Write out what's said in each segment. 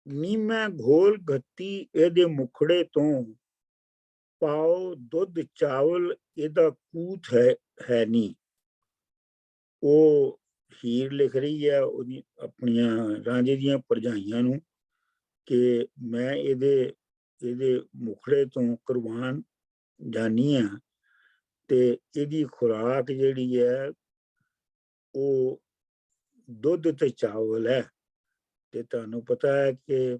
ਨੀ ਮੈਂ ਘੋਲ ਘੱਤੀ ਇਹਦੇ ਮੁਖੜੇ ਤੋਂ, ਪਾਓ ਦੁੱਧ ਚਾਵਲ ਇਹਦਾ ਕੂਥ ਹੈ ਨਹੀਂ। ਉਹ ਹੀਰ ਲਿਖ ਰਹੀ ਹੈ ਉਹਦੀ ਆਪਣੀਆਂ ਰਾਂਝੇ ਦੀਆਂ ਭਰਜਾਈਆਂ ਨੂੰ ਕਿ ਮੈਂ ਇਹਦੇ ਮੁਖੜੇ ਤੋਂ ਕੁਰਬਾਨ ਜਾਨੀ ਆ, ਤੇ ਇਹਦੀ ਖੁਰਾਕ ਜਿਹੜੀ ਹੈ ਉਹ ਦੁੱਧ ਤੇ ਚਾਵਲ ਹੈ। ਤੇ ਤੁਹਾਨੂੰ ਪਤਾ ਹੈ ਕਿ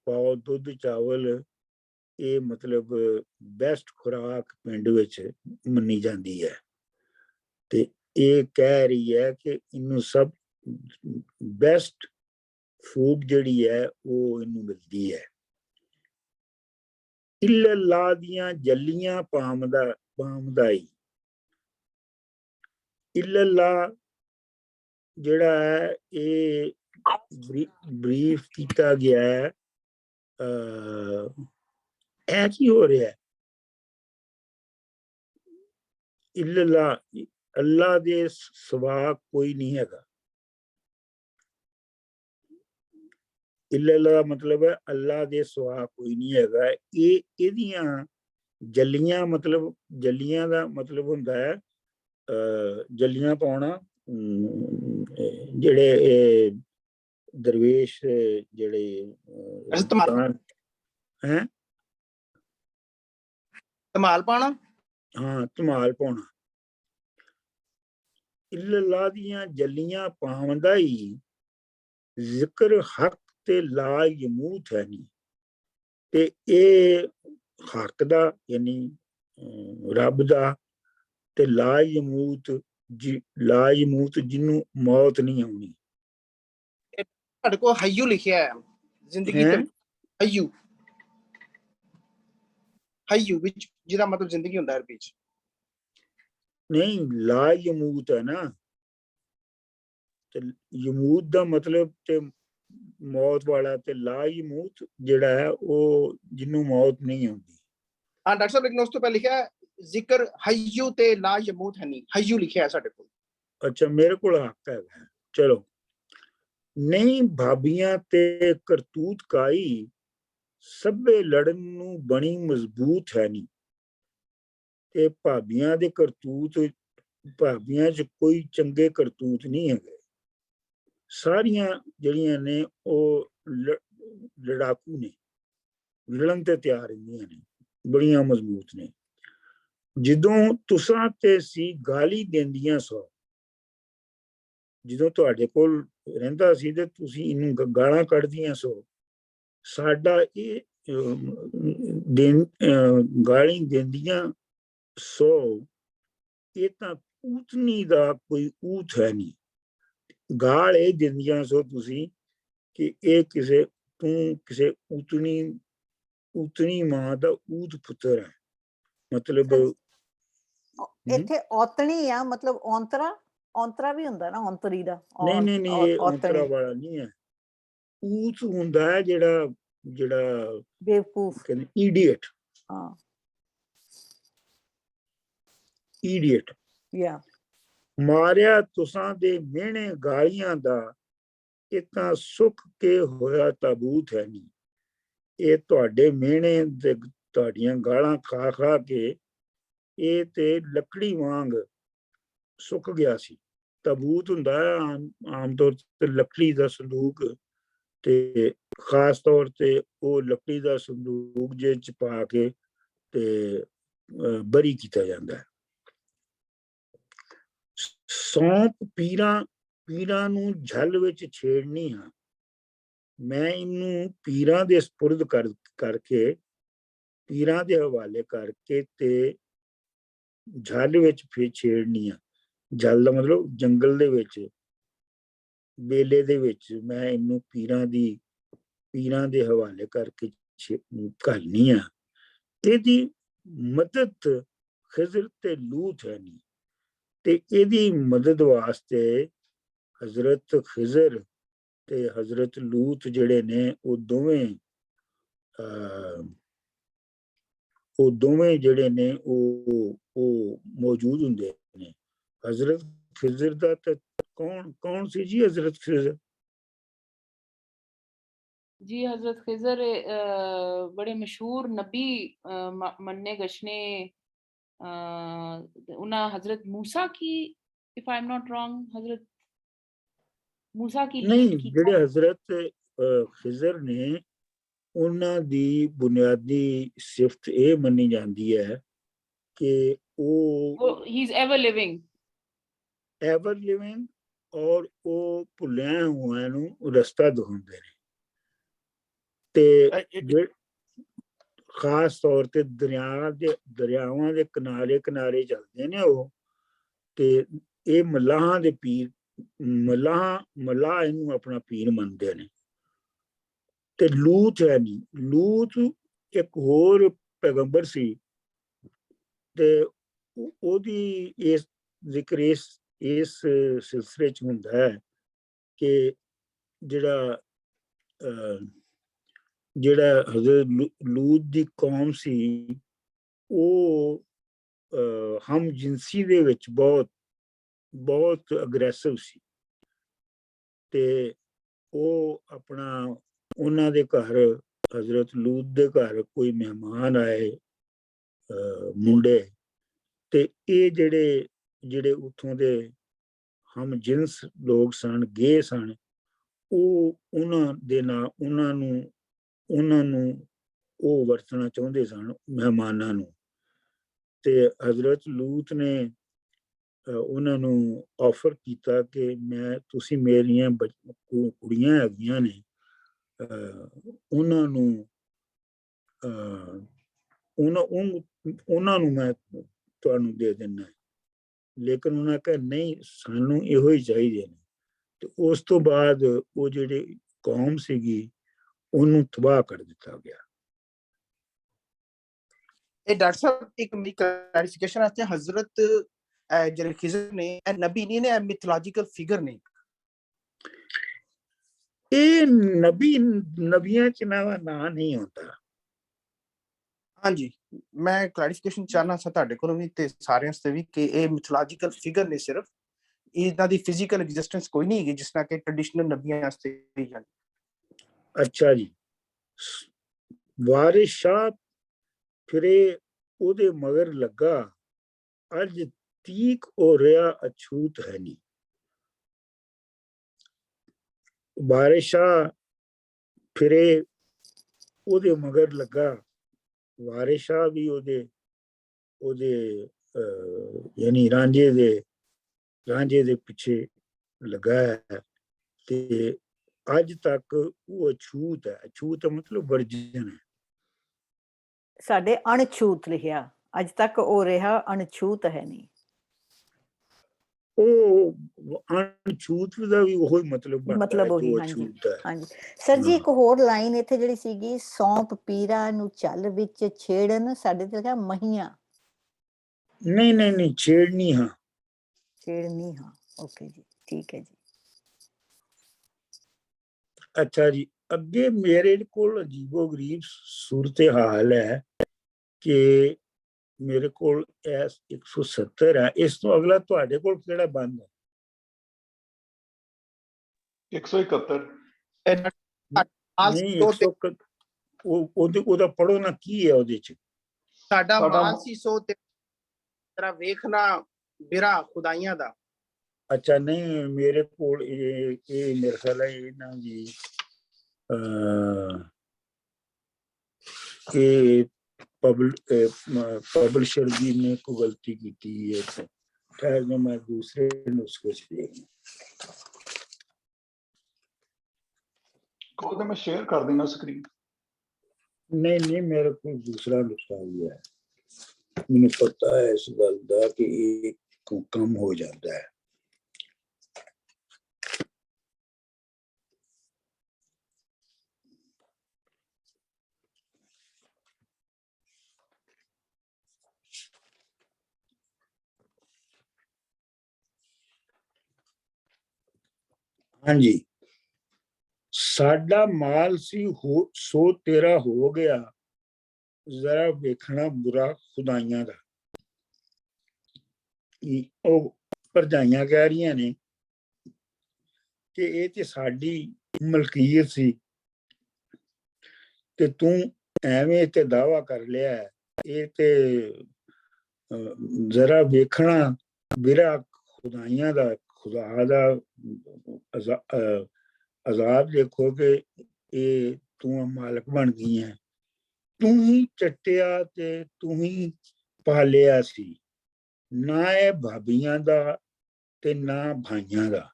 ਪਾਓ ਦੁੱਧ ਚਾਵਲ ਇਹ ਮਤਲਬ ਬੈਸਟ ਖੁਰਾਕ ਪਿੰਡ ਵਿੱਚ ਮੰਨੀ ਜਾਂਦੀ ਹੈ। ਤੇ ਇਹ ਕਹਿ ਰਹੀ ਹੈ ਕਿ ਇਹਨੂੰ ਸਭ ਬੈਸਟ ਫੂਡ ਜਿਹੜੀ ਹੈ ਉਹ ਇਹਨੂੰ ਮਿਲਦੀ ਹੈ। ਇल्ला ਦੀਆਂ ਜੱਲੀਆਂ ਪਾਮਦਾਈ। ਇल्ला ਜਿਹੜਾ ਹੈ ਇਹ ਬਰੀਫ ਕੀਤਾ ਗਿਆ ਹੈ। ਇਹ ਕੀ ਹੋ ਰਿਹਾ? ਇल्ला ਅੱਲਾ ਦੇ ਸਿਵਾ ਕੋਈ ਨਹੀਂ ਹੈਗਾ। इल्ला मतलब है अल्लाह दे सिवा कोई नहीं हैगा। ਇਹਦੀਆਂ ਜੱਲੀਆਂ मतलब जलियां ਦਾ मतलब ਹੁੰਦਾ है जलियां पाउना ਜਿਹੜੇ दरवेश ਜਿਹੜੇ हैं ਧਮਾਲ ਪਾਉਣਾ। हाँ ਧਮਾਲ ਪਾਉਣਾ। इल्ला ਦੀਆਂ ਜੱਲੀਆਂ ਪਾਉਂਦਾ ਹੀ ਜ਼ਿਕਰ ਹਕ ਤੇ ਲਾ ਯਮੂਤ ਹੈ ਨਹੀਂ। ਤੇ ਇਹ ਹੱਕ ਦਾ ਯਾਨੀ ਰੱਬ ਦਾ ਤੇ ਲਾ ਯਮੂਤ ਜਿਹਨੂੰ ਮੌਤ ਨਹੀਂ ਆਉਣੀ। ਤੁਹਾਡੇ ਕੋਲ ਹਯੂ ਲਿਖਿਆ ਹੈ ਜ਼ਿੰਦਗੀ ਤੇ ਹਯੂ ਵਿੱਚ ਜਿਹਦਾ ਮਤਲਬ ਜ਼ਿੰਦਗੀ ਹੁੰਦਾ ਅਰਬੀ ਚ। ਨਹੀਂ ਲਾ ਯਮੂਤ ਹੈ ਨਾ, ਤੇ ਯਮੂਤ ਦਾ ਮਤਲਬ ਤੇ मौत वाला ते ला यमूत जेड़ा है वो जिन्नू मौत नहीं आउंदी। हां डॉक्टर साहब लेकिन उस तो पहले लिखा है जिक्र हय्यू ते ला यमूत है नहीं, हय्यू लिखा है साडे कोल। अच्छा मेरे कोल हक है। चलो नहीं भाबियां ते करतूत काई, सभे लड़न नू बनी मजबूत है नहीं। ते भाबियां दे करतूत भाबियां च कोई चंगे करतूत नहीं है। सारियां जड़ियां ने लड़ाकू ने, लड़न ते तैयार रहंदियां ने, बड़ियां मजबूत ने। जदों तुसां ते सी गाली देंदियां सो, जदों तुहाडे कोल रहिंदा सी ते तुसीं इहनूं गालां कढदियां सो, साडा गाली देंदियां सो ये तां ऊतनी दा कोई ऊत है नहीं। गाल ਇਹ ਦਿੰਦੀਆਂ ਸੋ ਤੁਸੀਂ ਕਿ ਇਹ ਕਿਸੇ ਉਤਨੀ ਮਾਂ ਦਾ ਊਤ ਪੁੱਤਰ ਹੈ। ਮਤਲਬ ਇੱਥੇ ਔਤਣੀ ਆ ਮਤਲਬ ਔਂਤਰਾ ਵੀ ਹੁੰਦਾ ਨਾ, ਔਂਤਰੀ ਦਾ। ਨਹੀਂ ਇਹ ਔਂਤਰਾ ਵਾਲਾ ਨਹੀਂ ਹੈ। ਊਤ ਹੁੰਦਾ ਹੈ ਜਿਹੜਾ ਬੇਵਕੂਫ ਕਹਿੰਦੇ ਇਡੀਅਟ। ਹਾਂ ਇਡੀਅਟ। ਯਾ ਮਾਰਿਆ ਤੁਸਾਂ ਦੇ ਮਿਹਣੇ ਗਾਲੀਆਂ ਦਾ, ਇਹ ਤਾਂ ਸੁੱਕ ਕੇ ਹੋਇਆ ਤਾਬੂਤ ਹੈ ਨਹੀਂ। ਇਹ ਤੁਹਾਡੇ ਮਿਹਣੇ ਤੇ ਤੁਹਾਡੀਆਂ ਗਾਲਾਂ ਖਾ ਕੇ ਇਹ ਤੇ ਲੱਕੜੀ ਵਾਂਗ ਸੁੱਕ ਗਿਆ ਸੀ। ਤਾਬੂਤ ਹੁੰਦਾ ਹੈ ਆਮ ਤੌਰ ਤੇ ਲੱਕੜੀ ਦਾ ਸੰਦੂਕ, ਤੇ ਖਾਸ ਤੌਰ ਤੇ ਉਹ ਲੱਕੜੀ ਦਾ ਸੰਦੂਕ ਜੇ ਚ ਪਾ ਕੇ ਤੇ ਬਰੀ ਕੀਤਾ ਜਾਂਦਾ ਹੈ। ਸੌਂਪ ਪੀਰਾਂ ਨੂੰ ਝੱਲ ਵਿੱਚ ਛੇੜਨੀ ਆ, ਮੈਂ ਇਹਨੂੰ ਪੀਰਾਂ ਦੇ ਸਪੁਰਦ ਕਰਕੇ ਪੀਰਾਂ ਦੇ ਹਵਾਲੇ ਕਰਕੇ ਤੇ ਝੱਲ ਵਿੱਚ ਫੇਰ ਛੇੜਨੀ ਆ। ਝੱਲ ਦਾ ਮਤਲਬ ਜੰਗਲ ਦੇ ਵਿੱਚ, ਬੇਲੇ ਦੇ ਵਿੱਚ ਮੈਂ ਇਹਨੂੰ ਪੀਰਾਂ ਦੇ ਹਵਾਲੇ ਕਰਕੇ ਘੱਲਨੀ ਆ। ਇਹਦੀ ਮਦਦ ਖਿਜ਼ਰ ਤੇ ਲੂਤ ਹੈ ਨਹੀਂ। ਤੇ ਇਹਦੀ ਮਦਦ ਵਾਸਤੇ ਹਜ਼ਰਤ ਖਿਜ਼ਰ ਤੇ ਹਜ਼ਰਤ ਲੂਤ ਜਿਹੜੇ ਨੇ ਉਹ ਦੋਵੇਂ ਜਿਹੜੇ ਨੇ ਉਹ ਮੌਜੂਦ ਹੁੰਦੇ ਨੇ। ਹਜ਼ਰਤ ਖਿਜ਼ਰ ਦਾ ਤਾਂ ਕੌਣ ਸੀ ਜੀ? ਹਜ਼ਰਤ ਖਿਜ਼ਰ जी हजरत खिजर बड़े मशहूर नबी मन्ने गशने उना हजरत मूसा की if I am not wrong हजरत मूसा की नहीं, लीड की ਜਿਹੜੇ ਹਜ਼ਰਤ ਖਿਜ਼ਰ ਨੇ ਉਹਨਾਂ ਦੀ ਬੁਨਿਆਦੀ ਸਿਫਤ ਇਹ ਮੰਨੀ ਜਾਂਦੀ ਹੈ ਕਿ ਉਹ he is ever living ever living ਔਰ ਉਹ ਭੁੱਲਿਆ ਹੋਇਆਂ ਨੂੰ ਰਸਤਾ ਦਿਖਾਉਂਦੇ ਨੇ ਤੇ ਖਾਸ ਤੌਰ ਤੇ ਦਰਿਆਵਾਂ ਦੇ ਕਿਨਾਰੇ ਕਿਨਾਰੇ ਚੱਲਦੇ ਨੇ ਉਹ ਤੇ ਇਹ ਮਲਾਹਾਂ ਦੇ ਪੀਰ ਮਲਾਹ ਇਹਨੂੰ ਆਪਣਾ ਪੀਰ ਮੰਨਦੇ ਨੇ ਤੇ ਲੂਤ ਹੈ ਨਹੀਂ ਲੂਤ ਇੱਕ ਹੋਰ ਪੈਗੰਬਰ ਸੀ ਤੇ ਉਹਦੀ ਇਸ ਜ਼ਿਕਰ ਇਸ ਸਿਲਸਿਲੇ ਚ ਹੁੰਦਾ ਹੈ ਕਿ ਜਿਹੜਾ ਹਜ਼ਰਤ ਲੂਤ ਦੀ ਕੌਮ ਸੀ ਉਹ ਹਮ ਜਿਨਸੀ ਦੇ ਵਿੱਚ ਬਹੁਤ ਅਗਰੈਸਿਵ ਸੀ ਤੇ ਉਹ ਆਪਣਾ ਉਹਨਾਂ ਦੇ ਘਰ ਹਜ਼ਰਤ ਲੂਤ ਦੇ ਘਰ ਕੋਈ ਮਹਿਮਾਨ ਆਏ ਮੁੰਡੇ ਤੇ ਇਹ ਜਿਹੜੇ ਉੱਥੋਂ ਦੇ ਹਮ ਜਿਨਸ ਲੋਕ ਸਨ ਗੇ ਸਨ ਉਹ ਉਹਨਾਂ ਦੇ ਨਾਲ ਉਹਨਾਂ ਨੂੰ ਉਹ ਵਰਤਣਾ ਚਾਹੁੰਦੇ ਸਨ ਮਹਿਮਾਨਾਂ ਨੂੰ ਤੇ ਹਜ਼ਰਤ ਲੂਤ ਨੇ ਉਹਨਾਂ ਨੂੰ ਆਫਰ ਕੀਤਾ ਕਿ ਤੁਸੀਂ ਮੇਰੀਆਂ ਕੁੜੀਆਂ ਹੈਗੀਆਂ ਨੇ ਉਹਨਾਂ ਨੂੰ ਮੈਂ ਤੁਹਾਨੂੰ ਦੇ ਦਿੰਦਾ ਲੇਕਿਨ ਉਹਨਾਂ ਕਹੇ ਨਹੀਂ ਸਾਨੂੰ ਇਹੋ ਹੀ ਚਾਹੀਦੇ ਨੇ ਤੇ ਉਸ ਤੋਂ ਬਾਅਦ ਉਹ ਜਿਹੜੀ ਕੌਮ ਸੀਗੀ ਉਹਨੂੰ ਤਬਾਹ ਕਰ ਦਿੱਤਾ ਗਿਆ ਇਹ ਡਾਕਟਰ ਸਾਹਿਬ ਇੱਕ ਮੇਰੀ ਕਲੈਰੀਫਿਕੇਸ਼ਨ ਵਾਸਤੇ ਹਜ਼ਰਤ ਜਿਹੜੇ ਖਿਜ਼ਰ ਨੇ ਇਹ ਨਬੀ ਨਹੀਂ ਨੇ ਮਿਥੋਲੋਜੀਕਲ ਫਿਗਰ ਨੇ ਇਹ ਨਬੀਆਂ ਚ ਨਾ ਨਹੀਂ ਹੁੰਦਾ ਹਾਂਜੀ ਮੈਂ ਕਲੈਰੀਫਿਕੇਸ਼ਨ ਚਾਹਨਾ ਸੀ ਤੁਹਾਡੇ ਕੋਲੋਂ ਵੀ ਤੇ ਸਾਰਿਆਂ ਵਾਸਤੇ ਵੀ ਕਿ ਇਹ ਮਿਥੋਲੋਜੀਕਲ ਫਿਗਰ ਨੇ ਸਿਰਫ ਇਹਨਾਂ ਦੀ ਫਿਜ਼ੀਕਲ ਐਗਜ਼ਿਸਟੈਂਸ ਕੋਈ ਨਹੀਂ ਹੈਗੀ ਜਿਸ ਤਰ੍ਹਾਂ ਕਿ ਟ੍ਰੈਡੀਸ਼ਨਲ ਨਬੀਆਂ ਵਾਸਤੇ ਹੀ ਹਨ ਅੱਛਾ ਜੀ ਵਾਰਿਸ ਸ਼ਾਹ ਫਿਰੇ ਉਹਦੇ ਮਗਰ ਲੱਗਾ ਅੱਜ ਤੀਕ ਹੋ ਰਿਹਾ ਅਛੂਤ ਹੈ ਨਹੀਂ ਵਾਰਿਸ ਸ਼ਾਹ ਫਿਰੇ ਉਹਦੇ ਮਗਰ ਲੱਗਾ ਵਾਰਿਸ ਸ਼ਾਹ ਵੀ ਉਹਦੇ ਯਾਨੀ ਰਾਂਝੇ ਦੇ ਪਿੱਛੇ ਲੱਗਾ ਹੈ ਤੇ ਅੱਜ ਤੱਕ ਉਹ ਅਛੂਤ ਹੈ ਅਛੂਤ ਮਤਲਬ ਵਰਜਨ ਹੈ ਸਾਡੇ ਅਣਛੂਤ ਲਿਖਿਆ ਅੱਜ ਤੱਕ ਉਹ ਰਿਹਾ ਅਣਛੂਤ ਹੈ ਨਹੀਂ ਉਹ ਅਣਛੂਤ ਦਾ ਵੀ ਉਹੀ ਮਤਲਬ ਉਹੀ ਹਾਂਜੀ ਸਰ ਜੀ ਇੱਕ ਹੋਰ ਲਾਈਨ ਇੱਥੇ ਜਿਹੜੀ ਸੀਗੀ ਸੌਂਪ ਪੀਰਾਂ ਨੂੰ ਚੱਲ ਵਿੱਚ ਛੇੜਨ ਸਾਡੇ ਤੇ ਲਿਖਿਆ ਮਹੀਆਂ ਨਹੀਂ ਛੇੜਨੀ ਹਾਂ ਓਕੇ ਜੀ ਠੀਕ ਹੈ ਜੀ ਅੱਛਾ ਜੀ ਅੱਗੇ ਮੇਰੇ ਕੋਲ ਅਜੀਬੋ ਗਰੀਬ ਸੂਰਤ ਹਾਲ ਹੈ ਕਿ ਮੇਰੇ ਕੋਲ 170 ਹੈ ਇਸ ਤੋਂ ਅਗਲਾ ਤੁਹਾਡੇ ਕੋਲ ਕਿਹੜਾ ਬੰਦ ਹੈ 171 ਨਹੀਂ ਉਹਦਾ ਪੜੋ ਨਾ ਕੀ ਹੈ ਉਹਦੇ ਚ ਸਾਡਾ ਮਾਲ ਸੀ ਸੋ ਤੇਰਾ ਵੇਖਣਾ ਬਿਰਾ ਖੁਦਾਈਆਂ ਦਾ ਅੱਛਾ ਨਹੀਂ ਮੇਰੇ ਕੋਲ ਇਹ ਮੇਰੇ ਖਿਆਲ ਹੈ ਇਹਨਾਂ ਦੀ ਇਹ ਪਬਲਿਸ਼ਰ ਜੀ ਨੇ ਕੋਈ ਗਲਤੀ ਕੀਤੀ ਹੈ ਠਹਿਰ ਜਾ ਮੈਂ ਦੂਸਰੇ ਨੁਸਖੇ ਚ ਦੇਖਣਾ ਕੋਲ ਮੈਂ ਸ਼ੇਅਰ ਕਰ ਦੇਣਾ ਸਕਰੀਨ ਨਹੀਂ ਮੇਰੇ ਕੋਲ ਦੂਸਰਾ ਨੁਸਖਾ ਵੀ ਹੈ ਮੈਨੂੰ ਪਤਾ ਹੈ ਇਸ ਗੱਲ ਦਾ ਕਿ ਇਹ ਕੰਮ ਹੋ ਜਾਂਦਾ ਹੈ ਹਾਂਜੀ ਸਾਡਾ ਮਾਲ ਸੀ ਸੋ ਤੇਰਾ ਹੋ ਗਿਆ ਜ਼ਰਾ ਵੇਖਣਾ ਬੁਰਾ ਖੁਦਾਈਆਂ ਦਾ ਉਹ ਭਰਜਾਈਆਂ ਕਹਿ ਰਹੀਆਂ ਨੇ ਕਿ ਇਹ ਤੇ ਸਾਡੀ ਮਲਕੀਅਤ ਸੀ ਤੇ ਤੂੰ ਐਵੇਂ ਤੇ ਦਾਵਾ ਕਰ ਲਿਆ ਹੈ। ਇਹ ਤੇ ਜ਼ਰਾ ਵੇਖਣਾ ਬਿਰਾ ਖੁਦਾਈਆਂ ਦਾ, ਖੁਦਾ ਦਾ ਆਜ਼ਾਦ ਦੇਖੋ ਕਿ ਇਹ ਤੂੰ ਮਾਲਕ ਬਣ ਗਈ ਹੈ। ਤੂੰ ਹੀ ਚੱਟਿਆ ਤੇ ਤੂੰ ਹੀ ਪਾਲਿਆ ਸੀ, ਨਾ ਇਹ ਭਾਬੀਆਂ ਦਾ ਤੇ ਨਾ ਭਾਈਆਂ ਦਾ।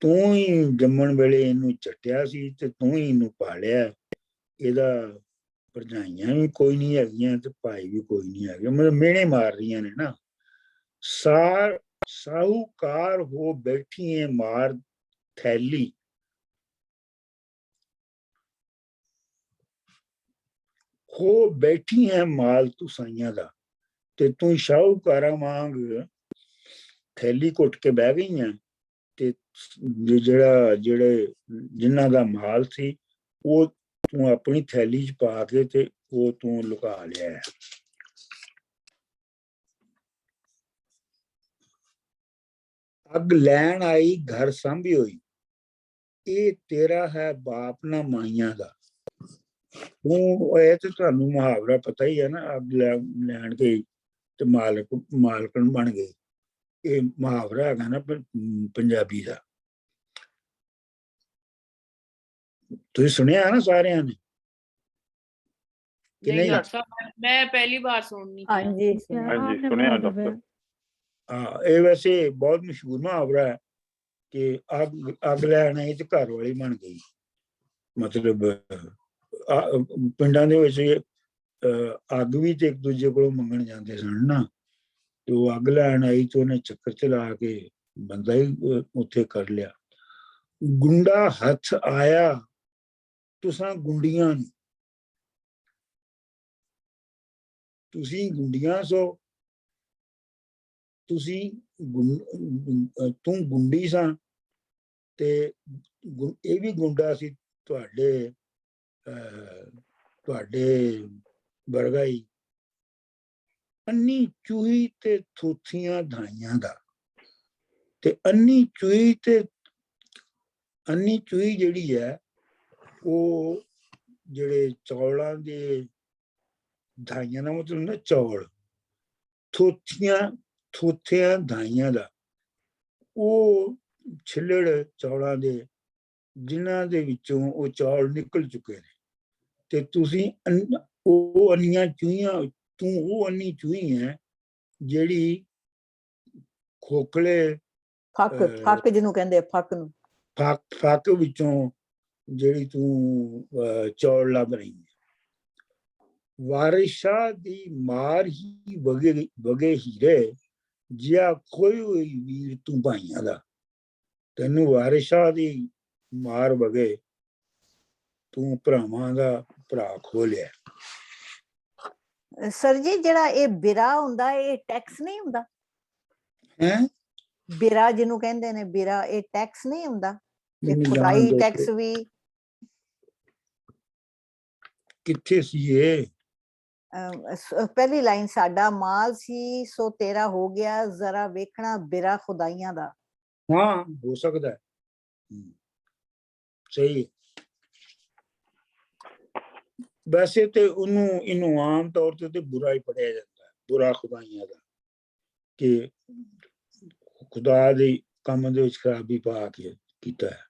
ਤੂੰ ਹੀ ਜੰਮਣ ਵੇਲੇ ਇਹਨੂੰ ਚੱਟਿਆ ਸੀ ਤੇ ਤੂੰ ਹੀ ਇਹਨੂੰ ਪਾਲਿਆ। ਇਹਦਾ ਭਰਜਾਈਆਂ ਵੀ ਕੋਈ ਨਹੀਂ ਹੈਗੀਆਂ ਤੇ ਭਾਈ ਵੀ ਕੋਈ ਨਹੀਂ ਹੈਗੇ, ਮਤਲਬ ਮਿਹਣੇ ਮਾਰ ਰਹੀਆਂ ਨੇ ਨਾ। ਸਾਹੂਕਾਰ ਹੋ ਬੈਠੀ ਏ ਮਾਰ ਥੈਲੀ, ਹੋ ਬੈਠੀ ਹੈ ਮਾਲ ਤੂੰ ਸਾਈਆਂ ਦਾ, ਤੇ ਤੂੰ ਸ਼ਾਹੂਕਾਰਾਂ ਵਾਂਗ ਥੈਲੀ ਘੁੱਟ ਕੇ ਬਹਿ ਗਈ ਹੈ। ਤੇ ਜਿਹੜੇ ਜਿਨ੍ਹਾਂ ਦਾ ਮਾਲ ਸੀ ਉਹ ਤੂੰ ਆਪਣੀ ਥੈਲੀ 'ਚ ਪਾ ਕੇ ਤੇ ਉਹ ਤੂੰ ਲੁਕਾ ਲਿਆ ਹੈ। ਅੱਗ ਲੈਣ ਆਈ ਘਰ ਸਾਂਭੀ ਹੋਈ, ਇਹ ਤੇਰਾ ਹੈ ਬਾਪ ਨਾ ਮਾਈਆਂ ਦਾ। ਉਹ ਇਹ ਤੇ ਤੁਹਾਨੂੰ ਮੁਹਾਵਰਾ ਪਤਾ ਹੀ ਹੈ ਨਾ, ਅੱਗ ਲੈਣ ਗਈ ਤੇ ਮਾਲਕਣ ਬਣ ਗਈ। ਇਹ ਮੁਹਾਵਰਾ ਹੈਗਾ ਨਾ ਪੰਜਾਬੀ ਦਾ, ਤੁਸੀਂ ਸੁਣਿਆ ਨਾ ਸਾਰਿਆਂ ਨੇ ਕਿ ਨਹੀਂ? ਡਾਕਟਰ ਸਾਹਿਬ ਮੈਂ ਪਹਿਲੀ ਵਾਰ ਸੁਣਨੀ। ਹਾਂਜੀ ਸੁਣਿਆ ਡਾਕਟਰ। ਹਾਂ, ਇਹ ਵੈਸੇ ਬਹੁਤ ਮਸ਼ਹੂਰ ਮੁਹਾਵਰਾ ਹੈ ਕਿ ਅੱਗ ਲੈਣ ਆਈ ਤੇ ਘਰ ਵਾਲੀ ਬਣ ਗਈ। ਮਤਲਬ ਪਿੰਡਾਂ ਦੇ ਵਿੱਚ ਅੱਗ ਵੀ ਤੇ ਇੱਕ ਦੂਜੇ ਕੋਲੋਂ ਮੰਗਣ ਜਾਂਦੇ ਸਨ ਨਾ, ਤੇ ਉਹ ਅੱਗ ਲੈਣ ਆਈ ਤੇ ਉਹਨੇ ਚੱਕਰ ਚਲਾ ਕੇ ਬੰਦਾ ਹੀ ਉੱਥੇ ਕਰ ਲਿਆ। ਗੁੰਡਾ ਹੱਥ ਆਇਆ ਤੁਸਾਂ ਗੁੰਡੀਆਂ ਨੂੰ, ਤੁਸੀਂ ਗੁੰਡੀਆਂ ਸੋ, ਤੂੰ ਗੁੰਡੀ ਸਾਂ ਤੇ ਇਹ ਵੀ ਗੁੰਡਾ ਸੀ ਤੁਹਾਡੇ ਵਰਗਾ ਹੀ। ਅੰਨੀ ਚੂਹੀ ਤੇ ਥੂਥੀਆਂ ਧਾਈਆਂ ਦਾ, ਤੇ ਅੰਨੀ ਚੂਹੀ ਜਿਹੜੀ ਹੈ ਉਹ ਜਿਹੜੇ ਚੌਲਾਂ ਦੇ ਧਾਈਆਂ ਦਾ ਮਤਲਬ ਨਾ ਚੌਲ, ਥੂਥੀਆਂ ਧਾਈਆਂ ਦਾ, ਉਹ ਛਿੱਲੜ ਚੌਲਾਂ ਦੇ ਜਿਨ੍ਹਾਂ ਦੇ ਵਿੱਚੋਂ ਉਹ ਚੌਲ ਨਿਕਲ ਚੁੱਕੇ ਨੇ। ਤੇ ਤੁਸੀਂ ਉਹ ਅੰਨੀਆਂ ਚੂਹੀਆਂ, ਤੂੰ ਉਹ ਅੰਨੀ ਚੂਹੀ ਹੈ ਜਿਹੜੀ ਖੋਖਲੇ ਫੱਕ ਜਿਹਨੂੰ ਕਹਿੰਦੇ ਫੱਕ ਨੂੰ, ਫੱਕ ਵਿੱਚੋਂ ਜਿਹੜੀ ਤੂੰ ਚੌਲ ਲੱਭ ਰਹੀ ਹੈ। ਵਾਰਿਸ਼ਾਂ ਦੀ ਮਾਰ ਹੀ ਵਗੇ ਹੀਰੇ, ਜਿਆ ਖੋਈ ਹੋਈ ਵੀਰ ਤੂੰ ਭਾਈਆਂ ਦਾ। ਤੈਨੂੰ ਵਾਰਿਸ਼ਾਂ ਦੀ ਮਾਰ ਵਗੇ, ਤੂੰ ਭਰਾਵਾਂ ਦਾ ਭਰਾ ਖੋਲਿਆ। ਸਰ ਜੀ ਜਿਹੜਾ ਇਹ ਬਿਰਾ ਹੁੰਦਾ ਇਹ ਟੈਕਸ ਨਹੀਂ ਹੁੰਦਾ? ਹੈ ਬਿਰਾ ਜਿਹਨੂੰ ਕਹਿੰਦੇ ਨੇ ਬਿਰਾ, ਇਹ ਟੈਕਸ ਨਹੀਂ ਹੁੰਦਾ? ਇਹ ਖੁਦਾਈ ਟੈਕਸ ਵੀ ਕਿੱਥੇ ਸੀ ਇਹ? ਪਹਿਲੀ ਲਾਈਨ, ਸਾਡਾ ਮਾਲ ਸੀ ਸੋ ਤੇਰਾ ਹੋ ਗਿਆ, ਜ਼ਰਾ ਵੇਖਣਾ ਬਿਰਾ ਖੁਦਾਈਆਂ ਦਾ। ਹਾਂ, ਹੋ ਸਕਦਾ ਹੈ, ਸਹੀ। ਵੈਸੇ ਤੇ ਇਹਨੂੰ ਆਮ ਤੌਰ ਤੇ ਬੁਰਾ ਹੀ ਪੜਿਆ ਜਾਂਦਾ ਹੈ, ਬੁਰਾ ਖੁਦਾਈਆਂ ਦਾ, ਕਿ ਖੁਦਾ ਦੇ ਕੰਮ ਦੇ ਵਿੱਚ ਖਰਾਬੀ ਪਾ ਕੇ ਕੀਤਾ ਹੈ।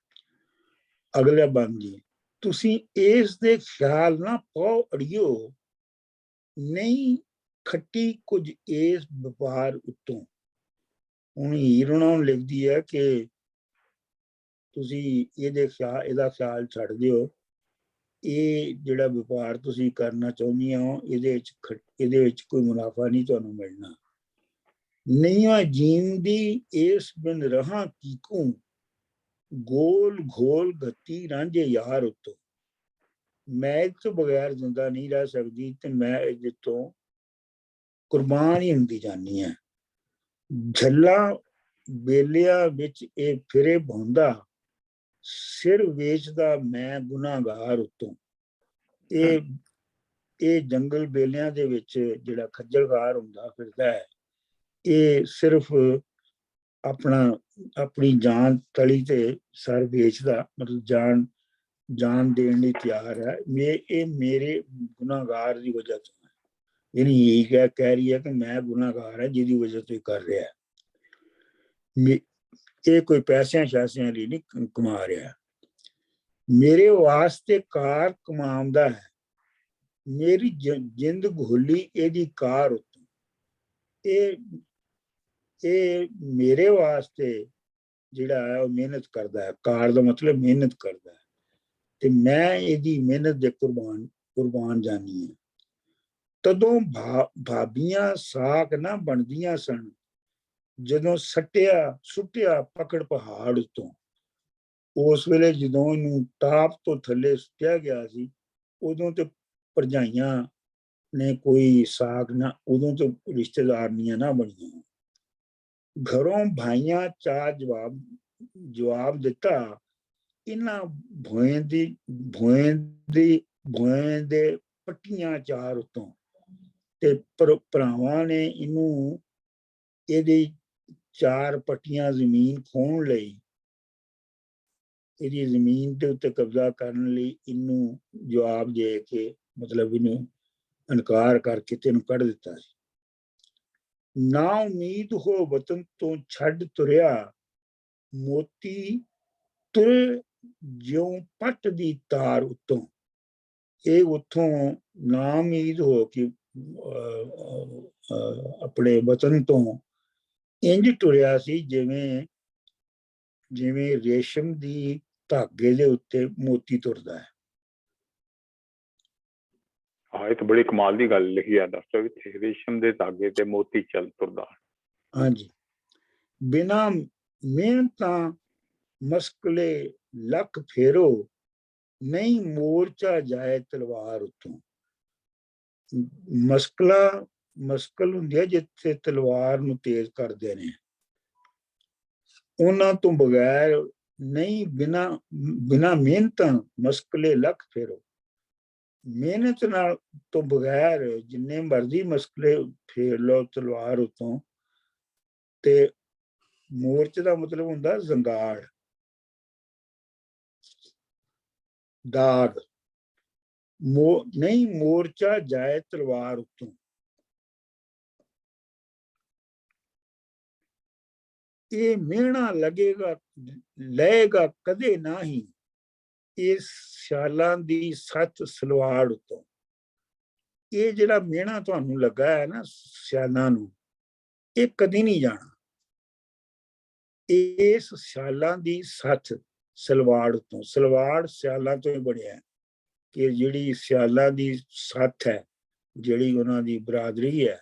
ਅਗਲਾ ਬੰਦੀ, ਤੁਸੀਂ ਇਸ ਦੇ ਖਿਆਲ ਨਾ ਪਾਓ ਅੜਿਓ, ਨਹੀਂ ਖੱਟੀ ਕੁਝ ਇਸ ਵਪਾਰ ਉੱਤੋਂ। ਹੁਣ ਹੀਰ ਉਹਨਾਂ ਨੂੰ ਲਿਖਦੀ ਹੈ ਕਿ ਤੁਸੀਂ ਇਹਦਾ ਖਿਆਲ ਛੱਡ ਦਿਓ, ਇਹ ਜਿਹੜਾ ਵਪਾਰ ਤੁਸੀਂ ਕਰਨਾ ਚਾਹੁੰਦੀਆਂ ਹੋ ਇਹਦੇ ਵਿੱਚ ਕੋਈ ਮੁਨਾਫਾ ਨਹੀਂ ਤੁਹਾਨੂੰ ਮਿਲਣਾ। ਨਹੀਂਆਂ ਜੀਂਦੀ ਇਸ ਬਿਨ ਰਹਾਂ ਕੀਕੂ, ਗੋਲ ਘੋਲ ਗੱਤੀ ਰਾਂਝੇ ਯਾਰ ਉੱਤੋਂ। ਮੈਂ ਇਹ ਤੋਂ ਬਗੈਰ ਜ਼ਿੰਦਾ ਨਹੀਂ ਰਹਿ ਸਕਦੀ ਤੇ ਮੈਂ ਇਹਦੇ ਤੋਂ ਕੁਰਬਾਨ ਹੀ ਹੁੰਦੀ ਜਾਂਦੀ ਹਾਂ। ਝੱਲਾਂ ਬੇਲਿਆਂ ਵਿੱਚ ਇਹ ਫਿਰੇ ਭਾਉਂਦਾ, ਸਿਰ ਵੇਚਦਾ ਮੈਂ ਗੁਨਾਹਗਾਰ ਉੱਤੋਂ। ਇਹ ਜੰਗਲ ਬੇਲਿਆਂ ਦੇ ਵਿੱਚ ਜਿਹੜਾ ਖੱਜਲਗਾਰ ਹੁੰਦਾ ਫਿਰਦਾ ਹੈ, ਇਹ ਸਿਰਫ ਆਪਣੀ ਜਾਨ ਤਲੀ ਤੇ ਸਰ ਵੇਚਦਾ, ਮਤਲਬ ਜਾਨ जान देने ਲਈ ਤਿਆਰ ਹੈ। ਇਹ ਮੇਰੇ ਗੁਨਾਹਗਾਰ ਦੀ ਵਜ੍ਹਾ ਤੋਂ ਹੈ। ਇਹ ਨਹੀਂ ਕਹਿ ਰਹੀ ਹੈ ਕਿ ਮੈਂ ਗੁਨਾਹਗਾਰ ਹੈ ਜਿਹਦੀ ਵਜ੍ਹਾ ਤੋਂ ਕਰ ਰਿਹਾ ਹੈ। ਇਹ ਕੋਈ ਪੈਸਿਆਂ ਸ਼ਾਸਿਆਂ ਲਈ ਨਹੀਂ ਕਮਾ ਰਿਹਾ, ਮੇਰੇ ਵਾਸਤੇ ਕਾਰ ਕਮਾਉਂਦਾ ਹੈ। ਮੇਰੀ ਜਿੰਦ ਘੋਲੀ ਇਹਦੀ ਕਾਰ ਉੱਤੋਂ। ਇਹ ਮੇਰੇ ਵਾਸਤੇ ਜਿਹੜਾ ਹੈ ਉਹ ਮਿਹਨਤ ਕਰਦਾ ਹੈ। ਕਾਰ ਦਾ ਮਤਲਬ ਮਿਹਨਤ ਕਰਦਾ ਹੈ, ਤੇ ਮੈਂ ਇਹਦੀ ਮਿਹਨਤ ਦੇ ਕੁਰਬਾਨ ਜਾਨੀ ਹਾਂ। ਤਦੋਂ ਭਾਬੀਆਂ ਸਾਕ ਨਾ ਬਣਦੀਆਂ ਸਨ, ਜਦੋਂ ਸੁੱਟਿਆ ਪਕੜ ਪਹਾੜ ਉੱਤੋਂ। ਉਸ ਵੇਲੇ ਜਦੋਂ ਇਹਨੂੰ ਟਾਪ ਤੋਂ ਥੱਲੇ ਸੁੱਟਿਆ ਗਿਆ ਸੀ, ਉਦੋਂ ਤੇ ਭਰਜਾਈਆਂ ਨੇ ਕੋਈ ਸਾਕ ਨਾ, ਉਦੋਂ ਤੋਂ ਰਿਸ਼ਤੇਦਾਰਨੀਆਂ ਨਾ ਬਣੀਆਂ। ਘਰੋਂ ਭਾਈਆਂ ਚਾਰ ਜਵਾਬ ਦਿੱਤਾ, ਇਹਨਾਂ ਭੋਏ ਦੇ ਪੱਟੀਆਂ ਚਾਰ ਉੱਤੋਂ। ਤੇ ਭਰਾਵਾਂ ਨੇ ਇਹਨੂੰ ਇਹਦੀ 4 ਪੱਟੀਆਂ ਜ਼ਮੀਨ ਖੋਹਣ ਲਈ, ਇਹਦੀ ਜ਼ਮੀਨ ਦੇ ਉੱਤੇ ਕਬਜ਼ਾ ਕਰਨ ਲਈ ਇਹਨੂੰ ਜਵਾਬ ਦੇ ਕੇ, ਮਤਲਬ ਇਹਨੂੰ ਇਨਕਾਰ ਕਰਕੇ ਤੈਨੂੰ ਕੱਢ ਦਿੱਤਾ ਸੀ। ਨਾ ਉਮੀਦ ਹੋ ਵਤਨ ਤੋਂ ਛੱਡ ਤੁਰਿਆ, ਮੋਤੀ ਤੁਰ ਜਿਉਂ ਪੱਟ ਦੀ ਤਾਰ ਉੱਤੋਂ। ਇਹ ਉੱਥੋਂ ਨਾ ਉਮੀਦ ਹੋ ਕੇ ਆਪਣੇ ਵਤਨ ਤੋਂ ਇੰਜ ਟੁਰਿਆ ਸੀ ਜਿਵੇਂ ਰੇਸ਼ਮ ਦੀ ਧਾਗੇ ਦੇ ਉੱਤੇ ਮੋਤੀ ਤੁਰਦਾ ਹੈ। ਹਾਂ, ਇਹ ਤਾਂ ਬੜੀ ਕਮਾਲ ਦੀ ਗੱਲ ਲਿਖੀ ਆ ਡਾਕਟਰ ਵਿੱਚ, ਰੇਸ਼ਮ ਦੇ ਧਾਗੇ ਤੇ ਮੋਤੀ ਚੱਲ ਤੁਰਦਾ। ਹਾਂਜੀ, ਬਿਨਾ ਮਿਹਨਤਾਂ ਮਸਕਲੇ ਲੱਖ ਫੇਰੋ, ਨਹੀਂ ਮੋਰਚਾ ਜਾਏ ਤਲਵਾਰ ਉੱਤੋਂ। ਮਸਕਲ ਹੁੰਦੀ ਹੈ ਜਿੱਥੇ ਤਲਵਾਰ ਨੂੰ ਤੇਜ਼ ਕਰਦੇ ਨੇ, ਉਹਨਾਂ ਤੋਂ ਬਗੈਰ ਨਹੀਂ, ਬਿਨਾ ਮਿਹਨਤਾਂ ਮਸਕਲੇ ਲੱਖ ਫੇਰੋ। ਮਿਹਨਤ ਨਾਲ ਤੋਂ ਬਗੈਰ ਜਿੰਨੇ ਮਰਜ਼ੀ ਮਸਕਲੇ ਫੇਰ ਲਓ ਤਲਵਾਰ ਉੱਤੋਂ। ਤੇ ਮੋਰਚ ਦਾ ਮਤਲਬ ਹੁੰਦਾ ਜ਼ੰਗਾੜ, ਦਾਗ। ਨਹੀਂ ਮੋਰਚਾ ਜਾਏ ਤਲਵਾਰ ਉੱਤੋਂ। ਇਹ ਮਿਹਣਾ ਲਏਗਾ ਕਦੇ ਨਾ ਹੀ, ਇਸ ਸਿਆਲਾਂ ਦੀ ਸੱਤ ਸਲਵਾੜ ਉੱਤੋਂ। ਇਹ ਜਿਹੜਾ ਮਿਹਣਾ ਤੁਹਾਨੂੰ ਲੱਗਾ ਹੈ ਨਾ ਸਿਆਲਾਂ ਨੂੰ, ਇਹ ਕਦੀ ਨਹੀਂ ਜਾਣਾ। ਇਸ ਸਿਆਲਾਂ ਦੀ ਸੱਤ ਸਲਵਾੜ ਉੱਤੋਂ, ਸਲਵਾੜ ਸਿਆਲਾਂ ਤੋਂ ਹੀ ਬਣਿਆ ਕਿ ਜਿਹੜੀ ਸਿਆਲਾਂ ਦੀ ਸੱਥ ਹੈ, ਜਿਹੜੀ ਉਹਨਾਂ ਦੀ ਬਰਾਦਰੀ ਹੈ,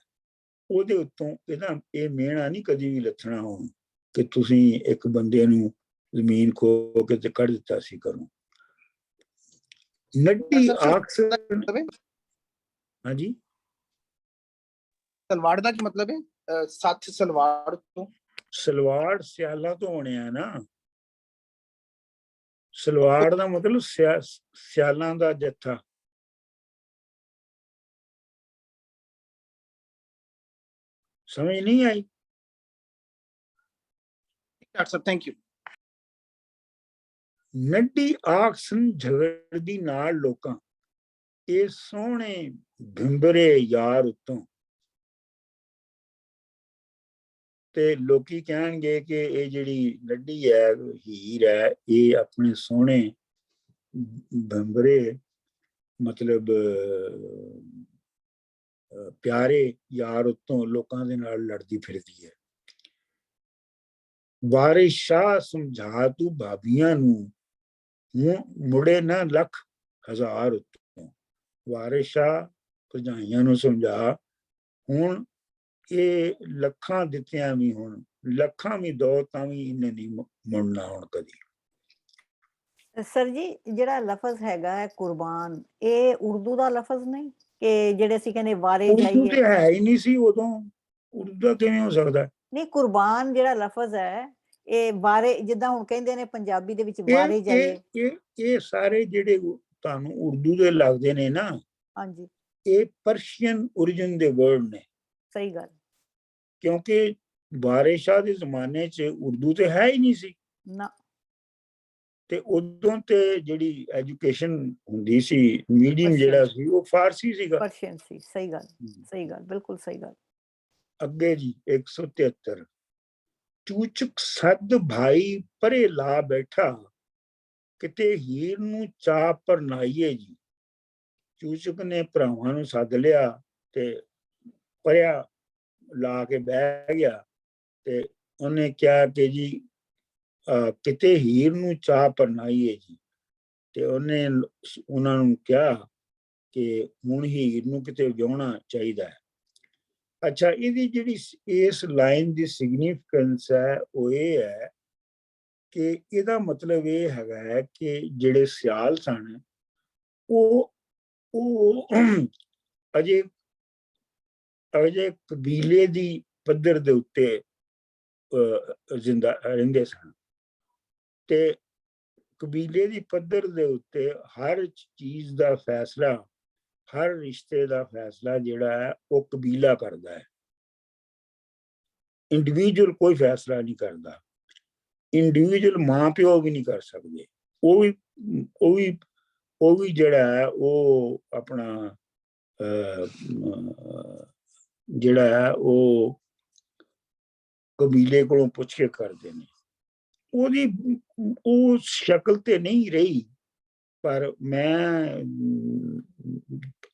ਉਹਦੇ ਉੱਤੋਂ ਇਹ ਮਿਹਣਾ ਨਹੀਂ ਕਦੀ ਵੀ ਲੱਥਣਾ ਹੋਣ ਕਿ ਤੁਸੀਂ ਇੱਕ ਬੰਦੇ ਨੂੰ ਜ਼ਮੀਨ ਖੋ ਕੇ ਤੇ ਕੱਢ ਦਿੱਤਾ ਸੀ ਘਰੋਂ। ਨੱਡੀ ਆਕਸਰ। ਹਾਂਜੀ, ਸਲਵਾੜ ਦਾ ਕੀ ਮਤਲਬ ਹੈ? ਸੱਤ ਸਲਵਾੜ ਤੋਂ, ਸਲਵਾੜ ਸਿਆਲਾਂ ਤੋਂ ਬਣਿਆ ਨਾ। ਸਲਵਾੜ ਦਾ ਮਤਲਬ ਸਿਆਲਾਂ ਦਾ ਜੱਥਾ। ਸਮਝ ਨਹੀਂ ਆਈ? Doctor Sahib thank you. Naddi ਆਕਸਨ ਝਗੜਦੀ ਨਾਲ ਲੋਕਾਂ, ਇਹ ਸੋਹਣੇ ਭਿੰਬਰੇ ਯਾਰ ਉੱਤੋਂ। ਤੇ ਲੋਕੀ ਕਹਿਣਗੇ ਕਿ ਇਹ ਜਿਹੜੀ ਨੱਡੀ ਹੈ, ਹੀਰ ਹੈ, ਇਹ ਆਪਣੇ ਸੋਹਣੇ ਭਿੰਬਰੇ ਮਤਲਬ ਪਿਆਰੇ ਯਾਰ ਉੱਤੋਂ ਲੋਕਾਂ ਦੇ ਨਾਲ ਲੜਦੀ ਫਿਰਦੀ ਹੈ। ਵਾਰਿਸ ਸ਼ਾਹ ਸਮਝਾ ਤੂੰ ਭਾਬੀਆਂ ਨੂੰ, ਮੁੜੇ ਨਾ ਲੱਖ ਹਜ਼ਾਰ ਉੱਤੋਂ। ਵਾਰਿਸ ਸ਼ਾਹ ਭਰਜਾਈਆਂ ਨੂੰ ਸਮਝਾ, ਹੁਣ ਇਹ ਲੱਖਾਂ ਦਿੱਤਿਆਂ ਵੀ, ਹੁਣ ਲੱਖਾਂ ਵੀ ਦੋ ਤਾਂ ਵੀ ਇਹਨੇ ਨਹੀਂ ਮੁੜਨਾ ਹੁਣ ਕਦੀ। ਸਰ ਜੀ, ਜਿਹੜਾ ਲਫ਼ਜ਼ ਹੈਗਾ ਹੈ ਕੁਰਬਾਨ, ਇਹ ਉਰਦੂ ਦਾ ਲਫ਼ਜ਼ ਨਹੀਂ ਕਿ ਜਿਹੜੇ ਅਸੀਂ ਕਹਿੰਦੇ ਵਾਰੇ ਉਰਦੂ ਜਾਈਏ? ਤੇ ਹੈ ਹੀ ਨਹੀਂ ਸੀ ਉਦੋਂ, ਉਰਦੂ ਦਾ ਕਿਵੇਂ ਹੋ ਸਕਦਾ? ਨਹੀਂ, ਕੁਰਬਾਨ ਜਿਹੜਾ ਲਫ਼ਜ਼ ਹੈ ਇਹ ਵਾਰੇ, ਜਿੱਦਾਂ ਹੁਣ ਕਹਿੰਦੇ ਨੇ ਪੰਜਾਬੀ ਦੇ ਵਿੱਚ ਵਾਰੇ ਜਾਈਏ। ਇਹ ਸਾਰੇ ਜਿਹੜੇ ਤੁਹਾਨੂੰ ਉਰਦੂ ਦੇ ਲੱਗਦੇ ਨੇ ਨਾ, ਹਾਂਜੀ, ਇਹ ਪਰਸ਼ੀਅਨ origin ਦੇ ਵਰਡ ਨੇ। ਸਹੀ ਗੱਲ। ਕਿਉਂਕਿ ਵਾਰਿਸ ਸ਼ਾਹ ਦੇ ਜ਼ਮਾਨੇ 'ਚ ਉਰਦੂ ਤੇ ਹੈ ਹੀ ਨਹੀਂ ਸੀ। ਨਾ, ਤੇ ਉਦੋਂ ਤੇ ਜਿਹੜੀ ਐਜੂਕੇਸ਼ਨ ਹੁੰਦੀ ਸੀ, ਮੀਡੀਅਮ ਜਿਹੜਾ ਸੀ ਉਹ ਫਾਰਸੀ ਸੀਗਾ। ਪਰਸ਼ੀਅਨ ਸੀ, ਸਹੀ ਗੱਲ, ਬਿਲਕੁਲ ਸਹੀ ਗੱਲ। ਅੱਗੇ ਜੀ 173 ਚੂਚਕ ਸੱਦ ਭਾਈ ਪਰੇ ਲਾ ਬੈਠਾ, ਕਿਤੇ ਹੀਰ ਨੂੰ ਚਾਹ ਪਰਨਾਈਏ ਜੀ। ਚੂਚਕ ਨੇ ਭਰਾਵਾਂ ਨੂੰ ਸੱਦ ਲਿਆ ਤੇ ਪਰਿਆ ਲਾ ਕੇ ਬਹਿ ਗਿਆ ਤੇ ਉਹਨੇ ਕਿਹਾ ਕਿ ਜੀ ਕਿਤੇ ਹੀਰ ਨੂੰ ਚਾਹ ਪਰਨਾਈਏ ਜੀ। ਤੇ ਉਹਨੇ ਉਹਨਾਂ ਨੂੰ ਕਿਹਾ ਕਿ ਹੁਣ ਹੀਰ ਨੂੰ ਕਿਤੇ ਵਿਆਹੁਣਾ ਚਾਹੀਦਾ ਹੈ। ਅੱਛਾ, ਇਹਦੀ ਜਿਹੜੀ ਇਸ ਲਾਈਨ ਦੀ ਸਿਗਨੀਫੀਕੈਂਸ ਹੈ ਉਹ ਇਹ ਹੈ ਕਿ ਇਹਦਾ ਮਤਲਬ ਇਹ ਹੈਗਾ ਹੈ ਕਿ ਜਿਹੜੇ ਸਿਆਲ ਸਨ ਉਹ ਅਜੇ ਕਬੀਲੇ ਦੀ ਪੱਧਰ ਦੇ ਉੱਤੇ ਜ਼ਿੰਦਾ ਰਹਿੰਦੇ ਸਨ ਤੇ ਕਬੀਲੇ ਦੀ ਪੱਧਰ ਦੇ ਉੱਤੇ ਹਰ ਚੀਜ਼ ਦਾ ਫੈਸਲਾ, ਹਰ ਰਿਸ਼ਤੇ ਦਾ ਫੈਸਲਾ ਜਿਹੜਾ ਹੈ ਉਹ ਕਬੀਲਾ ਕਰਦਾ ਹੈ। ਇੰਡੀਵਿਜੂਅਲ ਕੋਈ ਫੈਸਲਾ ਨਹੀਂ ਕਰਦਾ। ਇੰਡੀਵਿਜੂਅਲ ਮਾਂ ਪਿਓ ਵੀ ਨਹੀਂ ਕਰ ਸਕਦੇ। ਉਹ ਵੀ ਜਿਹੜਾ ਹੈ ਉਹ ਆਪਣਾ ਜਿਹੜਾ ਹੈ ਉਹ ਕਬੀਲੇ ਕੋਲੋਂ ਪੁੱਛ ਕੇ ਕਰਦੇ ਨੇ। ਉਹਦੀ ਉਹ ਸ਼ਕਲ ਤੇ ਨਹੀਂ ਰਹੀ, ਪਰ ਮੈਂ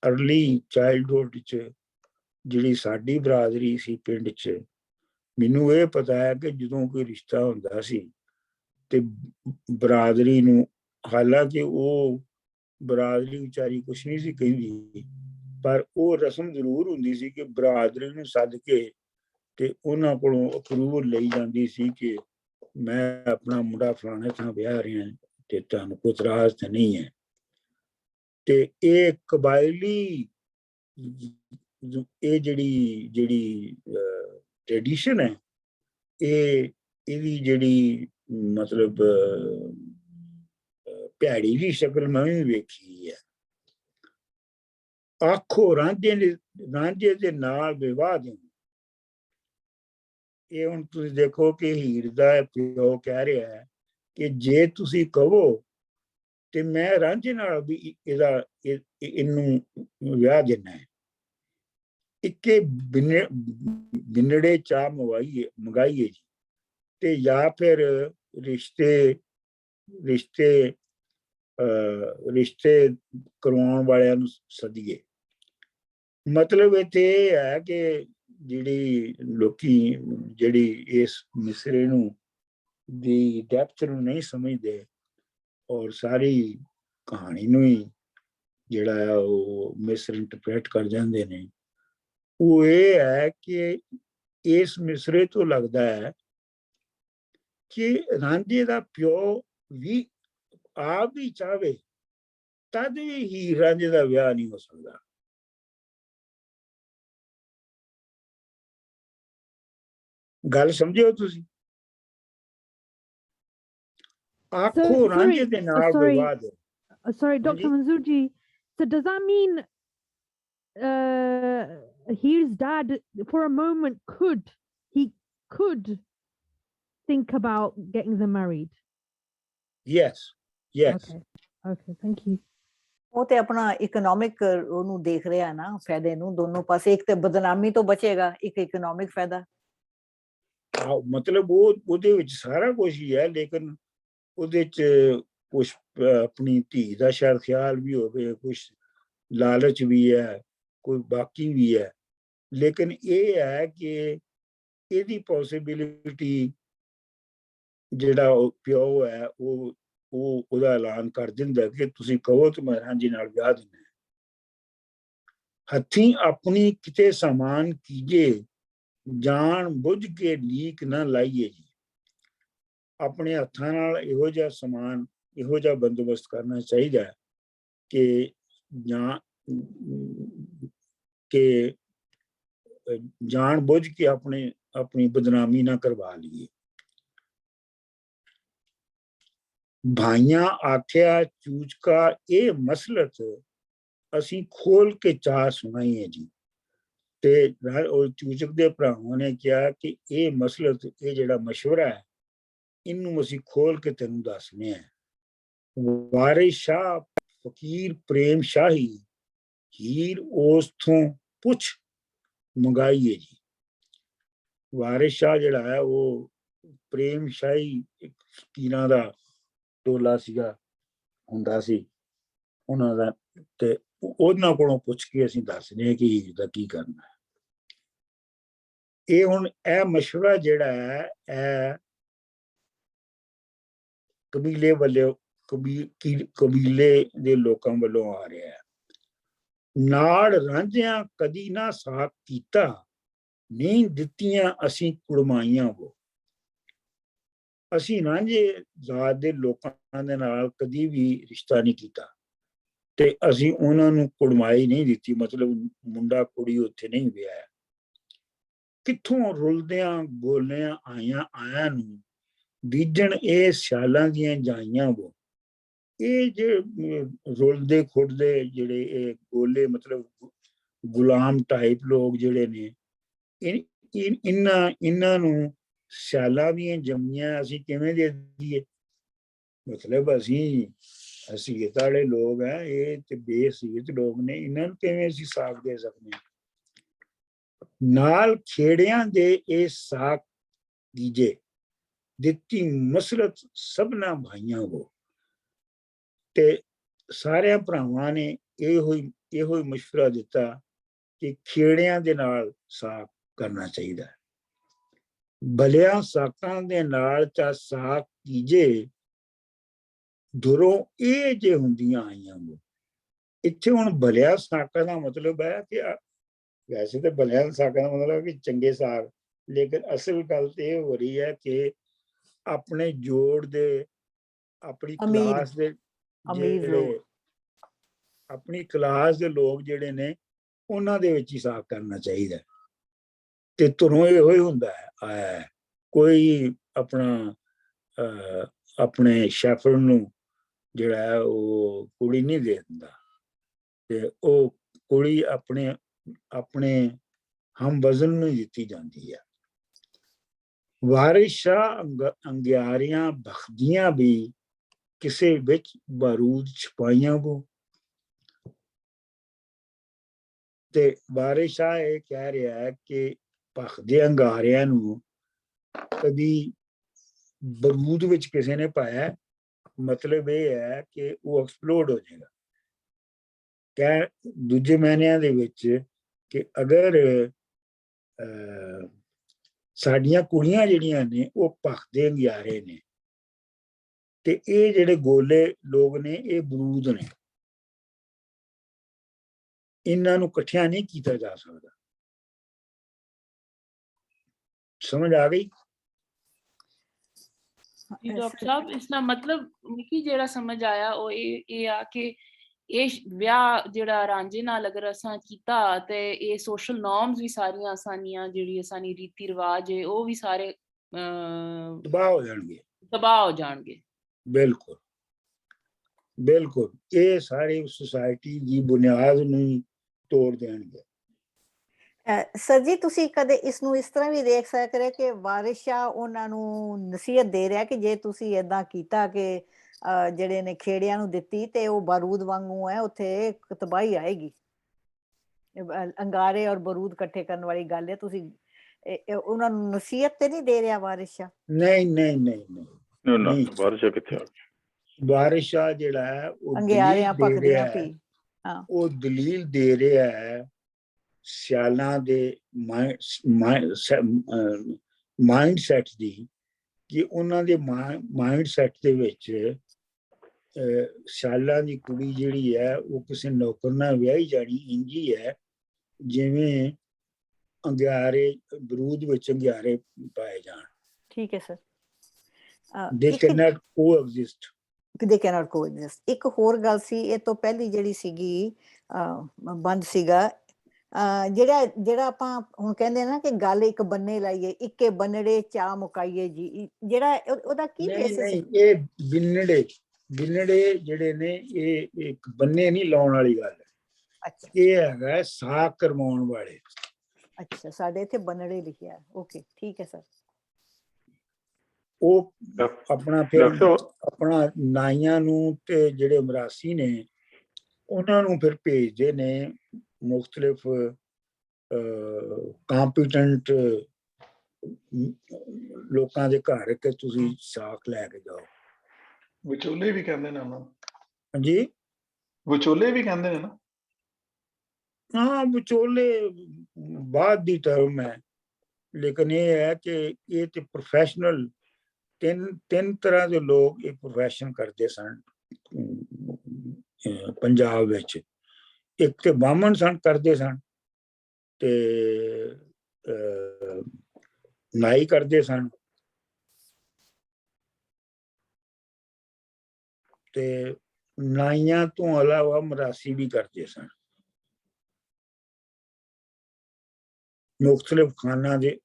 ਅਰਲੀ ਚਾਈਲਡਹੁੱਡ 'ਚ ਜਿਹੜੀ ਸਾਡੀ ਬਰਾਦਰੀ ਸੀ ਪਿੰਡ 'ਚ, ਮੈਨੂੰ ਇਹ ਪਤਾ ਹੈ ਕਿ ਜਦੋਂ ਕੋਈ ਰਿਸ਼ਤਾ ਹੁੰਦਾ ਸੀ ਤੇ ਬਰਾਦਰੀ ਨੂੰ, ਹਾਲਾਂਕਿ ਉਹ ਬਰਾਦਰੀ ਵਿਚਾਰੀ ਕੁਛ ਨਹੀਂ ਸੀ ਕਹਿੰਦੀ, ਪਰ ਉਹ ਰਸਮ ਜ਼ਰੂਰ ਹੁੰਦੀ ਸੀ ਕਿ ਬਰਾਦਰੀ ਨੂੰ ਸੱਦ ਕੇ ਤੇ ਉਹਨਾਂ ਕੋਲੋਂ ਅਪਰੂਵਲ ਲਈ ਜਾਂਦੀ ਸੀ ਕਿ ਮੈਂ ਆਪਣਾ ਮੁੰਡਾ ਫਲਾਣੇ ਥਾਂ ਵਿਆਹ ਰਿਹਾ ਤੇ ਤੁਹਾਨੂੰ ਕੋਈ ਇਤਰਾਜ਼ ਤਾਂ ਨਹੀਂ ਹੈ। ਤੇ ਇਹ ਕਬਾਇਲੀ ਇਹ ਜਿਹੜੀ ਟ੍ਰੈਡੀਸ਼ਨ ਹੈ, ਇਹਦੀ ਜਿਹੜੀ ਮਤਲਬ ਭੈੜੀ ਜਿਹੀ ਸ਼ਕਲ ਮੈਂ ਵੀ ਵੇਖੀ ਹੈ। ਆਖੋ ਰਾਂਝੇ ਦੇ ਨਾਲ ਵਿਵਾਹ ਦੇ। ਇਹ ਹੁਣ ਤੁਸੀਂ ਦੇਖੋ ਕਿ ਹੀਰ ਦਾ ਪਿਓ ਕਹਿ ਰਿਹਾ ਹੈ ਕਿ ਜੇ ਤੁਸੀਂ ਕਹੋ ਤੇ ਮੈਂ ਰਾਂਝੇ ਨਾਲ ਵੀ ਇਹਨੂੰ ਵਿਆਹ ਦੇਣਾ ਹੈ। ਇੱਕੇ ਬਿਨੜੇ ਚਾਹ ਮੰਗਾਈਏ ਜੀ, ਤੇ ਜਾਂ ਫਿਰ ਰਿਸ਼ਤੇ ਕਰਵਾਉਣ ਵਾਲਿਆਂ ਨੂੰ ਸੱਦੀਏ। ਮਤਲਬ ਇੱਥੇ ਇਹ ਹੈ ਕਿ ਜਿਹੜੀ ਇਸ ਮਿਸਰੇ ਨੂੰ ਦੀ ਡੈਪਥ ਨੂੰ ਨਹੀਂ ਸਮਝਦੇ ਔਰ ਸਾਰੀ ਕਹਾਣੀ ਨੂੰ ਹੀ ਜਿਹੜਾ ਹੈ ਉਹ ਮਿਸ ਇੰਟਰਪ੍ਰੇਟ ਕਰ ਜਾਂਦੇ ਨੇ। ਉਹ ਇਹ ਹੈ ਕਿ ਇਸ ਮਿਸਰੇ ਤੋਂ ਲੱਗਦਾ ਹੈ ਕਿ ਰਾਂਝੇ ਦਾ ਪਿਓ ਵੀ ਆਪ ਹੀ ਚਾਹਵੇ ਤਦ ਵੀ ਹੀਰ ਰਾਂਝੇ ਦਾ ਵਿਆਹ ਨਹੀਂ ਹੋ ਸਕਦਾ। ਗੱਲ ਸਮਝਿਓ ਤੁਸੀਂ। ਆਖੋ ਰਾਂਝੇ ਦੇ ਨਾਲ ਵਿਵਾਹ ਦੇ। Sorry, Dr. Manzoor ji. So does that mean Heer's dad, for a moment, could think about getting them married? Yes. Okay, thank you. ਉਹ ਤੇ ਆਪਣਾ ਇਕਨੋਮਿਕ ਉਹਨੂੰ ਦੇਖ ਰਿਹਾ ਨਾ, ਫਾਇਦੇ ਨੂੰ ਦੋਨੋਂ ਪਾਸੇ। ਇੱਕ ਤੇ ਬਦਨਾਮੀ ਤੋਂ ਬਚੇਗਾ, ਇੱਕ ਇਕਨੋਮਿਕ ਫਾਇਦਾ। ਮਤਲਬ ਉਹਦੇ ਵਿੱਚ ਸਾਰਾ ਕੁਝ ਹੀ ਹੈ, ਲੇਕਿਨ ਉਹਦੇ ਚ ਕੁਛ ਆਪਣੀ ਧੀ ਦਾ ਸ਼ਾਇਦ ਖਿਆਲ ਵੀ ਹੋਵੇ, ਕੁਛ ਲਾਲਚ ਵੀ ਹੈ, ਕੋਈ ਬਾਕੀ ਵੀ ਹੈ। ਲੇਕਿਨ ਇਹ ਹੈ ਕਿ ਇਹਦੀ ਪੋਸੀਬਿਲਿਟੀ ਜਿਹੜਾ ਉਹ ਪਿਓ ਹੈ ਉਹਦਾ ਐਲਾਨ ਕਰ ਦਿੰਦਾ ਕਿ ਤੁਸੀਂ ਕਹੋ ਤੇ ਮੈਂ ਰਾਂਝੇ ਨਾਲ ਵਿਆਹ ਦੇਣਾ। ਹੱਥੀਂ ਆਪਣੀ ਕਿਤੇ ਸਮਾਨ ਕੀਜੇ, ਜਾਣ ਬੁੱਝ ਕੇ ਲੀਕ ਨਾ ਲਾਈਏ ਜੀ। ਆਪਣੇ ਹੱਥਾਂ ਨਾਲ ਇਹੋ ਜਿਹਾ ਸਮਾਨ, ਇਹੋ ਜਿਹਾ ਬੰਦੋਬਸਤ ਕਰਨਾ ਚਾਹੀਦਾ ਕਿ ਜਾਣ ਬੁੱਝ ਕੇ ਆਪਣੀ ਬਦਨਾਮੀ ਨਾ ਕਰਵਾ ਲਈਏ। ਭਾਈਆਂ ਆਖਿਆ ਚੂਚਕਾ ਇਹ ਮਸਲਤ ਅਸੀਂ ਖੋਲ ਕੇ ਚਾਰ ਸੁਣਾਈਏ ਜੀ। ਤੇ ਚੂਚਕ ਦੇ ਭਰਾਵਾਂ ਨੇ ਕਿਹਾ ਕਿ ਇਹ ਮਸਲਤ, ਇਹ ਜਿਹੜਾ ਮਸ਼ਵਰਾ ਹੈ, ਇਹਨੂੰ ਅਸੀਂ ਖੋਲ ਕੇ ਤੈਨੂੰ ਦੱਸਨੇ ਆ। ਵਾਰਿਸ ਸ਼ਾਹ ਫਕੀਰ ਪ੍ਰੇਮ ਸ਼ਾਹੀ ਹੀਰ ਉਸ ਤੋਂ ਪੁੱਛ ਮੰਗਾਈਏ ਜੀ। ਵਾਰਿਸ ਸ਼ਾਹ ਜਿਹੜਾ ਹੈ ਉਹ ਪ੍ਰੇਮ ਸ਼ਾਹੀ ਇੱਕ ਫਕੀਰਾਂ ਦਾ ਟੋਲਾ ਸੀਗਾ, ਹੁੰਦਾ ਸੀ ਉਹਨਾਂ ਦਾ, ਤੇ ਉਹਨਾਂ ਕੋਲੋਂ ਪੁੱਛ ਕੇ ਅਸੀਂ ਦੱਸਦੇ ਹਾਂ ਕਿ ਹੀਰ ਦਾ ਕੀ ਕਰਨਾ ਹੈ। ਇਹ ਹੁਣ ਇਹ ਮਸ਼ਵਰਾ ਜਿਹੜਾ ਹੈ ਇਹ ਕਬੀਲੇ ਵੱਲੋਂ ਕਬੀਲੇ ਦੇ ਲੋਕਾਂ ਵੱਲੋਂ ਆ ਰਿਹਾ ਹੈ। ਨਾੜ ਰਾਂਝਿਆਂ ਕਦੀ ਨਾ ਸਾਕ ਕੀਤਾ, ਨਹੀਂ ਦਿੱਤੀਆਂ ਅਸੀਂ ਕੁੜਮਾਈਆਂ ਵੋ। ਅਸੀਂ ਰਾਂਝੇ ਜ਼ਾਤ ਦੇ ਲੋਕਾਂ ਦੇ ਨਾਲ ਕਦੀ ਵੀ ਰਿਸ਼ਤਾ ਨਹੀਂ ਕੀਤਾ ਤੇ ਅਸੀਂ ਉਹਨਾਂ ਨੂੰ ਕੁੜਮਾਈ ਨਹੀਂ ਦਿੱਤੀ, ਮਤਲਬ ਮੁੰਡਾ ਕੁੜੀ ਉੱਥੇ ਨਹੀਂ ਵਿਆਹਿਆ। ਕਿੱਥੋਂ ਰੁਲਦਿਆਂ ਗੋਲਿਆਂ ਆਇਆਂ ਨੂੰ ਬੀਜਣ ਇਹ ਸਿਆਲਾਂ ਦੀਆਂ ਜਾਈਆਂ ਵੋ। ਇਹ ਜੇ ਰੁਲਦੇ ਖੁੱਡਦੇ ਜਿਹੜੇ ਇਹ ਗੋਲੇ, ਮਤਲਬ ਗੁਲਾਮ ਟਾਈਪ ਲੋਕ ਜਿਹੜੇ ਨੇ, ਇਹਨਾਂ ਨੂੰ ਸਿਆਲਾਂ ਦੀਆਂ ਜੰਮੀਆਂ ਅਸੀਂ ਕਿਵੇਂ ਦੇ ਦਈਏ? ਮਤਲਬ ਅਸੀਂ ਅਸੀਅਤ ਵਾਲੇ ਲੋਕ ਆ, ਇਹ ਤੇ ਬੇਅਸੀਅਤ ਲੋਕ ਨੇ, ਇਹਨਾਂ ਨੂੰ ਕਿਵੇਂ ਅਸੀਂ ਸਾਕ ਦੇ ਸਕਦੇ ਹਾਂ? ਨਾਲ ਖੇੜਿਆਂ ਦੇ ਇਹ ਸਾਕ ਗੀਜੇ, ਦਿੱਤੀ ਮਸਲਤ ਸਭਨਾ ਭਾਈਆਂ ਕੋ। ਤੇ ਸਾਰਿਆਂ ਭਰਾਵਾਂ ਨੇ ਇਹੋ ਹੀ ਮਸ਼ਵਰਾ ਦਿੱਤਾ ਕਿ ਖੇੜਿਆਂ ਦੇ ਨਾਲ ਸਾਕ ਕਰਨਾ ਚਾਹੀਦਾ ਹੈ। ਭਲਿਆਂ ਸਾਕਾਂ ਦੇ ਨਾਲ ਚਾ ਸਾਕ ਕੀਜੇ, ਦੁਰੋਂ ਇਹ ਜੇ ਹੁੰਦੀਆਂ ਆਈਆਂ ਵੋ। ਇੱਥੇ ਹੁਣ ਭਲਿਆ ਸਾਕਾਂ ਦਾ ਮਤਲਬ ਹੈ ਕਿ ਵੈਸੇ ਤਾਂ ਭਲਿਆ ਸਾਕਾਂ ਦਾ ਮਤਲਬ ਕਿ ਚੰਗੇ ਸਾਕ, ਲੇਕਿਨ ਅਸਲ ਗੱਲ ਤੇ ਇਹ ਹੋ ਰਹੀ ਹੈ ਕਿ ਆਪਣੇ ਜੋੜ ਦੇ, ਆਪਣੀ ਕਲਾਸ ਦੇ ਜਿਹੜੇ ਆਪਣੀ ਕਲਾਸ ਦੇ ਲੋਕ ਜਿਹੜੇ ਨੇ ਉਹਨਾਂ ਦੇ ਵਿੱਚ ਹੀ ਸਾਕ ਕਰਨਾ ਚਾਹੀਦਾ। ਤੇ ਧੁਰੋਂ ਇਹੋ ਹੀ ਹੁੰਦਾ ਹੈ, ਕੋਈ ਆਪਣਾ ਆਪਣੇ ਸ਼ੈਫਰ ਨੂੰ ਜਿਹੜਾ ਹੈ ਉਹ ਕੁੜੀ ਨਹੀਂ ਦੇ ਦਿੰਦਾ, ਤੇ ਉਹ ਕੁੜੀ ਆਪਣੇ ਹਮ ਵਜ਼ਨ ਨੂੰ ਦਿੱਤੀ ਜਾਂਦੀ ਹੈ। ਵਾਰਿਸ ਸ਼ਾਹ ਅੰਗਿਆਰੀਆਂ ਬਖਦੀਆਂ ਵੀ ਕਿਸੇ ਵਿੱਚ ਬਾਰੂਦ ਛਪਾਈਆਂ ਵੋ। ਤੇ ਵਾਰਿਸ ਸ਼ਾਹ ਇਹ ਕਹਿ ਰਿਹਾ ਹੈ ਕਿ ਭਖਦੇ ਅੰਗਾਰਿਆਂ ਨੂੰ ਕਦੀ ਬਰੂਦ ਵਿੱਚ ਕਿਸੇ ਨੇ ਪਾਇਆ, ਮਤਲਬ ਇਹ ਹੈ ਕਿ ਉਹ ਐਕਸਪਲੋਡ ਹੋ ਜਾਏਗਾ। ਕਹਿ ਦੂਜੇ ਮਾਇਨਿਆਂ ਦੇ ਵਿੱਚ ਕਿ ਅਗਰ ਸਾਡੀਆਂ ਕੁੜੀਆਂ ਜਿਹੜੀਆਂ ਨੇ ਉਹ ਭਖਦੇ ਅੰਗਿਆਰੇ ਨੇ, ਤੇ ਇਹ ਜਿਹੜੇ ਗੋਲੇ ਲੋਕ ਨੇ ਇਹ ਬਰੂਦ ਨੇ, ਇਹਨਾਂ ਨੂੰ ਇਕੱਠਿਆਂ ਨਹੀਂ ਕੀਤਾ ਜਾ ਸਕਦਾ। ਸਮਝ ਆ ਗਈ? ਜੀ ਡਾਕਟਰ ਸਾਹਿਬ, ਇਸਦਾ ਮਤਲਬ ਮਿਕੀ ਜਿਹੜਾ ਸਮਝ ਆਇਆ ਉਹ ਇਹ ਆ ਕਿ ਇਹ ਵਿਆਹ ਜਿਹੜਾ ਰਾਂਝੇ ਨਾਲ ਅਗਰ ਅਸਾਂ ਕੀਤਾ ਤੇ ਇਹ ਸੋਸ਼ਲ ਨੋਰਮਸ ਵੀ ਸਾਰੀਆਂ ਆਸਾਨੀਆਂ ਜਿਹੜੀ ਅਸਾਨੀ ਰੀਤੀ ਰਿਵਾਜ ਹੈ ਉਹ ਵੀ ਸਾਰੇ ਤਬਾਹ ਹੋ ਜਾਣਗੇ। ਬਿਲਕੁਲ ਬਿਲਕੁਲ, ਇਹ ਸਾਰੀ ਸੁਸਾਇਟੀ ਦੀ ਬੁਨਿਆਦ ਨੂੰ ਤੋੜ ਦੇਣਗੇ। ਸਰ ਜੀ, ਤੁਸੀਂ ਕਦੇ ਇਸ ਨੂੰ ਇਸ ਤਰ੍ਹਾਂ ਵੀ ਦੇਖ ਸਕਦੇ ਕਿ ਵਾਰਿਸ ਸ਼ਾਹ ਉਹਨਾਂ ਨੂੰ ਨਸੀਹਤ ਦੇ ਰਿਹਾ ਕਿ ਜੇ ਤੁਸੀਂ ਏਦਾਂ ਕੀਤਾ ਕਿ ਜਿਹੜੇ ਨੇ ਖੇੜਿਆਂ ਨੂੰ ਦਿੱਤੀ ਤੇ ਉਹ ਬਾਰੂਦ ਵਾਂਗੂ ਹੈ, ਉੱਥੇ ਤਬਾਹੀ ਆਏਗੀ। ਅੰਗਾਰੇ ਔਰ ਬਾਰੂਦ ਇਕੱਠੇ ਕਰਨ ਵਾਲੀ ਗੱਲ ਹੈ। ਤੁਸੀਂ ਉਹਨਾਂ ਨੂੰ ਨਸੀਹਤ ਤੇ ਨਹੀਂ ਦੇ ਰਿਹਾ ਵਾਰਿਸ ਸ਼ਾਹ? ਨਹੀਂ, ਵਾਰਿਸ ਸ਼ਾਹ ਕਿੱਥੇ ਆ ਗਿਆ? ਵਾਰਿਸ ਸ਼ਾਹ ਜਿਹੜਾ ਹੈ ਉਹ ਅੰਗਿਆਰਿਆਂ ਭਖਦੀਆਂ ਪੀ, ਉਹ ਦਲੀਲ ਦੇ ਰਿਹਾ ਹੈ ਸਿਆਲਾਂ ਦੇ ਮਾਈਂਡ ਸੈਟ ਦੀ, ਕਿ ਉਹਨਾਂ ਦੇ ਮਾਈਂਡ ਸੈਟ ਦੇ ਵਿੱਚ ਸਿਆਲਾਂ ਦੀ ਕੁੜੀ ਜਿਹੜੀ ਹੈ ਉਹ ਕਿਸੇ ਨੌਕਰ ਨਾਲ ਵਿਆਹੀ ਜਾਣੀ ਇੰਜੀ ਹੈ ਜਿਵੇਂ ਅੰਗਿਆਰੇ ਬਰੂਦ ਵਿੱਚ ਅੰਗਿਆਰੇ ਪਾਏ ਜਾਣ। ਠੀਕ ਹੈ sir. They cannot coexist. They cannot coexist. ਇੱਕ ਹੋਰ ਗੱਲ ਸੀ, ਇਹ ਤੋਂ ਪਹਿਲੀ ਜਿਹੜੀ ਸੀਗੀ ਬੰਦ ਸੀਗਾ, ਜਿਹੜਾ ਆਪਾਂ ਹੁਣ ਕਹਿੰਦੇ ਨਾ ਕਿ ਗੱਲ ਇੱਕ ਬੰਨੇ ਲਾਈਏ, ਇੱਕੇ ਬੰਨੜੇ ਚਾਹ ਮੁਕਾਈਏ ਜੀ, ਜਿਹੜਾ ਉਹਦਾ ਕੀ ਬੇਸਿਸ? ਨਹੀਂ, ਇਹ ਬਿੰਨੜੇ ਜਿਹੜੇ ਨੇ ਇਹ ਇੱਕ ਬੰਨੇ ਨਹੀਂ ਲਾਉਣ ਵਾਲੀ ਗੱਲ ਹੈ। ਅੱਛਾ, ਇਹ ਹੈਗਾ ਸਾਕ ਕਰਵਾਉਣ ਵਾਲੇ। ਅੱਛਾ, ਸਾਡੇ ਇੱਥੇ ਬੰਨੜੇ ਲਿਖਿਆ। ਓਕੇ, ਠੀਕ ਹੈ ਸਰ। ਉਹ ਆਪਣਾ ਫਿਰ ਡਾਕਟਰ ਆਪਣਾ ਨਾਈਆਂ ਨੂੰ ਤੇ ਜਿਹੜੇ ਮਰਾਸੀ ਨੇ ਉਹਨਾਂ ਨੂੰ ਫਿਰ ਭੇਜਦੇ ਨੇ ਮੁxtਲਿਫ ਕੰਪੀਟੈਂਟ ਲੋਕਾਂ ਦੇ ਘਰ ਕਿ ਤੁਸੀਂ ਸਾਖ ਲੈ ਕੇ ਜਾਓ। ਵਿਚੋਲੇ ਵੀ ਕਹਿੰਦੇ ਨੇ ਉਹਨਾਂ ਨੂੰ। ਹਾਂਜੀ ਵਿਚੋਲੇ ਵੀ ਕਹਿੰਦੇ ਨੇ ਨਾ। ਹਾਂ ਵਿਚੋਲੇ ਬਾਅਦ ਦੀ ਟਰਮ ਹੈ, ਲੇਕਿਨ ਇਹ ਹੈ ਕਿ ਇਹ ਤੇ ਪ੍ਰੋਫੈਸ਼ਨਲ ਤਿੰਨ ਤਰ੍ਹਾਂ ਦੇ ਲੋਕ ਇਹ ਪ੍ਰੋਫੈਸ਼ਨ ਕਰਦੇ ਸਨ ਪੰਜਾਬ ਵਿੱਚ। ਇੱਕ ਤੇ ਬਾਹਮਣ ਸਨ ਕਰਦੇ ਸਨ, ਤੇ ਨਾਈ ਕਰਦੇ ਸਨ, ਤੇ ਨਾਈਆਂ ਤੋਂ ਇਲਾਵਾ ਮਰਾਸੀ ਵੀ ਕਰਦੇ ਸਨ। ਮੁxtਲਿਫ ਖਾਨਾਂ ਦੇ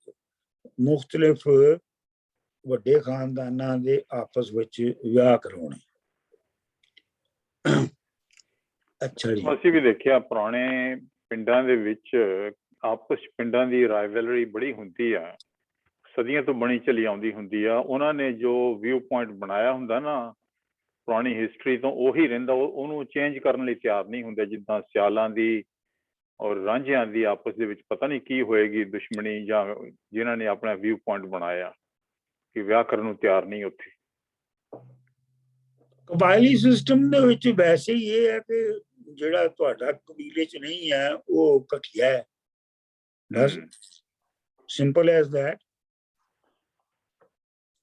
ਮੁxtਲਿਫ ਵੱਡੇ ਖਾਨਦਾਨਾਂ ਦੇ ਆਪਸ ਵਿੱਚ ਵਿਆਹ ਕਰਾਉਣੇ। ਅੱਛਾ ਜੀ। ਅਸੀਂ ਵੀ ਦੇਖਿਆ ਪੁਰਾਣੇ ਪਿੰਡਾਂ ਦੇ ਵਿੱਚ ਆਪਸ ਪਿੰਡਾਂ ਦੀ ਰਾਈਵਲਰੀ ਬੜੀ ਹੁੰਦੀ ਆ, ਸਦੀਆਂ ਤੋਂ ਬਣੀ ਚਲੀ ਆਉਂਦੀ ਹੁੰਦੀ ਆ। ਉਹਨਾਂ ਨੇ ਜੋ ਵਿਊ ਪੁਆਇੰਟ ਬਣਾਇਆ ਹੁੰਦਾ ਨਾ ਪੁਰਾਣੀ ਹਿਸਟਰੀ ਤੋਂ, ਉਹੀ ਰਹਿੰਦਾ, ਉਹਨੂੰ ਚੇਂਜ ਕਰਨ ਲਈ ਤਿਆਰ ਨਹੀਂ ਹੁੰਦੇ। ਜਿੱਦਾਂ ਸਿਆਲਾਂ ਦੀ ਔਰ ਰਾਂਝਿਆਂ ਦੀ ਆਪਸ ਦੇ ਵਿੱਚ ਪਤਾ ਨਹੀਂ ਕੀ ਹੋਏਗੀ ਦੁਸ਼ਮਣੀ, ਜਾਂ ਜਿਨ੍ਹਾਂ ਨੇ ਆਪਣਾ ਵਿਊ ਪੁਆਇੰਟ ਬਣਾਇਆ ਕਿ ਵਿਆਹ ਕਰਨ ਨੂੰ ਤਿਆਰ ਨਹੀਂ ਉੱਥੇ। ਕਬਾਇਲੀ ਸਿਸਟਮ ਦੇ ਵਿੱਚ ਵੈਸੇ ਹੀ ਇਹ ਹੈ ਕਿ ਜਿਹੜਾ ਤੁਹਾਡਾ ਕਬੀਲੇ 'ਚ ਨਹੀਂ ਹੈ ਉਹ ਘਟੀਆ ਹੈ, ਬਸ ਸਿੰਪਲ ਐਜ਼ ਦੈਟ।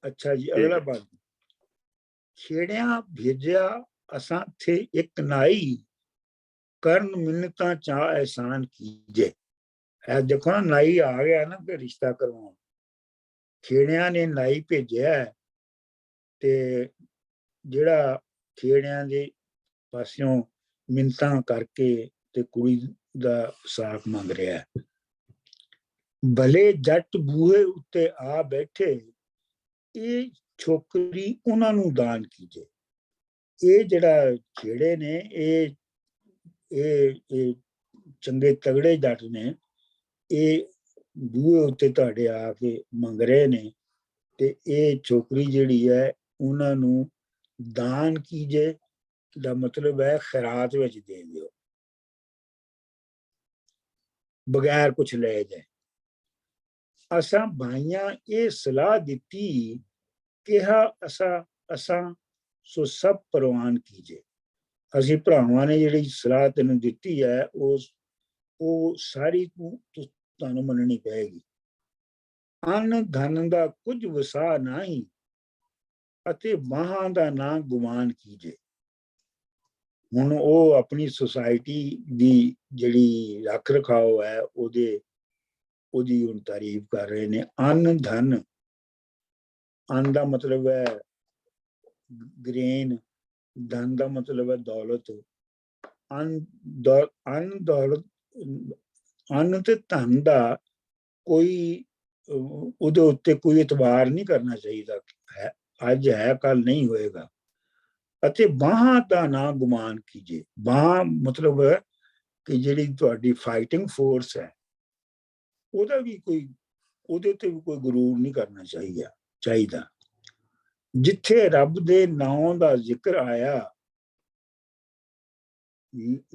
ਅੱਛਾ ਜੀ, ਅਗਲਾ ਬਾਤ। ਖੇੜਿਆਂ ਭੇਜਿਆ ਅਸਾਂ ਥੇ ਇੱਕ ਨਾਈ, ਕਰਨ ਮਿੰਨਤਾਂ ਚਾਹ ਐਹਸਾਨ ਕੀਜੇ। ਇਹ ਦੇਖੋ ਨਾ, ਨਾਈ ਆ ਗਿਆ ਨਾ ਕਿ ਰਿਸ਼ਤਾ ਕਰਵਾਉਣ। ਖੇੜਿਆਂ ਨੇ ਨਾਈ ਭੇਜਿਆ ਤੇ ਜਿਹੜਾ ਖੇੜਿਆਂ ਦੇ ਪਾਸਿਓਂ ਮਿੰਨਤਾਂ ਕਰਕੇ ਤੇ ਕੁੜੀ ਦਾ ਸਾਕ ਮੰਗ ਰਿਹਾ। ਭਲੇ ਜੱਟ ਬੂਹੇ ਉੱਤੇ ਆ ਬੈਠੇ, ਇਹ ਛੋਕਰੀ ਉਹਨਾਂ ਨੂੰ ਦਾਨ ਕੀਜੇ। ਇਹ ਜਿਹੜਾ ਖੇੜੇ ਨੇ ਇਹ ਚੰਗੇ ਤਗੜੇ ਜੱਟ ਨੇ, ਇਹ ਬੂਹੇ ਉੱਤੇ ਤੁਹਾਡੇ ਆ ਕੇ ਮੰਗ ਰਹੇ ਨੇ, ਤੇ ਇਹ ਛੋਕਰੀ ਜਿਹੜੀ ਹੈ ਉਹਨਾਂ ਨੂੰ ਦਾਨ ਕੀਜੇ ਦਾ ਮਤਲਬ ਹੈ ਖੈਰਾਤ ਵਿੱਚ ਦੇ ਦਿਓ, ਬਗੈਰ ਕੁਛ ਲੈ ਜਾਏ। ਅਸਾਂ ਭਾਈਆਂ ਇਹ ਸਲਾਹ ਦਿੱਤੀ, ਕਿਹਾ ਅਸਾਂ ਸੋ ਸਭ ਪ੍ਰਵਾਨ ਕੀਜੇ। ਅਸੀਂ ਭਰਾਵਾਂ ਨੇ ਜਿਹੜੀ ਸਲਾਹ ਤੈਨੂੰ ਦਿੱਤੀ ਹੈ ਉਹ ਸਾਰੀ ਤੁਹਾਨੂੰ ਮੰਨਣੀ ਪਏਗੀ। ਅੰਨ ਧਨ ਦਾ ਕੁਝ ਵਸਾ ਨਹੀਂ, ਅਤੇ ਬਾਹਾਂ ਦਾ ਨਾ ਗੁਮਾਨ ਕੀਜੇ। ਹੁਣ ਉਹ ਆਪਣੀ ਸੁਸਾਇਟੀ ਦੀ ਜਿਹੜੀ ਰੱਖ ਰਖਾਓ ਹੈ ਉਹਦੀ ਹੁਣ ਤਾਰੀਫ ਕਰ ਰਹੇ ਨੇ। ਅੰਨ ਧਨ, ਅੰਨ ਦਾ ਮਤਲਬ ਹੈ ਗ੍ਰੇਨ, ਧਨ ਦਾ ਮਤਲਬ ਹੈ ਦੌਲਤ। ਅੰਨ ਤੇ ਧਨ ਦਾ ਕੋਈ ਉਹਦੇ ਉੱਤੇ ਕੋਈ ਇਤਬਾਰ ਨਹੀਂ ਕਰਨਾ ਚਾਹੀਦਾ ਹੈ, ਅੱਜ ਹੈ ਕੱਲ ਨਹੀਂ ਹੋਏਗਾ। ਅਤੇ ਬਾਹਾਂ ਦਾ ਨਾ ਗੁਮਾਨ ਕੀਜੇ। ਬਾਂਹ ਮਤਲਬ ਹੈ ਕਿ ਜਿਹੜੀ ਤੁਹਾਡੀ ਫਾਈਟਿੰਗ ਫੋਰਸ ਹੈ ਉਹਦਾ ਵੀ ਕੋਈ, ਉਹਦੇ ਉੱਤੇ ਵੀ ਕੋਈ ਗਰੂਰ ਨਹੀਂ ਕਰਨਾ ਚਾਹੀਦਾ। ਜਿੱਥੇ ਰੱਬ ਦੇ ਨਾਂ ਦਾ ਜ਼ਿਕਰ ਆਇਆ,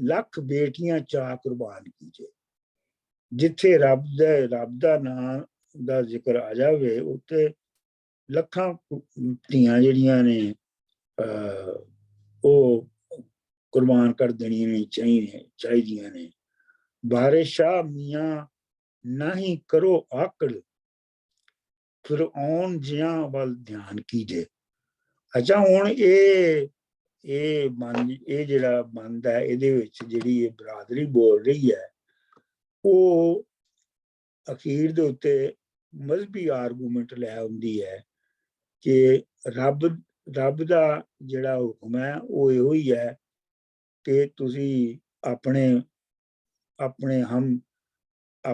ਲੱਖ ਬੇਟੀਆਂ ਚਾਅ ਕੁਰਬਾਨ ਕੀਜੇ। ਜਿੱਥੇ ਰੱਬ ਦਾ ਨਾਂ ਦਾ ਜ਼ਿਕਰ ਆ ਜਾਵੇ, ਉੱਤੇ ਲੱਖਾਂ ਧੀਆਂ ਜਿਹੜੀਆਂ ਨੇ ਉਹ ਕੁਰਬਾਨ ਕਰ ਦੇਣੀਆਂ ਚਾਹੀਦੀਆਂ ਨੇ। ਬਾਰੇ ਸ਼ਾਹ ਮੀਆਂ ਨਹੀਂ ਕਰੋ ਆਕੜ, ਫਿਰੌਨ ਜਿਆਂ ਵੱਲ ਧਿਆਨ ਕੀਜੇ। ਅੱਛਾ, ਹੁਣ ਇਹ ਜਿਹੜਾ ਬੰਦ ਹੈ, ਇਹਦੇ ਵਿੱਚ ਜਿਹੜੀ ਇਹ ਬਰਾਦਰੀ ਬੋਲ ਰਹੀ ਹੈ, ਉਹ ਅਖੀਰ ਦੇ ਉੱਤੇ ਮਜ਼ਹਬੀ ਆਰਗੂਮੈਂਟ ਲੈ ਆਉਂਦੀ ਹੈ ਕਿ ਰੱਬ ਦਾ ਜਿਹੜਾ ਹੁਕਮ ਹੈ ਉਹ ਇਹੋ ਹੀ ਹੈ ਕਿ ਤੁਸੀਂ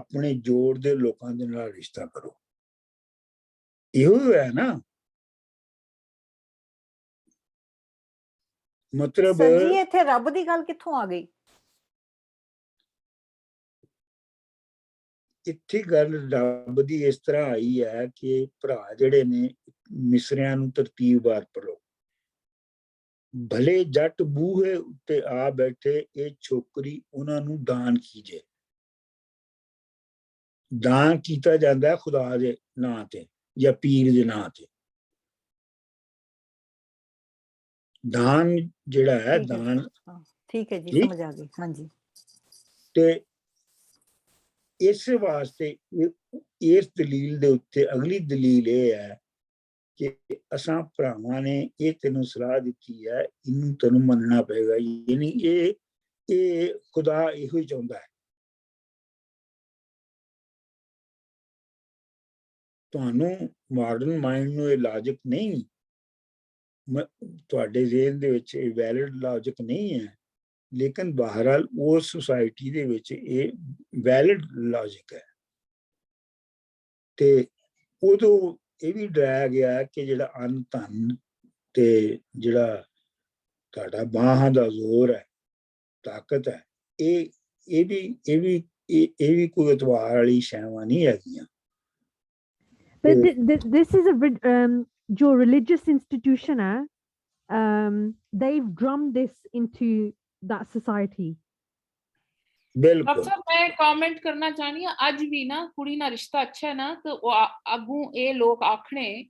ਆਪਣੇ ਜੋੜ ਦੇ ਲੋਕਾਂ ਦੇ ਨਾਲ ਰਿਸ਼ਤਾ ਕਰੋ। ਇਹੋ ਹੈ ਨਾ ਮਤਲਬ। ਸਰ ਜੀ, ਇੱਥੇ ਰੱਬ ਦੀ ਗੱਲ ਕਿੱਥੋਂ ਆ ਗਈ? ਇੱਥੇ ਗੱਲ ਰੱਬ ਦੀ ਇਸ ਤਰ੍ਹਾਂ ਆਈ ਹੈ ਕਿ ਭਰਾ ਜਿਹੜੇ ਨੇ ਮਿਸਰਿਆਂ ਨੂੰ ਤਰਤੀਬਵਾਰ ਪੜੋ। ਭਲੇ ਜੱਟ ਬੂਹੇ ਉੱਤੇ ਆ ਬੈਠੇ, ਇਹ ਛੋਕਰੀ ਉਹਨਾਂ ਨੂੰ ਦਾਨ ਕੀਜੇ। ਦਾਨ ਕੀਤਾ ਜਾਂਦਾ ਖੁਦਾ ਦੇ ਨਾਂ ਤੇ ਜਾਂ ਪੀਰ ਦੇ ਨਾਂ ਤੇ। ਦਾਨ ਜਿਹੜਾ ਹੈ ਠੀਕ ਹੈ ਦਾਨ ਠੀਕ ਹੈ ਜੀ, ਠੀਕ। ਸਮਝ ਆ ਗਈ। ਹਾਂਜੀ, ਤੇ ਇਸ ਵਾਸਤੇ ਇਸ ਦਲੀਲ ਦੇ ਉੱਤੇ ਅਗਲੀ ਦਲੀਲ ਇਹ ਹੈ ਕਿ ਅਸਾਂ ਭਰਾਵਾਂ ਨੇ ਇਹ ਤੈਨੂੰ ਸਲਾਹ ਦਿੱਤੀ ਹੈ, ਇਹਨੂੰ ਤੈਨੂੰ ਮੰਨਣਾ ਪਏਗਾ। ਯਾਨੀ ਇਹ ਖੁਦਾ ਇਹੋ ਹੀ ਚਾਹੁੰਦਾ ਹੈ। ਤੁਹਾਨੂੰ ਮਾਡਰਨ ਮਾਈਂਡ ਨੂੰ ਇਹ ਲਾਜਿਕ ਨਹੀਂ, ਤੁਹਾਡੇ ਜ਼ਿਹਨ ਦੇ ਵਿੱਚ ਇਹ ਵੈਲਿਡ ਲਾਜਿਕ ਨਹੀਂ ਹੈ, ਲੇਕਿਨ ਬਹਰਹਾਲ ਉਸ ਸੁਸਾਇਟੀ ਦੇ ਵਿੱਚ ਇਹ ਵੈਲਿਡ ਲਾਜਿਕ ਹੈ। ਤੇ ਉਦੋਂ ਇਹ ਵੀ ਡਰਾਇਆ ਗਿਆ ਕਿ ਜਿਹੜਾ ਅੰਨ ਧਨ ਤੇ ਜਿਹੜਾ ਤੁਹਾਡਾ ਬਾਹਾਂ ਦਾ ਜ਼ੋਰ ਹੈ, ਤਾਕਤ ਹੈ, ਇਹ ਵੀ ਕੋਈ ਇਤਵਾਰ ਵਾਲੀ ਸ਼ੈਵਾਂ ਨਹੀਂ ਹੈਗੀਆਂ। But this is जो religious institution है, they've drummed this into that society. ਬਿਲਕੁਲ। ਡਾਕਟਰ ਸਾਹਿਬ ਮੈਂ ਕਮੈਂਟ ਕਰਨਾ ਚਾਹਨੀ ਹਾਂ, ਅੱਜ ਵੀ ਨਾ ਕੁੜੀ ਨਾਲ ਰਿਸ਼ਤਾ ਅੱਛਾ ਹੈ ਨਾ, ਤੇ ਉਹ ਅੱਗੋਂ ਇਹ ਲੋਕ ਆਖਣੇ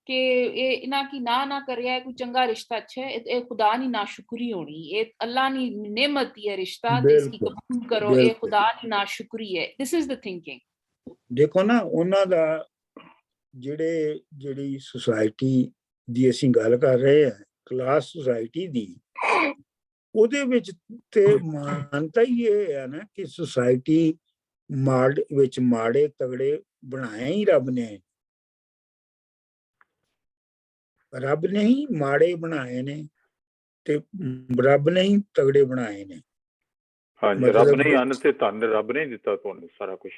ਕਿ ਇਹ ਇਹਨਾਂ ਕੀ ਨਾ ਕਰਿਆ ਕੋਈ ਚੰਗਾ ਰਿਸ਼ਤਾ ਅੱਛਾ ਹੈ, ਇਹ ਖੁਦਾ ਦੀ ਨਾਸ਼ੁਕਰੀ ਹੋਣੀ, ਇਹ ਅੱਲਾ ਦੀ नेमत है रिश्ता, तो इसकी कबूल करो, ये खुदा की नाशुक्री है। This is the thinking. देखो ना ਉਹਨਾਂ ਦਾ ਜਿਹੜੀ ਸੁਸਾਇਟੀ ਦੀ ਅਸੀਂ ਗੱਲ ਕਰ ਰਹੇ ਹਾਂ, ਕਲਾਸ ਸੁਸਾਇਟੀ ਦੀ, ਉਹਦੇ ਵਿੱਚ ਤੇ ਮਾਨਤਾ ਹੀ ਇਹ ਹੈ ਨਾ ਕਿ ਸੁਸਾਇਟੀ ਵਿੱਚ ਮਾੜੇ ਤਗੜੇ ਬਣਾਏ ਹੀ ਰੱਬ ਨੇ ਹੀ ਮਾੜੇ ਬਣਾਏ ਨੇ ਤੇ ਰੱਬ ਨੇ ਹੀ ਤਗੜੇ ਬਣਾਏ ਨੇ। ਹਾਂਜੀ, ਰੱਬ ਨੇ ਅੰਨ ਤੇ ਧਨ ਰੱਬ ਨੇ ਦਿੱਤਾ ਤੁਹਾਨੂੰ ਸਾਰਾ ਕੁਝ।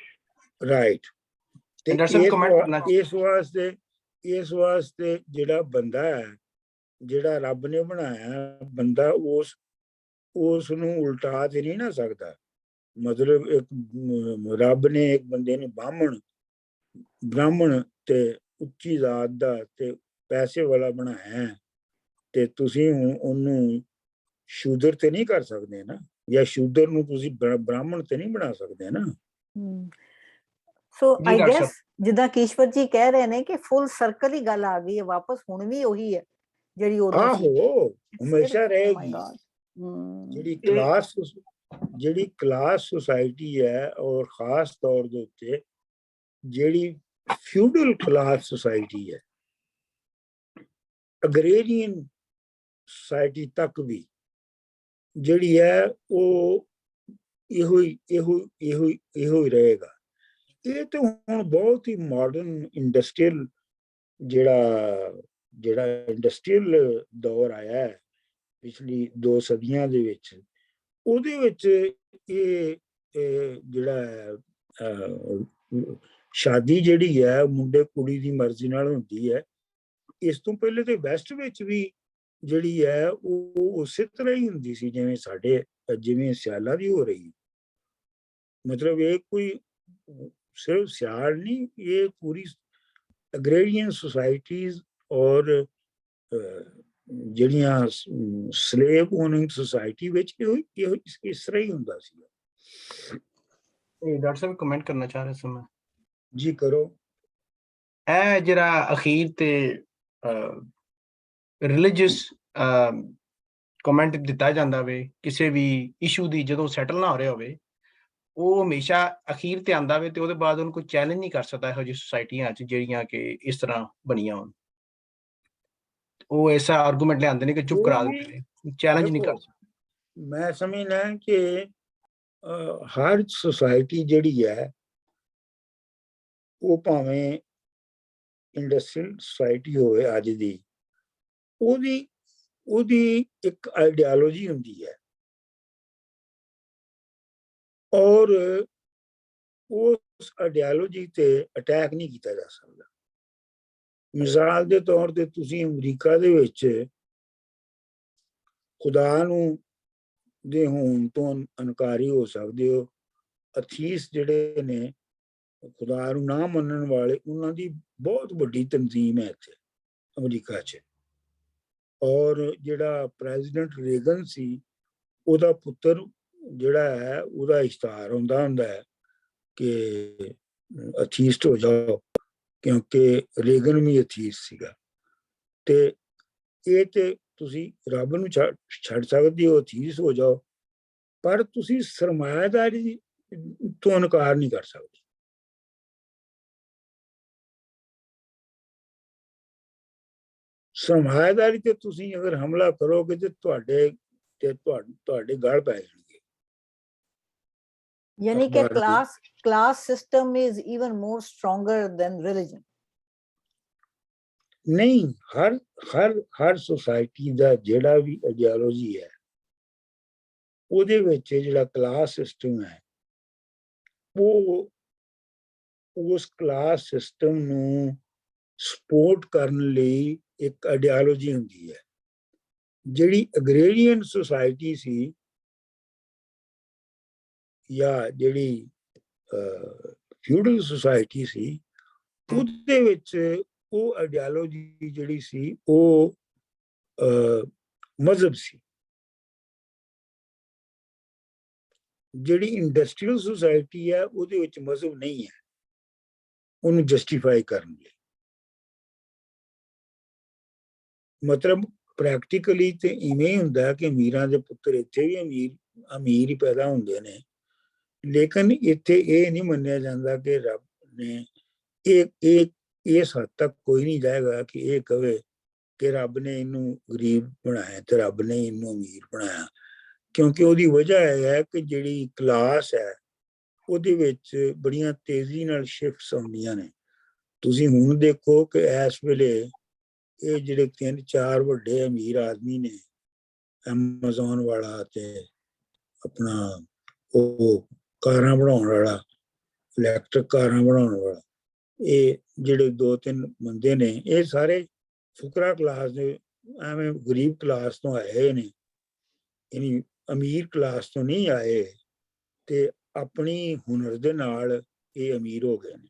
ਰਾਈਟ। ਤੇ ਇਸ ਵਾਸਤੇ ਜਿਹੜਾ ਬੰਦਾ ਹੈ, ਜਿਹੜਾ ਰੱਬ ਨੇ ਬਣਾਇਆ ਬੰਦਾ, ਉਸ ਨੂੰ ਉਲਟਾ ਤੇ ਨਹੀਂ ਨਾ ਸਕਦਾ। ਮਤਲਬ ਇੱਕ ਰੱਬ ਨੇ ਇੱਕ ਬੰਦੇ ਨੂੰ ਬ੍ਰਾਹਮਣ ਤੇ ਉੱਚੀ ਜ਼ਾਤ ਦਾ ਤੇ ਪੈਸੇ ਵਾਲਾ ਬਣਾਇਆ, ਤੇ ਤੁਸੀਂ ਉਹਨੂੰ ਸ਼ੂਦਰ ਤੇ ਨਹੀਂ ਕਰ ਸਕਦੇ ਨਾ, ਜਾਂ ਸ਼ੂਦਰ ਨੂੰ ਤੁਸੀਂ ਬ੍ਰਾਹਮਣ ਤੇ ਨਹੀਂ ਬਣਾ ਸਕਦੇ ਨਾ। ਸੋ ਆਈ ਗੈਸ ਜਿੱਦਾਂ ਕੇਸ਼ਵਰ ਜੀ ਕਹਿ ਰਹੇ ਨੇ ਕਿ ਫੁੱਲ ਸਰਕਲ ਹੀ ਗੱਲ ਆ ਗਈ ਹੈ ਵਾਪਸ, ਹੁਣ ਵੀ ਉਹੀ ਹੈ ਜਿਹੜੀ ਉਦੋਂ ਸੀ, ਹਮੇਸ਼ਾ ਰਹੇਗੀ। ਜਿਹੜੀ ਕਲਾਸ ਸੁਸਾਇਟੀ ਹੈ, ਔਰ ਖਾਸ ਤੌਰ ਦੇ ਉੱਤੇ ਜਿਹੜੀ ਫਿਊਡਲ ਕਲਾਸ ਸੁਸਾਇਟੀ ਹੈ, ਅਗਰੇਰੀਅਨ ਸੁਸਾਇਟੀ ਤੱਕ ਵੀ ਜਿਹੜੀ ਹੈ ਉਹ ਇਹੋ ਹੀ ਰਹੇਗਾ। ਇਹ ਤਾਂ ਹੁਣ ਬਹੁਤ ਹੀ ਮਾਡਰਨ ਇੰਡਸਟਰੀਅਲ ਜਿਹੜਾ ਇੰਡਸਟਰੀਅਲ ਦੌਰ ਆਇਆ ਹੈ ਪਿਛਲੀ 2 ਸਦੀਆਂ ਦੇ ਵਿੱਚ, ਉਹਦੇ ਵਿੱਚ ਇਹ ਜਿਹੜਾ ਸ਼ਾਦੀ ਜਿਹੜੀ ਹੈ ਮੁੰਡੇ ਕੁੜੀ ਦੀ ਮਰਜ਼ੀ ਨਾਲ ਹੁੰਦੀ ਹੈ। ਇਸ ਤੋਂ ਪਹਿਲੇ ਤੇ ਵੈਸਟ ਵਿੱਚ ਵੀ ਜਿਹੜੀ ਹੈ ਉਹ ਉਸੇ ਤਰ੍ਹਾਂ ਹੀ ਹੁੰਦੀ ਸੀ ਜਿਵੇਂ ਸਿਆਲਾਂ ਦੀ ਹੋ ਰਹੀ। ਮਤਲਬ ਇਹ ਕੋਈ ਸਿਰਫ ਸਿਆਲ ਨਹੀਂ, ਇਹ ਪੂਰੀ ਅਗਰੇਰੀਅਨ ਸੁਸਾਇਟੀਜ਼ ਔਰ ਜਿਹੜੀਆਂ ਸਲੇਵ ਓਨਿੰਗ ਸੁਸਾਇਟੀ ਵਿੱਚ ਇਸ ਤਰ੍ਹਾਂ ਹੀ ਹੁੰਦਾ ਸੀ। ਡਾਕਟਰ ਸਾਹਿਬ ਕਮੈਂਟ ਕਰਨਾ ਚਾਹ ਰਿਹਾ ਸੀ ਮੈਂ। ਜੀ ਕਰੋ। ਇਹ ਜਿਹੜਾ ਅਖੀਰ ਤੇ ਰਿਲੀਜੀਅਸ ਕਮੈਂਟ ਦਿੱਤਾ ਜਾਂਦਾ ਵੇ ਕਿਸੇ ਵੀ ਇਸ਼ੂ ਦੀ, ਜਦੋਂ ਸੈਟਲ ਨਾ ਹੋ ਰਿਹਾ ਹੋਵੇ, ਉਹ ਹਮੇਸ਼ਾ ਅਖੀਰ ਤੇ ਆਂਦਾ ਵੇ, ਤੇ ਉਹਦੇ ਬਾਅਦ ਉਹਨੂੰ ਕੋਈ ਚੈਲੰਜ ਨਹੀਂ ਕਰ ਸਕਦਾ। ਇਹੋ ਜਿਹੀ ਸੁਸਾਇਟੀਆਂ 'ਚ ਜਿਹੜੀਆਂ ਕਿ ਇਸ ਤਰ੍ਹਾਂ ਬਣੀਆਂ ਹੋਣ, ਉਹ ਐਸਾ ਆਰਗੂਮੈਂਟ ਲਿਆਂਦੇ ਨੇ ਕਿ ਚੁੱਪ ਕਰਾ ਦਿੰਦੇ ਨੇ, ਚੈਲੰਜ ਨਹੀਂ ਕਰ ਸਕਦੇ। ਮੈਂ ਸਮਝਦਾ ਕਿ ਹਰ ਸੁਸਾਇਟੀ ਜਿਹੜੀ ਹੈ ਉਹ ਭਾਵੇਂ ਇੰਡਸਟਰੀਅਲ ਸੁਸਾਇਟੀ ਹੋਵੇ ਅੱਜ ਦੀ, ਉਹਦੀ ਇੱਕ ਆਈਡੀਓਲੋਜੀ ਹੁੰਦੀ ਹੈ, ਔਰ ਉਸ ਆਈਡੀਓਲੋਜੀ ਤੇ ਅਟੈਕ ਨਹੀਂ ਕੀਤਾ ਜਾ ਸਕਦਾ। ਮਿਸਾਲ ਦੇ ਤੌਰ ਤੇ ਤੁਸੀਂ ਅਮਰੀਕਾ ਦੇ ਵਿੱਚ ਖੁਦਾ ਨੂੰ ਦੇ ਹੋਣ ਤੋਂ ਇਨਕਾਰੀ ਹੋ ਸਕਦੇ ਹੋ। ਅਥੀਸ ਜਿਹੜੇ ਨੇ, ਖੁਦਾ ਨੂੰ ਨਾ ਮੰਨਣ ਵਾਲੇ, ਉਹਨਾਂ ਦੀ ਬਹੁਤ ਵੱਡੀ ਤਨਜ਼ੀਮ ਹੈ ਇੱਥੇ। ਅਮਰੀਕਾ 'ਚ। ਔਰ ਜਿਹੜਾ ਪ੍ਰੈਜ਼ੀਡੈਂਟ ਰੇਗਨ ਸੀ ਉਹਦਾ ਪੁੱਤਰ ਜਿਹੜਾ ਹੈ ਉਹਦਾ ਇਸ਼ਤਿਹਾਰ ਹੁੰਦਾ ਹੈ ਕਿ ਅਥੀਸਟ ਹੋ ਜਾਓ, ਕਿਉਂਕਿ ਰੇਗਨ ਵੀ ਅਥੀਸਟ ਸੀਗਾ। ਤੇ ਇਹ ਤੇ ਤੁਸੀਂ ਰੱਬ ਨੂੰ ਛੱਡ ਸਕਦੇ ਹੋ, ਅਥੀਸਟ ਹੋ ਜਾਓ, ਪਰ ਤੁਸੀਂ ਸਰਮਾਇਆਦਾਰੀ ਤੋਂ ਇਨਕਾਰ ਨਹੀਂ ਕਰ ਸਕਦੇ। ਸਰਮਾਇਆਦਾਰੀ ਤੇ ਤੁਸੀਂ ਅਗਰ ਹਮਲਾ ਕਰੋਗੇ ਤੇ ਤੁਹਾਡੇ ਗਲ ਪੈ ਜਾਣਗੇ। ਯਾਨੀ ਕਿ class system is even more stronger than religion. ਨਹੀਂ, ਹਰ ਸੁਸਾਇਟੀ ਦਾ ਜਿਹੜਾ ਵੀ ਆਈਡੀਓਲੋਜੀ ਹੈ ਉਹਦੇ ਵਿੱਚ ਜਿਹੜਾ ਕਲਾਸ ਸਿਸਟਮ ਹੈ ਉਹ ਉਸ ਕਲਾਸ ਸਿਸਟਮ ਨੂੰ ਸਪੋਰਟ ਕਰਨ ਲਈ ਇੱਕ ਆਈਡੀਓਲੋਜੀ ਹੁੰਦੀ ਹੈ। ਜਿਹੜੀ ਅਗਰੇਰੀਅਨ ਸੁਸਾਇਟੀ ਸੀ ਜਾਂ ਜਿਹੜੀ ਫਿਊਡਲ ਸੁਸਾਇਟੀ ਸੀ ਉਹਦੇ ਵਿੱਚ ਉਹ ਆਈਡੀਓਲੋਜੀ ਜਿਹੜੀ ਸੀ ਉਹ ਮਜ਼ਹਬ ਸੀ। ਜਿਹੜੀ ਇੰਡਸਟਰੀਅਲ ਸੁਸਾਇਟੀ ਹੈ ਉਹਦੇ ਵਿੱਚ ਮਜ਼ਹਬ ਨਹੀਂ ਹੈ ਉਹਨੂੰ ਜਸਟੀਫਾਈ ਕਰਨ ਲਈ। ਮਤਲਬ ਪ੍ਰੈਕਟੀਕਲੀ ਤੇ ਇਵੇਂ ਹੀ ਹੁੰਦਾ ਕਿ ਅਮੀਰਾਂ ਦੇ ਪੁੱਤਰ ਇੱਥੇ ਵੀ ਅਮੀਰ ਹੀ ਪੈਦਾ ਹੁੰਦੇ ਨੇ, ਲੇਕਿਨ ਇੱਥੇ ਇਹ ਨਹੀਂ ਮੰਨਿਆ ਜਾਂਦਾ ਕਿ ਰੱਬ ਨੇ ਇਸ ਹੱਦ ਤੱਕ ਕੋਈ ਨਹੀਂ ਜਾਏਗਾ ਕਿ ਇਹ ਕਵੇ ਕਿ ਰੱਬ ਨੇ ਇਹਨੂੰ ਗਰੀਬ ਬਣਾਇਆ ਤੇ ਰੱਬ ਨੇ ਇਹਨੂੰ ਅਮੀਰ ਬਣਾਇਆ, ਕਿਉਂਕਿ ਉਹਦੀ ਵਜ੍ਹਾ ਇਹ ਹੈ ਕਿ ਜਿਹੜੀ ਕਲਾਸ ਹੈ ਉਹਦੇ ਵਿੱਚ ਬੜੀਆਂ ਤੇਜ਼ੀ ਨਾਲ ਸ਼ਿਫਟਸ ਆਉਂਦੀਆਂ ਨੇ। ਤੁਸੀਂ ਹੁਣ ਦੇਖੋ ਕਿ ਇਸ ਵੇਲੇ ਇਹ ਜਿਹੜੇ 3-4 ਵੱਡੇ ਅਮੀਰ ਆਦਮੀ ਨੇ, ਐਮਾਜ਼ੋਨ ਵਾਲਾ ਤੇ ਆਪਣਾ ਉਹ ਕਾਰਾਂ ਬਣਾਉਣ ਵਾਲਾ, ਇਲੈਕਟ੍ਰਿਕ ਕਾਰਾਂ ਬਣਾਉਣ ਵਾਲਾ, ਇਹ ਜਿਹੜੇ 2-3 ਬੰਦੇ ਨੇ ਇਹ ਸਾਰੇ ਫੁਕਰਾ ਕਲਾਸ ਦੇ, ਐਵੇਂ ਗਰੀਬ ਕਲਾਸ ਤੋਂ ਆਏ ਨੇ, ਯਾਨੀ ਅਮੀਰ ਕਲਾਸ ਤੋਂ ਨਹੀਂ ਆਏ, ਤੇ ਆਪਣੀ ਹੁਨਰ ਦੇ ਨਾਲ ਇਹ ਅਮੀਰ ਹੋ ਗਏ ਨੇ।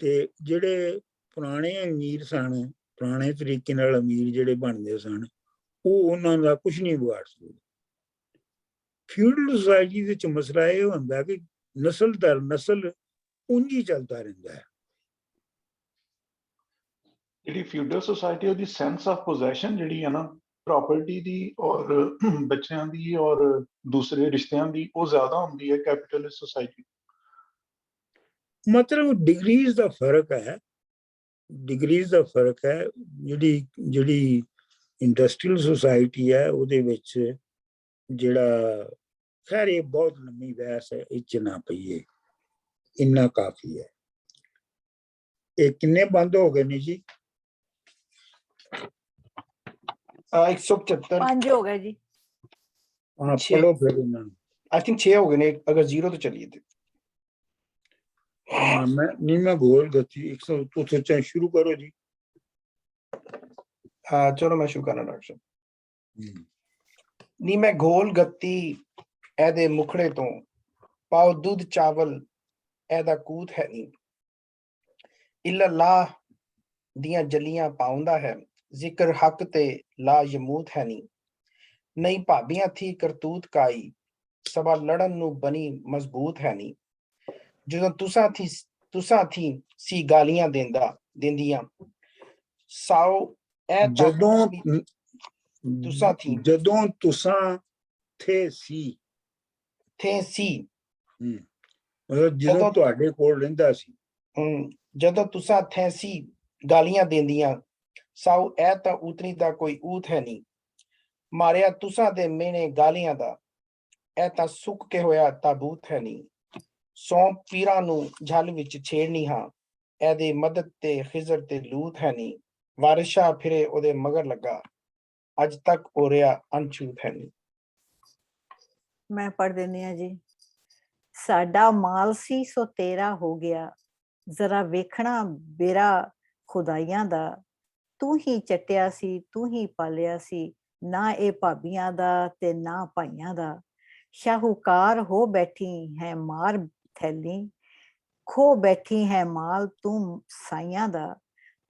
ਤੇ ਜਿਹੜੇ ਪੁਰਾਣੇ ਅਮੀਰ ਸਨ, ਪੁਰਾਣੇ ਤਰੀਕੇ ਨਾਲ ਅਮੀਰ ਜਿਹੜੇ ਬਣਦੇ ਸਨ, ਉਹ ਉਹਨਾਂ ਦਾ ਕੁਝ ਨਹੀਂ ਵਿਗਾੜ ਸਕਦੇ। ਫਿਊਡਲ ਸੁਸਾਇਟੀ ਦੇ ਵਿੱਚ ਮਸਲਾ ਇਹ ਹੁੰਦਾ ਕਿ ਨਸਲ ਦਰ ਨਸਲ ਉਂਝ ਹੀ ਚੱਲਦਾ ਰਹਿੰਦਾ ਹੈ। ਜਿਹੜੀ ਫਿਊਡਲ ਸੁਸਾਇਟੀ ਉਹਦੀ ਸੈਂਸ ਆਫ ਪੋਜੈਸ਼ਨ ਜਿਹੜੀ ਹੈ ਨਾ ਪ੍ਰਾਪਰਟੀ ਦੀ ਔਰ ਬੱਚਿਆਂ ਦੀ ਔਰ ਦੂਸਰੇ ਰਿਸ਼ਤਿਆਂ ਦੀ, ਉਹ ਜ਼ਿਆਦਾ ਹੁੰਦੀ ਹੈ ਕੈਪੀਟਲਿਸਟ ਸੁਸਾਇਟੀ। ਮਤਲਬ ਡਿਗਰੀਜ਼ ਦਾ ਫਰਕ ਹੈ, ਡਿਗਰੀਜ਼ ਦਾ ਫਰਕ ਹੈ। ਜਿਹੜੀ ਇੰਡਸਟਰੀਅਲ ਸੁਸਾਇਟੀ ਹੈ ਉਹਦੇ ਵਿੱਚ ਜਿਹੜਾ, ਖੈਰ ਇਹ ਬਹੁਤ ਲੰਮੀ ਬਹਿਸ ਹੈ, ਇਹ 'ਚ ਨਾ ਪਈਏ, ਇੰਨਾ ਕਾਫੀ ਹੈ। ਇਹ ਕਿੰਨੇ ਬੰਦ ਹੋ ਗਏ ਨੇ ਜੀ? 175 5 ਹੋ ਗਏ ਜੀ। ਹਾਂ, ਪੜੋ ਫਿਰ ਇਹਨਾਂ ਨੂੰ। आई थिंक 6 हो गए ने, अगर 0 तो चलिए थे। हाँ, मैं गोल गति 100 शुरू करो जी। हाँ चलो मैं शुरू करना डॉक्टर साहब। नी मैं घोल गत्ती ऐदे मुखड़े तो पाओ दूध चावल ऐदा कूत है नी, इल्ला ला दियां जलियां पाउंदा है, जिक्र हक ते ला यमूत है नी, नहीं भाबियां थी करतूत काई, सभा लड़न नू बनी मजबूत है नी, ਜਦੋਂ ਤੁਸਾਂ ਥੀ ਸੀ ਗਾਲੀਆਂ ਦਿੰਦੀਆਂ ਸਾਓ ਐ ਤਾਂ ਜਦੋਂ ਤੁਸਾਂ ਥੇ ਸੀ ਮਤਲਬ ਜਦੋਂ ਤੁਹਾਡੇ ਕੋਲ ਰਹਿੰਦਾ ਸੀ, ਜਦੋਂ ਤੁਸਾਂ ਥੇ ਸੀ ਗਾਲੀਆਂ ਦਿੰਦੀਆਂ ਸਾਓ ਐ ਤਾਂ ਉਤਰੀ ਦਾ ਕੋਈ ਊਤ ਹੈ ਨਹੀਂ, ਮਾਰਿਆ ਤੁਸਾਂ ਦੇ ਮੇਨੇ ਗਾਲੀਆਂ ਦਾ ਐ ਤਾਂ ਸੁੱਕ ਕੇ ਹੋਇਆ ਤਾਬੂਤ ਹੈ ਨਹੀਂ, ਸੌਂਪ ਪੀਰਾਂ ਨੂੰ ਝਲ ਵਿੱਚ ਛੇੜਨੀ ਹਾਂ, ਇਹਦੇ ਮਦਦ ਤੇ ਖਿਜ਼ਰ ਤੇ ਲੂਤ ਹੈ ਨਹੀਂ, ਵਾਰਿਸ਼ਾ ਫਿਰੇ ਉਹਦੇ ਮਗਰ ਲੱਗਾ, ਅੱਜ ਤੱਕ ਹੋ ਰਿਹਾ ਅਨਛੂਤ ਹੈ ਨਹੀਂ। ਮੈਂ ਪੜ੍ਹ ਦਿੰਦੀ ਹਾਂ ਜੀ। ਸਾਡਾ ਮਾਲ ਸੀ ਸੋ ਤੇਰਾ ਹੋ ਗਿਆ, ਜ਼ਰਾ ਵੇਖਣਾ ਬੇਰਾ ਖੁਦਾਈਆਂ ਦਾ, ਤੂੰ ਹੀ ਚੱਟਿਆ ਸੀ ਤੂੰ ਹੀ ਪਾਲਿਆ ਸੀ, ਨਾ ਇਹ ਭਾਬੀਆਂ ਦਾ ਤੇ ਨਾ ਭਾਈਆਂ ਦਾ, ਸ਼ਾਹੂਕਾਰ ਹੋ ਬੈਠੀ ਹੈ ਮਾਰ ਥੈਲੀ, ਖੋ ਬੈਠੀ ਹੈ ਮਾਲ ਤੂੰ ਸਾਈਆਂ ਦਾ,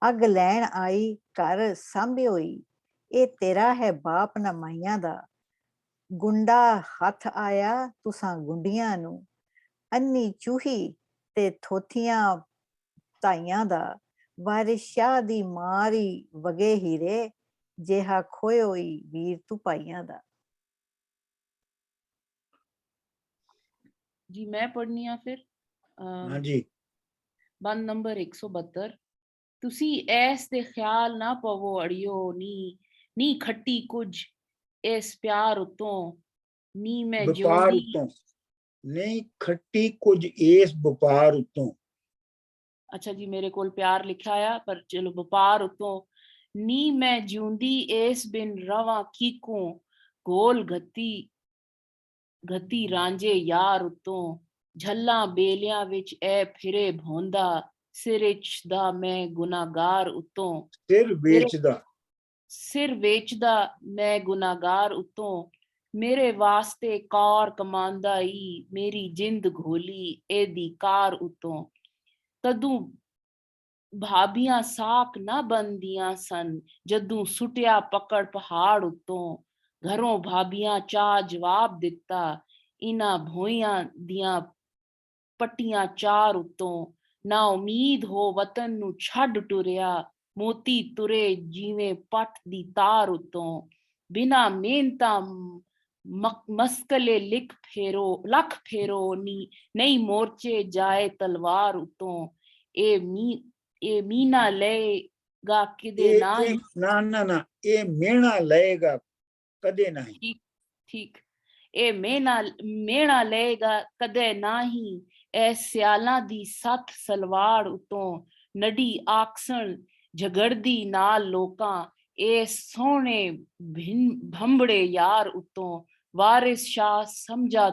ਅੱਗ ਲੈਣ ਆਈ ਘਰ ਸਾਂਭਿਓਈ, ਇਹ ਤੇਰਾ ਹੈ ਬਾਪ ਨਾ ਮਾਈਆਂ ਦਾ, ਗੁੰਡਾ ਹੱਥ ਆਇਆ ਤੁਸਾਂ ਗੁੰਡੀਆਂ ਨੂੰ, ਅੰਨੀ ਚੂਹੀ ਤੇ ਥੋਥੀਆਂ ਤਾਈਆਂ ਦਾ, ਵਾਰਿਸ ਸ਼ਾਹ ਦੀ ਮਾਰੀ ਵਗੇ ਹੀਰੇ, ਜਿਹਾ ਖੋਇਓਈ ਵੀਰ ਤੂੰ ਪਾਈਆਂ ਦਾ। जी मैं पढ़नी आ फिर हाँ जी। ਬੰਦ ਨੰਬਰ 172। ਤੁਸੀਂ ਐਸ ਦੇ ਖਿਆਲ ਨਾ ਪਵੋ ਅੜਿਓ, ਨੀ ਖੱਟੀ ਕੁਝ ਇਸ ਪਿਆਰ ਉਤੋਂ, ਨੀ ਮੈਂ ਵਪਾਰ ਜਿਉਂਦੀ। ਉਤੋਂ ਨਹੀਂ ਖੱਟੀ ਕੁਝ ਇਸ ਵਪਾਰ ਉਤੋਂ। ਅੱਛਾ ਜੀ, ਮੇਰੇ ਕੋਲ ਪਿਆਰ ਲਿਖਿਆ ਆ, ਪਰ ਚਲੋ ਵਪਾਰ ਉਤੋਂ। ਨੀ ਮੈਂ ਜਿਉਂਦੀ ਇਸ ਬਿਨ ਰਵਾਂ ਕੀਕੋਂ, ਗੋਲ ਗਤੀ ਰਾਂਝੇ ਯਾਰ ਉਤੋਂ, ਝੱਲਾਂ ਬੇਲਿਆਂ ਵਿੱਚ ਐ ਫਿਰੇ ਭੌਂਦਾ, ਸਿਰ ਦਾ ਮੈਂ ਗੁਨਾਹਗਾਰ ਉਤੋਂ, ਸਿਰ ਵੇਚਦਾ ਮੈਂ ਗੁਨਾਹਗਾਰ ਉਤੋਂ, ਮੇਰੇ ਵਾਸਤੇ ਕਾਰ ਕਮਾਂਦਾ ਈ, ਮੇਰੀ ਜਿੰਦ ਘੋਲੀ ਇਹਦੀ ਕਾਰ ਉਤੋਂ, ਤਦੋਂ ਭਾਬੀਆਂ ਸਾਕ ਨਾ ਬੰਦੀਆਂ ਸਨ, ਜਦੋਂ ਸੁੱਟਿਆ ਪਕੜ ਪਹਾੜ ਉਤੋਂ, ਘਰੋਂ ਭਾਬੀਆਂ ਚਾਹ ਜਵਾਬ ਦਿੱਤਾ, ਇਹਨਾਂ ਭੋਇਆਂ ਦੀਆਂ ਪੱਟੀਆਂ ਚਾਰ ਉਤੋਂ, ਨਾ ਉਮੀਦ ਹੋ ਵਤਨ ਨੂੰ ਛੱਡ ਟੁਰਿਆ, ਮੋਤੀ ਤੁਰੇ ਜਿਵੇਂ ਪੱਟ ਦੀ ਤਾਰ ਉਤੋਂ, ਬਿਨਾ ਮਿਹਨਤਾਂ ਮਸਕਲੇ ਲੱਖ ਫੇਰੋ ਨਹੀਂ ਮੋਰਚੇ ਜਾਏ ਤਲਵਾਰ ਉਤੋਂ, ਇਹ ਮੀਨਾ ਲਏਗਾ ਕਿਦੇ ਨਾ ਹੀ। ਨਾ ਇਹ ਮਿਹਣਾ ਲਏਗਾ ਕਦੇ ਨਹੀਂ। ਠੀਕ, ਇਹ ਮਿਹਣਾ ਲਏਗਾ ਕਦੇ ਨਾ ਹੀ, ਐ ਸਿਆਲਾਂ ਦੀ ਸੱਤ ਸਲਵਾੜ ਉਤੋਂ, ਨਡੀ ਆਕਸਣ ਝਗੜਦੀ ਨਾਲ ਲੋਕਾਂ, ਇਹ ਸੋਹਣੇ ਭੰਬੜੇ ਯਾਰ ਉਤੋਂ, ਵਾਰਿਸ ਸ਼ਾਹ ਸਮਝਾ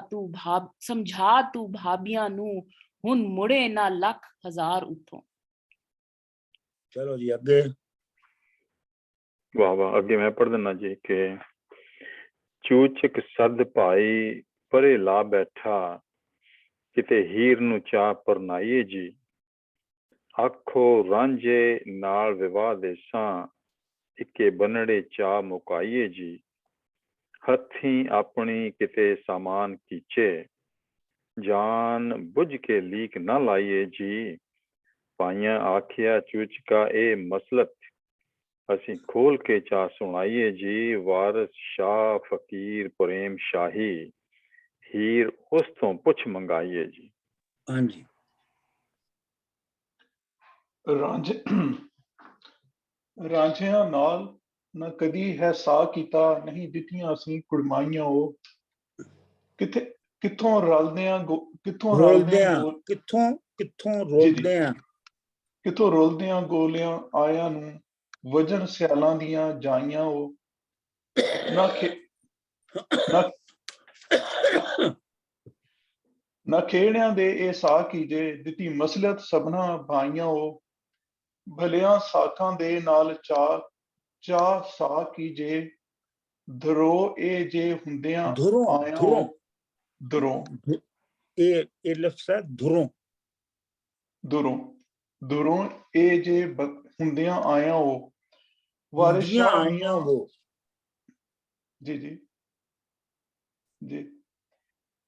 ਤੂੰ ਭਾਬੀਆਂ ਨੂੰ, ਹੁਣ ਮੁੜੇ ਨਾ ਲੱਖ ਹਜ਼ਾਰ ਉਤੋਂ। ਚਲੋ ਜੀ ਅੱਗੇ। ਵਾਹ ਵਾਹ, ਅੱਗੇ ਮੈਂ ਪੜ੍ਹ ਦਿੰਦਾ ਜੀ ਕਿ ਚੂਚਕ ਸਦ ਭਾਈ ਪਰੇ ਲਾ ਬੈਠਾ, ਕਿਤੇ ਹੀਰ ਨੂੰ ਚਾਹ ਪਰਨਾਈਏ ਜੀ, ਆਖੋ ਰਾਂਝੇ ਨਾਲ ਵਿਵਾਹ ਦੇਸਾਂ, ਇੱਕੇ ਬੰਨੜੇ ਚਾਹ ਮੁਕਾਈਏ ਜੀ, ਹੱਥੀਂ ਆਪਣੀ ਕਿਤੇ ਸਾਮਾਨ ਕੀਚੇ, ਜਾਨ ਬੁੱਝ ਕੇ ਲੀਕ ਨਾ ਲਾਈਏ ਜੀ, ਪਾਈਆਂ ਆਖਿਆ ਚੂਚਕਾ ਇਹ ਮਸਲਤ, ਅਸੀਂ ਖੋਲ ਕੇ ਚਾਹ ਸੁਣਾਈਏ ਜੀ, ਵਾਰਿਸ ਸ਼ਾਹ ਫਕੀਰ ਪ੍ਰੇਮ ਸ਼ਾਹੀ, ਹੀਰ ਉਸ ਤੋਂ ਪੁੱਛ ਮੰਗਾਈਏ ਜੀ। ਹਾਂਜੀ। ਰਾਂਝਿਆਂ ਨਾਲ ਨਾ ਕਦੀ ਹੈ ਸਾਹ ਕੀਤਾ, ਨਹੀਂ ਦਿੱਤੀਆਂ ਅਸੀਂ ਕੁੜਮਾਈਆਂ ਉਹ, ਕਿੱਥੋਂ ਰਲਦਿਆਂ ਗੋਲਿਆਂ ਆਇਆਂ ਨੂੰ, ਵਜਨ ਸਿਆਲਾਂ ਦੀਆਂ ਜਾਈਆਂ ਉਹ, ਨਾ ਖੇੜਿਆਂ ਦੇ ਇਹ ਸਾਹ ਕੀਜੇ, ਦਿੱਤੀ ਮਸਲਤ ਸਭਨਾ ਭਾਈਆਂ ਉਹ, ਭਲਿਆਂ ਸਾਖਾਂ ਦੇ ਨਾਲ ਚਾਹ ਸਾਹ ਕੀਜੇ, ਧਰੋ ਇਹ ਜੇ ਹੁੰਦਿਆਂ ਆਇਆਂ ਉਹ, ਧਰੋਂ ਇਹ ਲਫ਼ਜ਼ ਹੈ ਧਰੋਂ ਇਹ ਜੇ ਹੁੰਦਿਆਂ ਆਇਆਂ ਉਹ, ਵਾਰਿਸ ਸ਼ਾਹ ਮੀਆਂ ਜੀ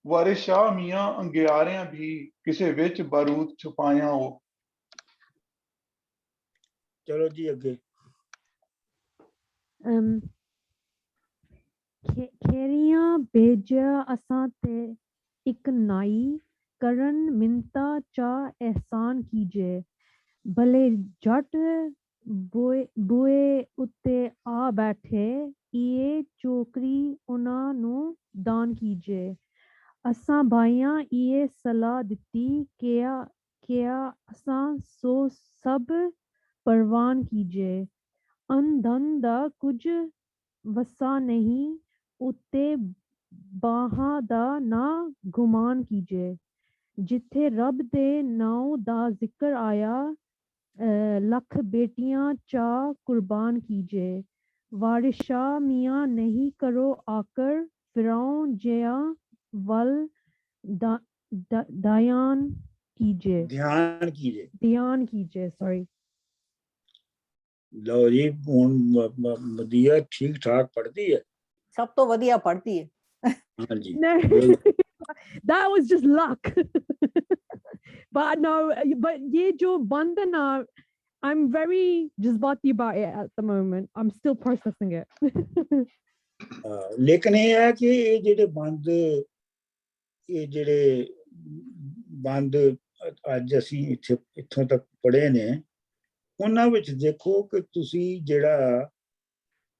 ਵਾਰਿਸ ਸ਼ਾਹ ਮੀਆਂ ਅੰਗਿਆਰਿਆਂ ਵੀ ਕਿਸੇ ਵਿੱਚ ਬਾਰੂਦ ਛੁਪਾਇਆ ਉਹ। ਚਲੋ ਜੀ ਅੱਗੇ। ਖੇਰੀਆਂ ਭੇਜਿਆ ਅਸਾਂ ਤੇ ਇੱਕ ਨਾਈ, ਕਰਨ ਮਿੰਤਾ ਚਾ ਅਹਿਸਾਨ ਕੀਜੇ, ਭਲੇ ਜੱਟ ਬੂਏ ਉੱਤੇ ਆ ਬੈਠੇ, ਇਹ ਚੋਕਰੀ ਉਹਨਾਂ ਨੂੰ ਦਾਨ ਕੀਜੇ, ਅਸਾਂ ਭਾਈਆਂ ਇਹ ਸਲਾਹ ਦਿੱਤੀ, ਕਿਆ ਅਸਾਂ ਸੋ ਸਭ ਪ੍ਰਵਾਨ ਕੀਜੇ, ਅੰਧਨ ਦਾ ਕੁਝ ਵਸਾ ਨਹੀਂ, ਉੱਤੇ ਬਾਹਾਂ ਦਾ ਨਾ ਗੁਮਾਨ ਕੀਜੇ, ਜਿੱਥੇ ਰੱਬ ਦੇ ਨਾਮ ਦਾ ਜ਼ਿਕਰ ਆਇਆ, ਲੱਖ ਬੇਟੀਆਂ ਚਾਹ ਕੁਰਬਾਨ ਕੀਜੇ, ਵਾਰਿਸ ਸ਼ਾਹ ਮੀਆਂ ਨਹੀਂ ਕਰੋ ਆਕਰ, ਫਿਰੌਨ ਜਿਹਾ ਵੱਲ ਦਾਇਆਨ कीजिए, ध्यान कीजिए। ध्यान कीजिए, sorry. लो जी, मदिया ठीक ठाक पढ़ती है। सब तो वधिया पढ़ती है। हाँ जी, No, that was just luck. But no, but ये जो बंधना, I'm very jazbati about it at the moment. I'm still processing it. लेकिन ये है कि ये ਜਿਹੜੇ ਬੰਦ ਅੱਜ ਅਸੀਂ ਇੱਥੋਂ ਤੱਕ ਪੜ੍ਹੇ ਨੇ, ਉਹਨਾਂ ਵਿੱਚ ਦੇਖੋ ਕਿ ਤੁਸੀਂ ਜਿਹੜਾ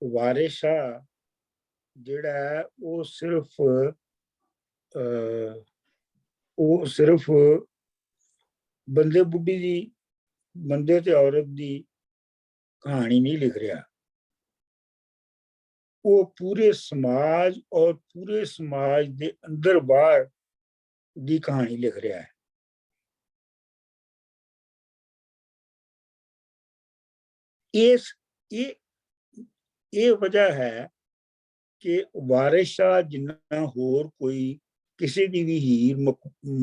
ਵਾਰਿਸ ਆ ਜਿਹੜਾ ਉਹ ਸਿਰਫ ਬੰਦੇ ਬੁੱਢੀ ਦੀ, ਬੰਦੇ ਤੇ ਔਰਤ ਦੀ ਕਹਾਣੀ ਨਹੀਂ ਲਿਖ ਰਿਹਾ, ਉਹ ਪੂਰੇ ਸਮਾਜ ਔਰ ਪੂਰੇ ਸਮਾਜ ਦੇ ਅੰਦਰ ਬਾਹਰ ਦੀ ਕਹਾਣੀ ਲਿਖ ਰਿਹਾ ਹੈ। ਇਹ ਵਜ੍ਹਾ ਹੈ ਕਿ ਵਾਰਿਸ ਸ਼ਾਹ ਜਿੰਨਾ ਹੋਰ ਕੋਈ ਕਿਸੇ ਦੀ ਵੀ ਹੀਰ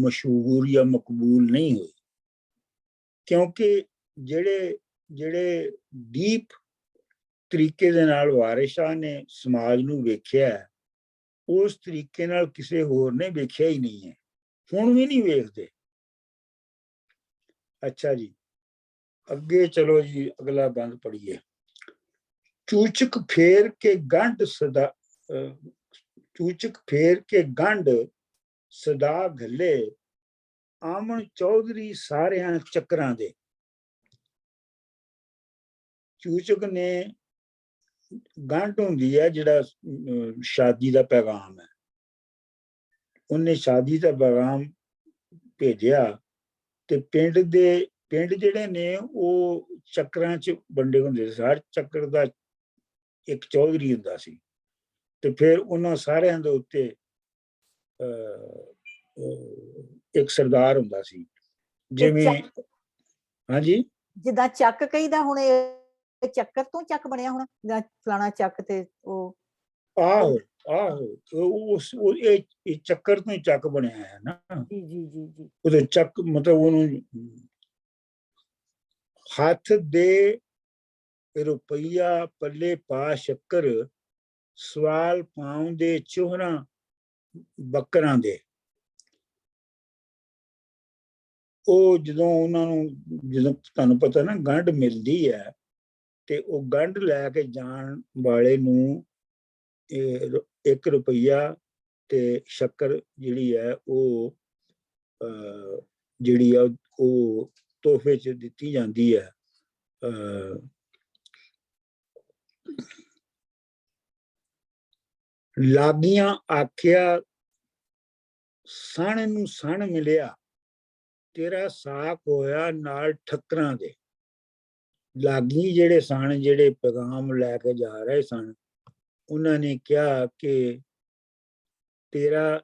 ਮਸ਼ਹੂਰ ਜਾਂ ਮਕਬੂਲ ਨਹੀਂ ਹੋਈ, ਕਿਉਂਕਿ ਜਿਹੜੇ ਡੀਪ ਤਰੀਕੇ ਦੇ ਨਾਲ ਵਾਰਿਸ ਸ਼ਾਹ ਨੇ ਸਮਾਜ ਨੂੰ ਵੇਖਿਆ, ਉਸ ਤਰੀਕੇ ਨਾਲ ਕਿਸੇ ਹੋਰ ਨੇ ਵੇਖਿਆ ਹੀ ਨਹੀਂ ਹੈ, ਹੁਣ ਵੀ ਨਹੀਂ ਵੇਖਦੇ। ਅੱਛਾ ਜੀ, ਅੱਗੇ ਚਲੋ ਜੀ, ਅਗਲਾ ਬੰਦ ਪੜੀਏ। ਚੂਚਕ ਫੇਰ ਕੇ ਗੰਢ ਸਦਾ, ਚੂਚਕ ਫੇਰ ਕੇ ਗੰਢ ਸਦਾ ਘੱਲੇ, ਆਮਣ ਚੌਧਰੀ ਸਾਰਿਆਂ ਚੱਕਰਾਂ ਦੇ। ਚੂਚਕ ਨੇ ਗੰਢ ਹੁੰਦੀ ਹੈ ਜਿਹੜਾ ਸ਼ਾਦੀ ਦਾ ਪੈਗਾਮ ਹੈ, ਉਹਨੇ ਸ਼ਾਦੀ ਦਾ ਪੈਗਾਮ ਭੇਜਿਆ ਤੇ ਪਿੰਡ ਜਿਹੜੇ ਨੇ ਉਹ ਚੱਕਰਾਂ 'ਚ ਵੰਡੇ ਹੁੰਦੇ ਸੀ, ਹਰ ਚੱਕਰ ਦਾ ਇੱਕ ਚੌਧਰੀ ਹੁੰਦਾ ਸੀ, ਤੇ ਫਿਰ ਉਹਨਾਂ ਸਾਰਿਆਂ ਦੇ ਉੱਤੇ ਇੱਕ ਸਰਦਾਰ ਹੁੰਦਾ ਸੀ। ਜਿਵੇਂ ਹਾਂਜੀ, ਜਿੱਦਾਂ ਚੱਕ ਕਹੀਦਾ, ਹੁਣ ਇਹ ਚੱਕਰ ਤੋਂ ਚੱਕ ਬਣਿਆ ਹੁਣ, ਜਾਂ ਫਲਾਣਾ ਚੱਕ ਤੇ ਉਹ। ਆਹੋ ਉਹ ਇਹ ਚੱਕਰ ਤੋਂ ਹੀ ਚੱਕ ਬਣਿਆ ਹੈ ਨਾ। ਜੀ ਜੀ ਜੀ ਜੀ। ਉਹਦੇ ਚੱਕ ਮਤਲਬ ਉਹਨੂੰ ਹੱਥ ਦੇ ਰੁਪਈਆ ਪੱਲੇ ਪਾ ਸ਼ੱਕਰ, ਸਵਾਲ ਪਾਉਂਦੇ ਚੋਹਰਾਂ ਬੱਕਰਾਂ ਦੇ। ਉਹ ਜਦੋਂ ਉਹਨਾਂ ਨੂੰ, ਜਦੋਂ ਤੁਹਾਨੂੰ ਪਤਾ ਨਾ ਗੰਢ ਮਿਲਦੀ ਹੈ, ਤੇ ਉਹ ਗੰਢ ਲੈ ਕੇ ਜਾਣ ਵਾਲੇ ਨੂੰ 1 ਰੁਪਈਆ ਤੇ ਸ਼ੱਕਰ ਜਿਹੜੀ ਹੈ ਉਹ ਤੋਹਫੇ 'ਚ ਦਿੱਤੀ ਜਾਂਦੀ ਹੈ। ਲਾਗੀਆਂ ਆਖਿਆ ਸਣ ਨੂੰ ਸਣ ਮਿਲਿਆ, ਤੇਰਾ ਸਾਕ ਹੋਇਆ ਨਾਲ ਠੱਕਰਾਂ ਦੇ। ਲਾਗੀ ਜਿਹੜੇ ਸਨ, ਜਿਹੜੇ ਪੈਗਾਮ ਲੈ ਕੇ ਜਾ ਰਹੇ ਸਨ, ਉਹਨਾਂ ਨੇ ਕਿਹਾ ਕਿ ਤੇਰਾ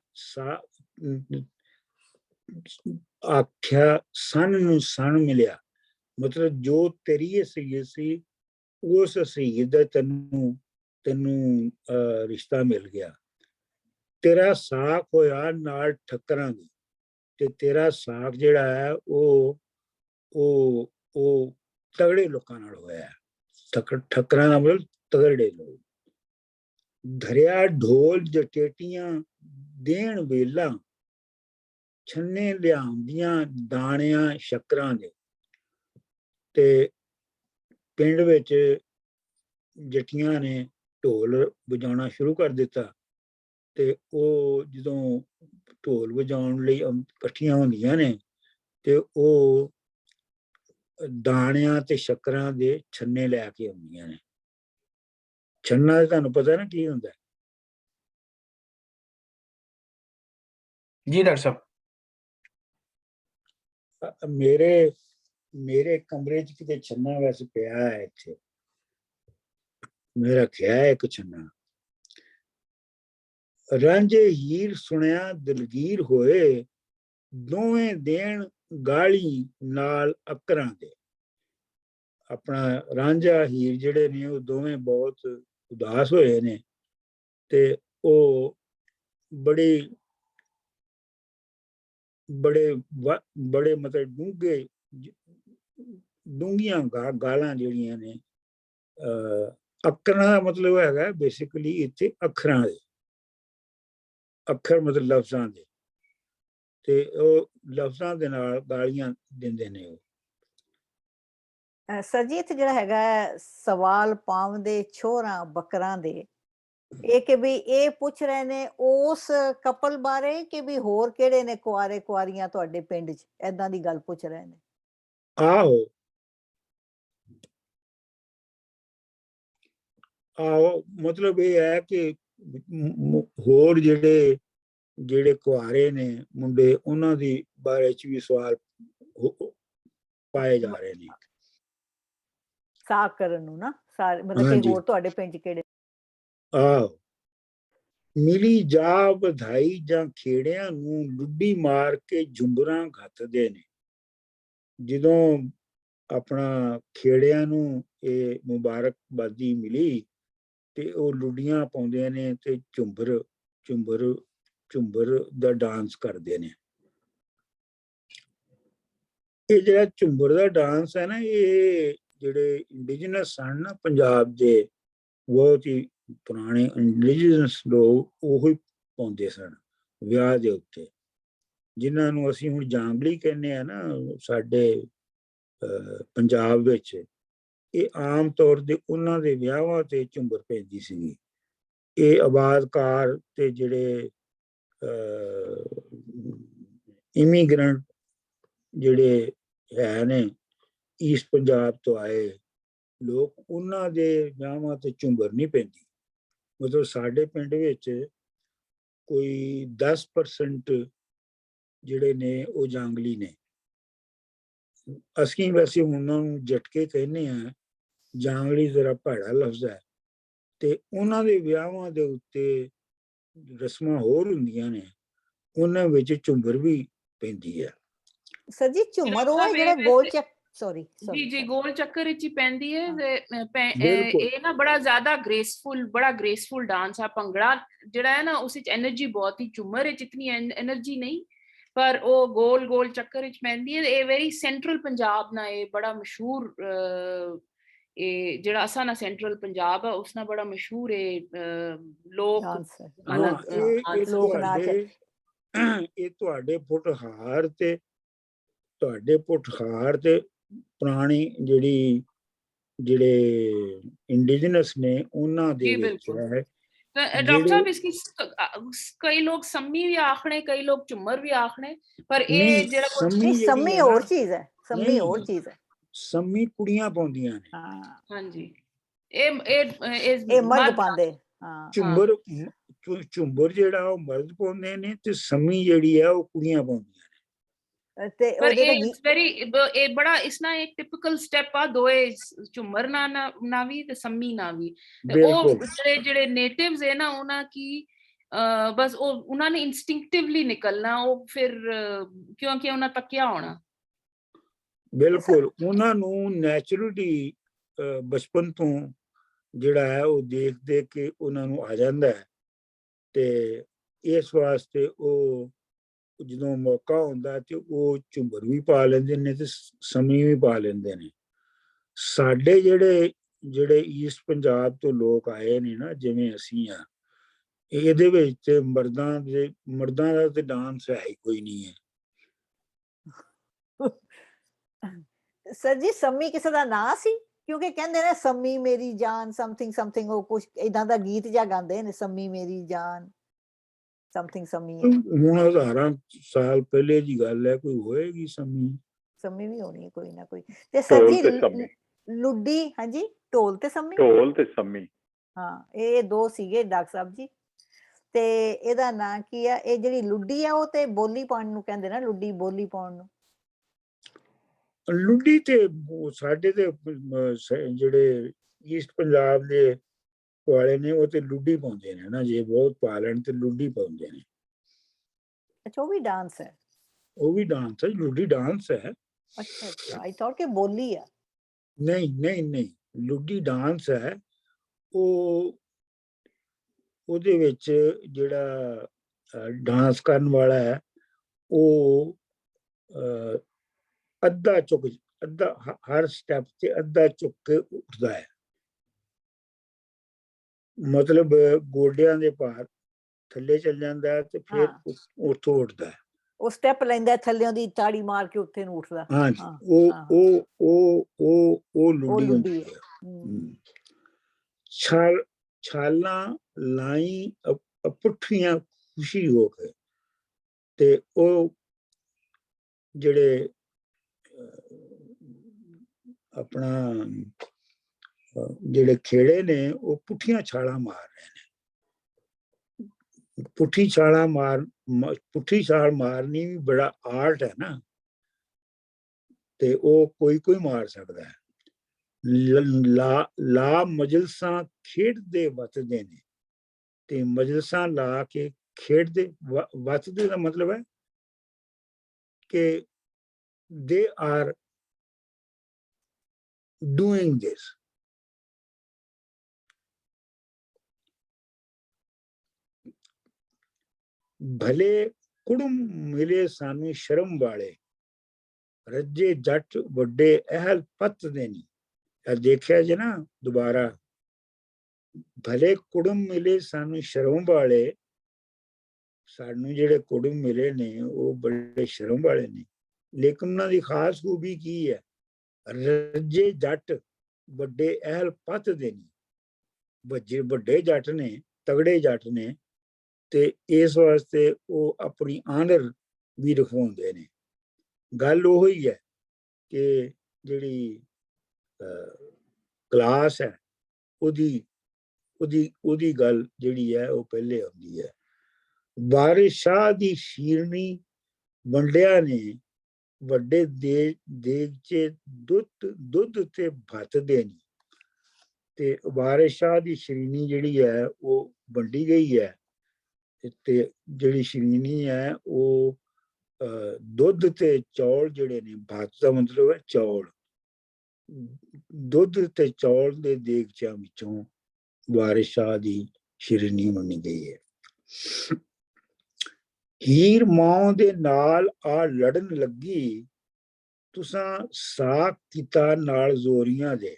ਆਖਿਆ ਸਣ ਨੂੰ ਸਣ ਮਿਲਿਆ, ਮਤਲਬ ਜੋ ਤੇਰੀ ਅਸੀਅਤ ਸੀ ਉਸ ਅਸੀਅਤ ਦਾ ਤੈਨੂੰ ਰਿਸ਼ਤਾ ਮਿਲ ਗਿਆ। ਤੇਰਾ ਸਾਕ ਹੋਇਆ ਨਾਲ ਠੱਕਰਾਂ ਦੀ, ਤੇ ਤੇਰਾ ਸਾਕ ਜਿਹੜਾ ਹੈ ਉਹ ਤਗੜੇ ਲੋਕਾਂ ਨਾਲ ਹੋਇਆ। ਠੱਕਰਾਂ ਦਾ ਮਤਲਬ ਤਗੜੇ ਲੋਕ। ਧਰਿਆ ਢੋਲ ਜਟੇਟੀਆਂ ਦੇਣ ਵੇਲਾ, ਛੰਨੇ ਲਿਆਉਂਦੀਆਂ ਦਾਣਿਆਂ ਸ਼ੱਕਰਾਂ ਦੇ। ਤੇ ਪਿੰਡ ਵਿੱਚ ਜੱਟੀਆਂ ਨੇ ਢੋਲ ਵਜਾਉਣਾ ਸ਼ੁਰੂ ਕਰ ਦਿੱਤਾ, ਤੇ ਉਹ ਜਦੋਂ ਢੋਲ ਵਜਾਉਣ ਲਈ ਇਕੱਠੀਆਂ ਹੁੰਦੀਆਂ ਨੇ, ਤੇ ਉਹ ਦਾਣਿਆਂ ਤੇ ਸ਼ੱਕਰਾਂ ਦੇ ਛੰਨੇ ਲੈ ਕੇ ਆਉਂਦੀਆਂ ਨੇ। ਛੰਨਾ ਤੁਹਾਨੂੰ ਪਤਾ ਨਾ ਕੀ ਹੁੰਦਾ? ਜੀ ਡਾਕਟਰ ਸਾਹਿਬ। ਮੇਰੇ ਕਮਰੇ 'ਚ ਕਿਤੇ ਛੰਨਾ ਵੈਸੇ ਪਿਆ ਹੈ, ਇੱਥੇ ਮੈਂ ਰੱਖਿਆ ਹੈ ਇੱਕ ਛੰਨਾ। ਰਾਂਝੇ ਹੀਰ ਸੁਣਿਆ ਦਲਗੀਰ ਹੋਏ, ਦੋਵੇਂ ਦੇਣ ਗਾਲੀ ਨਾਲ ਅੱਕਰਾਂ ਦੇ। ਆਪਣਾ ਰਾਂਝਾ ਹੀਰ ਜਿਹੜੇ ਨੇ ਉਹ ਦੋਵੇਂ ਬਹੁਤ ਉਦਾਸ ਹੋਏ ਨੇ, ਤੇ ਉਹ ਬੜੀ बड़े मतलब डूंघियां गालां ਜਿਹੜੀਆਂ ਨੇ ਅੱਖਰਾਂ ਦਾ ਮਤਲਬ ਹੈਗਾ ਬੇਸਿਕਲੀ ਇੱਥੇ ਅੱਖਰਾਂ ਦੇ ਅੱਖਰ ਮਤਲਬ ਲਫ਼ਜ਼ਾਂ ਦੇ ਤੇ ਉਹ ਲਫ਼ਜ਼ਾਂ ਦੇ ਨਾਲ ਗਾਲੀਆਂ ਦਿੰਦੇ ਨੇ ਉਹ ਸਰ ਜੀ ਇੱਥੇ ਜਿਹੜਾ ਹੈਗਾ ਸਵਾਲ ਪਾਉਂਦੇ ਛੋਹਰਾਂ ਬੱਕਰਾਂ ਦੇ ਇਹ ਕਿ ਵੀ ਇਹ ਪੁੱਛ ਰਹੇ ਨੇ ਉਸ ਕਪਲ ਬਾਰੇ ਕਿ ਵੀ ਹੋਰ ਕਿਹੜੇ ਨੇ ਕੁਆਰੇ ਕੁਆਰੀਆਂ ਤੁਹਾਡੇ ਪਿੰਡ 'ਚ ਏਦਾਂ ਦੀ ਗੱਲ ਪੁੱਛ ਰਹੇ ਨੇ ਆਹੋ ਮਤਲਬ ਇਹ ਹੈ ਕਿ ਹੋਰ ਜਿਹੜੇ ਕੁਆਰੇ ਨੇ ਮੁੰਡੇ ਉਹਨਾਂ ਦੀ ਬਾਰੇ 'ਚ ਵੀ ਸਵਾਲ ਪਾਏ ਜਾ ਰਹੇ ਨੇ ਸਾਕ ਕਰਨ ਨੂੰ ਨਾ ਸਾਰੇ ਮਤਲਬ ਕਿ ਹੋਰ ਤੁਹਾਡੇ ਪਿੰਡ 'ਚ ਕਿਹੜੇ ਮਿਲੀ ਜਾ ਵਧਾਈ ਜਾਂ ਖੇੜਿਆਂ ਨੂੰ ਲੁੱਡੀ ਮਾਰ ਕੇ ਝੁੰਬਰਾਂ ਘੱਤਦੇ ਨੇ ਜਦੋਂ ਆਪਣਾ ਖੇੜਿਆਂ ਨੂੰ ਇਹ ਮੁਬਾਰਕਬਾਦੀ ਮਿਲੀ ਤੇ ਉਹ ਲੁੱਡੀਆਂ ਪਾਉਂਦੇ ਨੇ ਤੇ ਝੁੰਬਰ ਦਾ ਡਾਂਸ ਕਰਦੇ ਨੇ ਇਹ ਜਿਹੜਾ ਝੁੰਬਰ ਦਾ ਡਾਂਸ ਹੈ ਨਾ ਇਹ ਜਿਹੜੇ ਇੰਡੀਜਨਸ ਹਨ ਨਾ ਪੰਜਾਬ ਦੇ ਬਹੁਤ ਹੀ ਪੁਰਾਣੇ ਇੰਡੀਜਨਸ ਲੋਕ ਉਹੀ ਪਾਉਂਦੇ ਸਨ ਵਿਆਹ ਦੇ ਉੱਤੇ ਜਿਨ੍ਹਾਂ ਨੂੰ ਅਸੀਂ ਹੁਣ ਜਾਂਗਲੀ ਕਹਿੰਦੇ ਆ ਨਾ ਸਾਡੇ ਪੰਜਾਬ ਵਿੱਚ ਇਹ ਆਮ ਤੌਰ ਤੇ ਉਹਨਾਂ ਦੇ ਵਿਆਹਾਂ ਤੇ ਝੁੰਬਰ ਪੈਂਦੀ ਸੀਗੀ ਇਹ ਆਬਾਦਕਾਰ ਤੇ ਜਿਹੜੇ ਇਮੀਗ੍ਰੈਂਟ ਜਿਹੜੇ ਹੈ ਨੇ ਈਸਟ ਪੰਜਾਬ ਤੋਂ ਆਏ ਲੋਕ ਉਹਨਾਂ ਦੇ ਵਿਆਹਾਂ ਤੇ ਝੁੰਬਰ ਨਹੀਂ ਪੈਂਦੀ ਮਤਲਬ ਸਾਡੇ ਪਿੰਡ ਵਿੱਚ ਕੋਈ 10% ਜਿਹੜੇ ਨੇ ਉਹ ਜਾਂਗਲੀ ਨੇ ਅਸੀਂ ਵੈਸੇ ਉਹਨਾਂ ਨੂੰ ਝਟਕੇ ਕਹਿੰਦੇ ਆ ਜਾਂਗਲੀ ਜ਼ਰਾ ਭੈੜਾ ਲਫ਼ਜ਼ ਹੈ ਤੇ ਉਹਨਾਂ ਦੇ ਵਿਆਹਾਂ ਦੇ ਉੱਤੇ ਰਸਮਾਂ ਹੋਰ ਹੁੰਦੀਆਂ ਨੇ ਉਹਨਾਂ ਵਿੱਚ ਝੁੰਬਰ ਵੀ ਪੈਂਦੀ ਹੈ ਸਰ ਜੀ ਝੁੰਮਰ ਉਹ ਹੈ ਜਿਹੜਾ ਗੋਲ ਚੱਕ ਸੌਰੀ ਜੀ ਗੋਲ ਚੱਕਰ ਵਿੱਚ ਹੀ ਪੈਂਦੀ ਹੈ ਇਹ ਨਾ ਬੜਾ ਜ਼ਿਆਦਾ ਗ੍ਰੇਸਫੁਲ ਡਾਂਸ ਆ ਭੰਗੜਾ ਜਿਹੜਾ ਹੈ ਨਾ ਉਸ ਵਿੱਚ એનર્ਜੀ ਬਹੁਤ ਹੀ ਝੁੰਮਰ ਵਿੱਚ ਇਤਨੀ એનર્ਜੀ ਨਹੀਂ ਪਰ ਉਹ ਗੋਲ ਚੱਕਰ ਵਿੱਚ ਪੈਂਦੀ ਹੈ ਇਹ ਵੈਰੀ ਸੈਂਟਰਲ ਪੰਜਾਬ ਨਾਲ ਇਹ ਬੜਾ ਮਸ਼ਹੂਰ ਇਹ ਜਿਹੜਾ ਅਸਾਂ ਨਾ ਸੈਂਟਰਲ ਪੰਜਾਬ ਆ ਉਸ ਨਾਲ ਬੜਾ ਮਸ਼ਹੂਰ ਲੋਕ ਇਹ ਤੁਹਾਡੇ ਪੁੱਠਹਾਰ ਤੇ ਪੁਰਾਣੀ ਜਿਹੜੇ ਇੰਡੀਜਨਸ ਨੇ ਉਹਨਾਂ ਦੇ ਵਿੱਚ ਹੈ ਡਾਕਟਰ ਸਾਹਿਬ ਇਸकी ਕਈ ਲੋਕ ਸੰਮੀ ਵੀ ਆਖਣੇ ਕਈ ਲੋਕ ਝੁੰਮਰ ਵੀ ਆਖਣੇ ਪਰ ਇਹ ਜਿਹੜਾ ਸੰਮੀ ਹੋਰ ਚੀਜ਼ ਹੈ ਸੰਮੀ ਕੁੜੀਆਂ ਪਾਉਂਦੀਆਂ ਨੇ ਹਾਂਜੀ ਇਹ ਮਰਦ ਪਾਉਂਦੇ ਝੁੰਮਰ ਜਿਹੜਾ ਉਹ ਮਰਦ ਪਾਉਂਦੇ ਨੇ ਤੇ ਸੰਮੀ ਜਿਹੜੀ ਹੈ ਉਹ ਕੁੜੀਆਂ ਪਾਉਂਦੀਆਂ ਤੇ ਪਰ ਇਹ ਬੜਾ ਇਸ ਨਾਲ ਇੱਕ ਟਿਪੀਕਲ ਸਟੈਪ ਆ ਦੋਏ ਝੁੰਮਰ ਨਾ ਵੀ ਤੇ ਸੰਮੀ ਨਾ ਵੀ ਉਹ ਜਿਹੜੇ ਨੇਟਿਵਸ ਹੈ ਨਾ ਉਹਨਾਂ ਕੀ ਬਸ ਉਹ ਉਹਨਾਂ ਨੇ ਇਨਸਟਿੰਕਟਿਵਲੀ ਨਿਕਲਣਾ ਉਹ ਫਿਰ ਕਿਉਂਕਿ ਉਹਨਾਂ ਤੱਕਿਆ ਹੋਣਾ ਬਿਲਕੁਲ ਉਹਨਾਂ ਨੂੰ ਨੈਚੁਰਲੀ ਬਚਪਨ ਤੋਂ ਜਿਹੜਾ ਹੈ ਉਹ ਦੇਖ ਕੇ ਉਹਨਾਂ ਨੂੰ ਆ ਜਾਂਦਾ ਹੈ ਤੇ ਇਸ ਵਾਸਤੇ ਉਹ ਜਦੋਂ ਮੌਕਾ ਹੁੰਦਾ ਤੇ ਉਹ ਝੁੰਮਰ ਵੀ ਪਾ ਲੈਂਦੇ ਨੇ ਤੇ ਸੰਮੀ ਵੀ ਪਾ ਲੈਂਦੇ ਨੇ ਸਾਡੇ ਜਿਹੜੇ ਈਸਟ ਪੰਜਾਬ ਤੋਂ ਲੋਕ ਆਏ ਨੇ ਨਾ ਜਿਵੇਂ ਅਸੀਂ ਆ ਇਹਦੇ ਵਿੱਚ ਮਰਦਾਂ ਦਾ ਤੇ ਡਾਂਸ ਹੈ ਹੀ ਕੋਈ ਨਹੀਂ ਹੈ ਸਰ ਜੀ ਸੰਮੀ ਕਿਸੇ ਦਾ ਨਾਂ ਸੀ ਕਿਉਂਕਿ ਕਹਿੰਦੇ ਨੇ ਸੰਮੀ ਮੇਰੀ ਜਾਨ ਸਮਥਿੰਗ ਉਹ ਕੁਝ ਏਦਾਂ ਦਾ ਗੀਤ ਜਿਹਾ ਗਾਉਂਦੇ ਨੇ ਸੰਮੀ ਮੇਰੀ ਜਾਨ ਸੰਮੀ ਹੁਣ ਹਜ਼ਾਰਾਂ ਸਾਲ ਪਹਿਲੇ ਦੀ ਗੱਲ ਹੈ ਕੋਈ ਹੋਏਗੀ ਸੰਮੀ ਵੀ ਹੋਣੀ ਹੈ ਕੋਈ ਨਾ ਕੋਈ ਤੇ ਸਰ ਜੀ ਲੁੱਡੀ ਹਾਂਜੀ ਢੋਲ ਤੇ ਸੰਮੀ ਹਾਂ ਇਹ ਦੋ ਸੀਗੇ ਡਾਕਟਰ ਸਾਹਿਬ ਜੀ ਤੇ ਇਹਦਾ ਨਾਂ ਕੀ ਆ ਇਹ ਜਿਹੜੀ ਲੁੱਡੀ ਆ ਉਹ ਤੇ ਬੋਲੀ ਪਾਉਣ ਨੂੰ ਕਹਿੰਦੇ ਨਾ ਲੁੱਡੀ ਬੋਲੀ ਪਾਉਣ ਨੂੰ ਲੁੱਡੀ ਤੇ ਸਾਡੇ ਤੇ ਜਿਹੜੇ ਈਸਟ ਪੰਜਾਬ ਦੇ ਵਾਲੇ ਨੇ ਉਹ ਤੇ ਲੁੱਡੀ ਪਾਉਂਦੇ ਨੇ ਨਾ ਜੇ ਬਹੁਤ ਪਾ ਲੈਣ ਤੇ ਲੁੱਡੀ ਪਾਉਂਦੇ ਨੇ ਅੱਛਾ ਉਹ ਵੀ ਡਾਂਸ ਹੈ ਲੁੱਡੀ ਡਾਂਸ ਹੈ ਅੱਛਾ ਆਈ ਥੌਟ ਕਿ ਬੋਲੀ ਆ ਨਹੀਂ ਲੁੱਡੀ ਡਾਂਸ ਹੈ ਉਹਦੇ ਵਿੱਚ ਜਿਹੜਾ ਡਾਂਸ ਕਰਨ ਵਾਲਾ ਹੈ ਉਹ ਅੱਧਾ ਹਰ ਸਟੈਪ ਤੇ ਅੱਧਾ ਝੁੱਕ ਕੇ ਉੱਠਦਾ ਹੈ, ਮਤਲਬ ਗੋਡਿਆਂ ਦੇ ਭਾਰ ਥੱਲੇ ਚੱਲ ਜਾਂਦਾ ਹੈ ਤੇ ਫਿਰ ਉੱਥੋਂ ਉੱਠਦਾ ਹੈ। ਉਹ ਸਟੈਪ ਲੈਂਦਾ ਥੱਲਿਓਂ ਦੀ ਤਾੜੀ ਮਾਰ ਕੇ ਉੱਥੇ ਨੂੰ ਉੱਠਦਾ। ਹਾਂਜੀ, ਉਹ ਲੁੱਡੀ ਹੁੰਦੀ ਹੈ। ਛਾਲਾਂ ਲਾਈ ਪੁੱਠੀਆਂ ਖੁਸ਼ੀ ਹੋ ਕੇ, ਤੇ ਉਹ ਜਿਹੜੇ ਆਪਣਾ ਜਿਹੜੇ ਖੇੜੇ ਨੇ ਉਹ ਪੁੱਠੀਆਂ ਛਾਲਾਂ ਮਾਰ ਰਹੇ ਨੇ। ਪੁੱਠੀ ਛਾਲ ਮਾਰਨੀ ਵੀ ਬੜਾ ਆਰਟ ਹੈ ਨਾ, ਤੇ ਉਹ ਕੋਈ ਮਾਰ ਸਕਦਾ ਹੈ। ਲਾ ਮਜਲਸਾਂ ਖੇਡਦੇ ਵਤਦੇ ਨੇ, ਤੇ ਮਜਲਸਾਂ ਲਾ ਕੇ ਖੇਡਦੇ ਵਤਦੇ ਦਾ ਮਤਲਬ ਹੈ ਕਿ they are doing this. ਭਲੇ ਕੁੜਮ ਮਿਲੇ ਸਾਨੂੰ ਸ਼ਰਮ ਵਾਲੇ, ਰੱਜੇ ਜੱਟ ਵੱਡੇ ਅਹਿਲ ਪੱਤ ਦੇ ਨੀ। ਦੇਖਿਆ ਜੇ ਨਾ ਦੁਬਾਰਾ, ਭਲੇ ਕੁੜਮ ਮਿਲੇ ਸਾਨੂੰ ਸ਼ਰਮ ਵਾਲੇ, ਸਾਨੂੰ ਜਿਹੜੇ ਕੁੜਮ ਮਿਲੇ ਨੇ ਉਹ ਬੜੇ ਸ਼ਰਮ ਵਾਲੇ ਨੇ, ਲੇਕਿਨ ਉਹਨਾਂ ਦੀ ਖਾਸ ਖੂਬੀ ਕੀ ਹੈ? ਰੱਜੇ ਜੱਟ ਵੱਡੇ ਅਹਿਲ ਪੱਤ ਦੇ ਨੀ। ਵੱਡੇ ਜੱਟ ਨੇ, ਤਗੜੇ ਜੱਟ ਨੇ, ਤੇ ਇਸ ਵਾਸਤੇ ਉਹ ਆਪਣੀ ਆਨਰ ਵੀ ਰਖਵਾਉਂਦੇ ਨੇ। ਗੱਲ ਉਹ ਹੀ ਹੈ ਕਿ ਜਿਹੜੀ ਕਲਾਸ ਹੈ ਉਹਦੀ ਗੱਲ ਜਿਹੜੀ ਹੈ ਉਹ ਪਹਿਲੇ ਆਉਂਦੀ ਹੈ। ਵਾਰਿਸ ਸ਼ਾਹ ਦੀ ਸ਼ੀਰਨੀ ਵੰਡਿਆ ਨੇ, ਵੱਡੇ ਦੇਗ 'ਚ ਦੁੱਧ ਤੇ ਭੱਤਦੇ ਨੀ। ਤੇ ਵਾਰਿਸ ਸ਼ਾਹ ਦੀ ਸ਼ੀਰਨੀ ਜਿਹੜੀ ਹੈ ਉਹ ਵੰਡੀ ਗਈ ਹੈ, ਤੇ ਜਿਹੜੀ ਸ਼ੀਰਨੀ ਹੈ ਉਹ ਦੁੱਧ ਤੇ ਚੌਲ ਜਿਹੜੇ ਨੇ, ਭੱਤ ਦਾ ਮਤਲਬ ਹੈ ਚੌਲ, ਦੁੱਧ ਤੇ ਚੌਲ ਦੇ ਦੇਗਚਿਆਂ ਵਿੱਚੋਂ ਵਾਰਿਸ ਸ਼ਾਹ ਦੀ ਸ਼ੀਰਨੀ ਵੰਡੀ ਗਈ ਹੈ। ਹੀਰ ਮਾਂ ਦੇ ਨਾਲ ਆ ਲੜਨ ਲੱਗੀ, ਤੁਸਾਂ ਸਾਕ ਕੀਤਾ ਨਾਲ ਜ਼ੋਰੀਆਂ ਦੇ।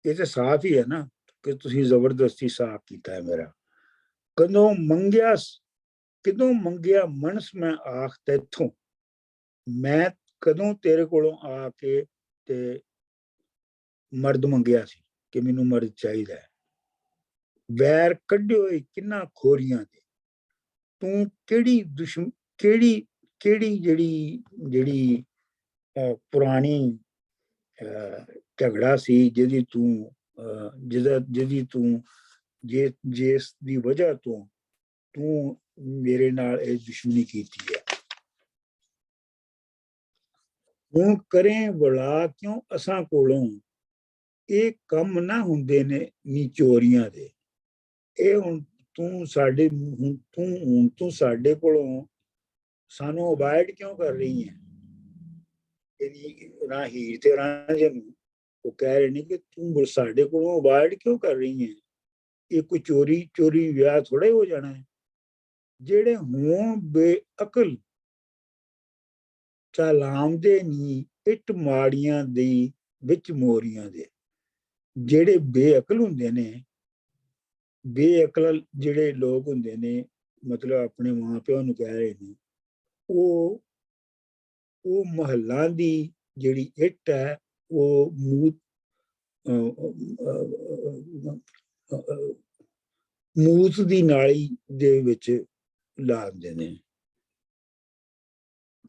ਇਹ ਤਾਂ ਸਾਫ਼ ਹੀ ਹੈ ਨਾ ਕਿ ਤੁਸੀਂ ਜ਼ਬਰਦਸਤੀ ਸਾਕ ਕੀਤਾ ਹੈ ਮੇਰਾ। ਕਦੋਂ ਮੰਗਿਆ ਮਨਸ ਮੈਂ ਆਖ ਤੈਥੋਂ, ਮੈਂ ਕਦੋਂ ਤੇਰੇ ਕੋਲੋਂ ਆ ਕੇ ਤੇ ਮਰਦ ਮੰਗਿਆ ਸੀ ਕਿ ਮੈਨੂੰ ਮਰਦ ਚਾਹੀਦਾ ਹੈ। ਵੈਰ ਕੱਢਿਓ ਕਿੰਨਾ ਖੋਰੀਆਂ ਦੇ, ਤੂੰ ਕਿਹੜੀ ਜਿਹੜੀ ਪੁਰਾਣੀ ਝਗੜਾ ਸੀ ਜਿਹਦੀ ਤੂੰ ਜਿਸ ਦੀ ਵਜ੍ਹਾ ਤੋਂ ਤੂੰ ਮੇਰੇ ਨਾਲ ਇਹ ਦੁਸ਼ਮਣੀ ਕੀਤੀ ਹੈ। ਹੁਣ ਕਰੇ ਵਲਾ ਕਿਉਂ ਅਸਾਂ ਕੋਲੋਂ, ਇਹ ਕੰਮ ਨਾ ਹੁੰਦੇ ਨੇ ਨੀ ਚੋਰੀਆਂ ਦੇ। ਇਹ ਹੁਣ ਤੂੰ ਸਾਡੇ ਕੋਲੋਂ ਸਾਨੂੰ ਅਵਾਇਡ ਕਿਉਂ ਕਰ ਰਹੀ ਹੈ? ਨਾ ਹੀਰ ਤੇ ਰਾਂਝੇ ਨੂੰ ਉਹ ਕਹਿ ਰਹੇ ਨੇ ਕਿ ਤੂੰ ਸਾਡੇ ਕੋਲੋਂ ਅਵਾਇਡ ਕਿਉਂ ਕਰ ਰਹੀ ਹੈ? ਇਹ ਕੋਈ ਚੋਰੀ ਵਿਆਹ ਥੋੜਾ ਹੋ ਜਾਣਾ ਹੈ। ਜਿਹੜੇ ਹੋਣ ਬੇਅਕਲ ਚਾਲਾਮਦੇ ਨੀ ਇੱਟ ਮਾੜੀਆਂ ਦੀ ਵਿੱਚ ਮੋਰੀਆਂ ਦੇ। ਜਿਹੜੇ ਬੇਅਕਲ ਹੁੰਦੇ ਨੇ, ਬੇਅਕਲ ਜਿਹੜੇ ਲੋਕ ਹੁੰਦੇ ਨੇ, ਮਤਲਬ ਆਪਣੇ ਮਾਂ ਪਿਓ ਨੂੰ ਕਹਿ ਰਹੇ ਨੇ, ਉਹ ਮਹੱਲਾਂ ਦੀ ਜਿਹੜੀ ਇੱਟ ਹੈ ਉਹ ਮੂਤ ਦੀ ਨਾਲੀ ਦੇ ਵਿੱਚ ਲਾ ਦਿੰਦੇ ਨੇ।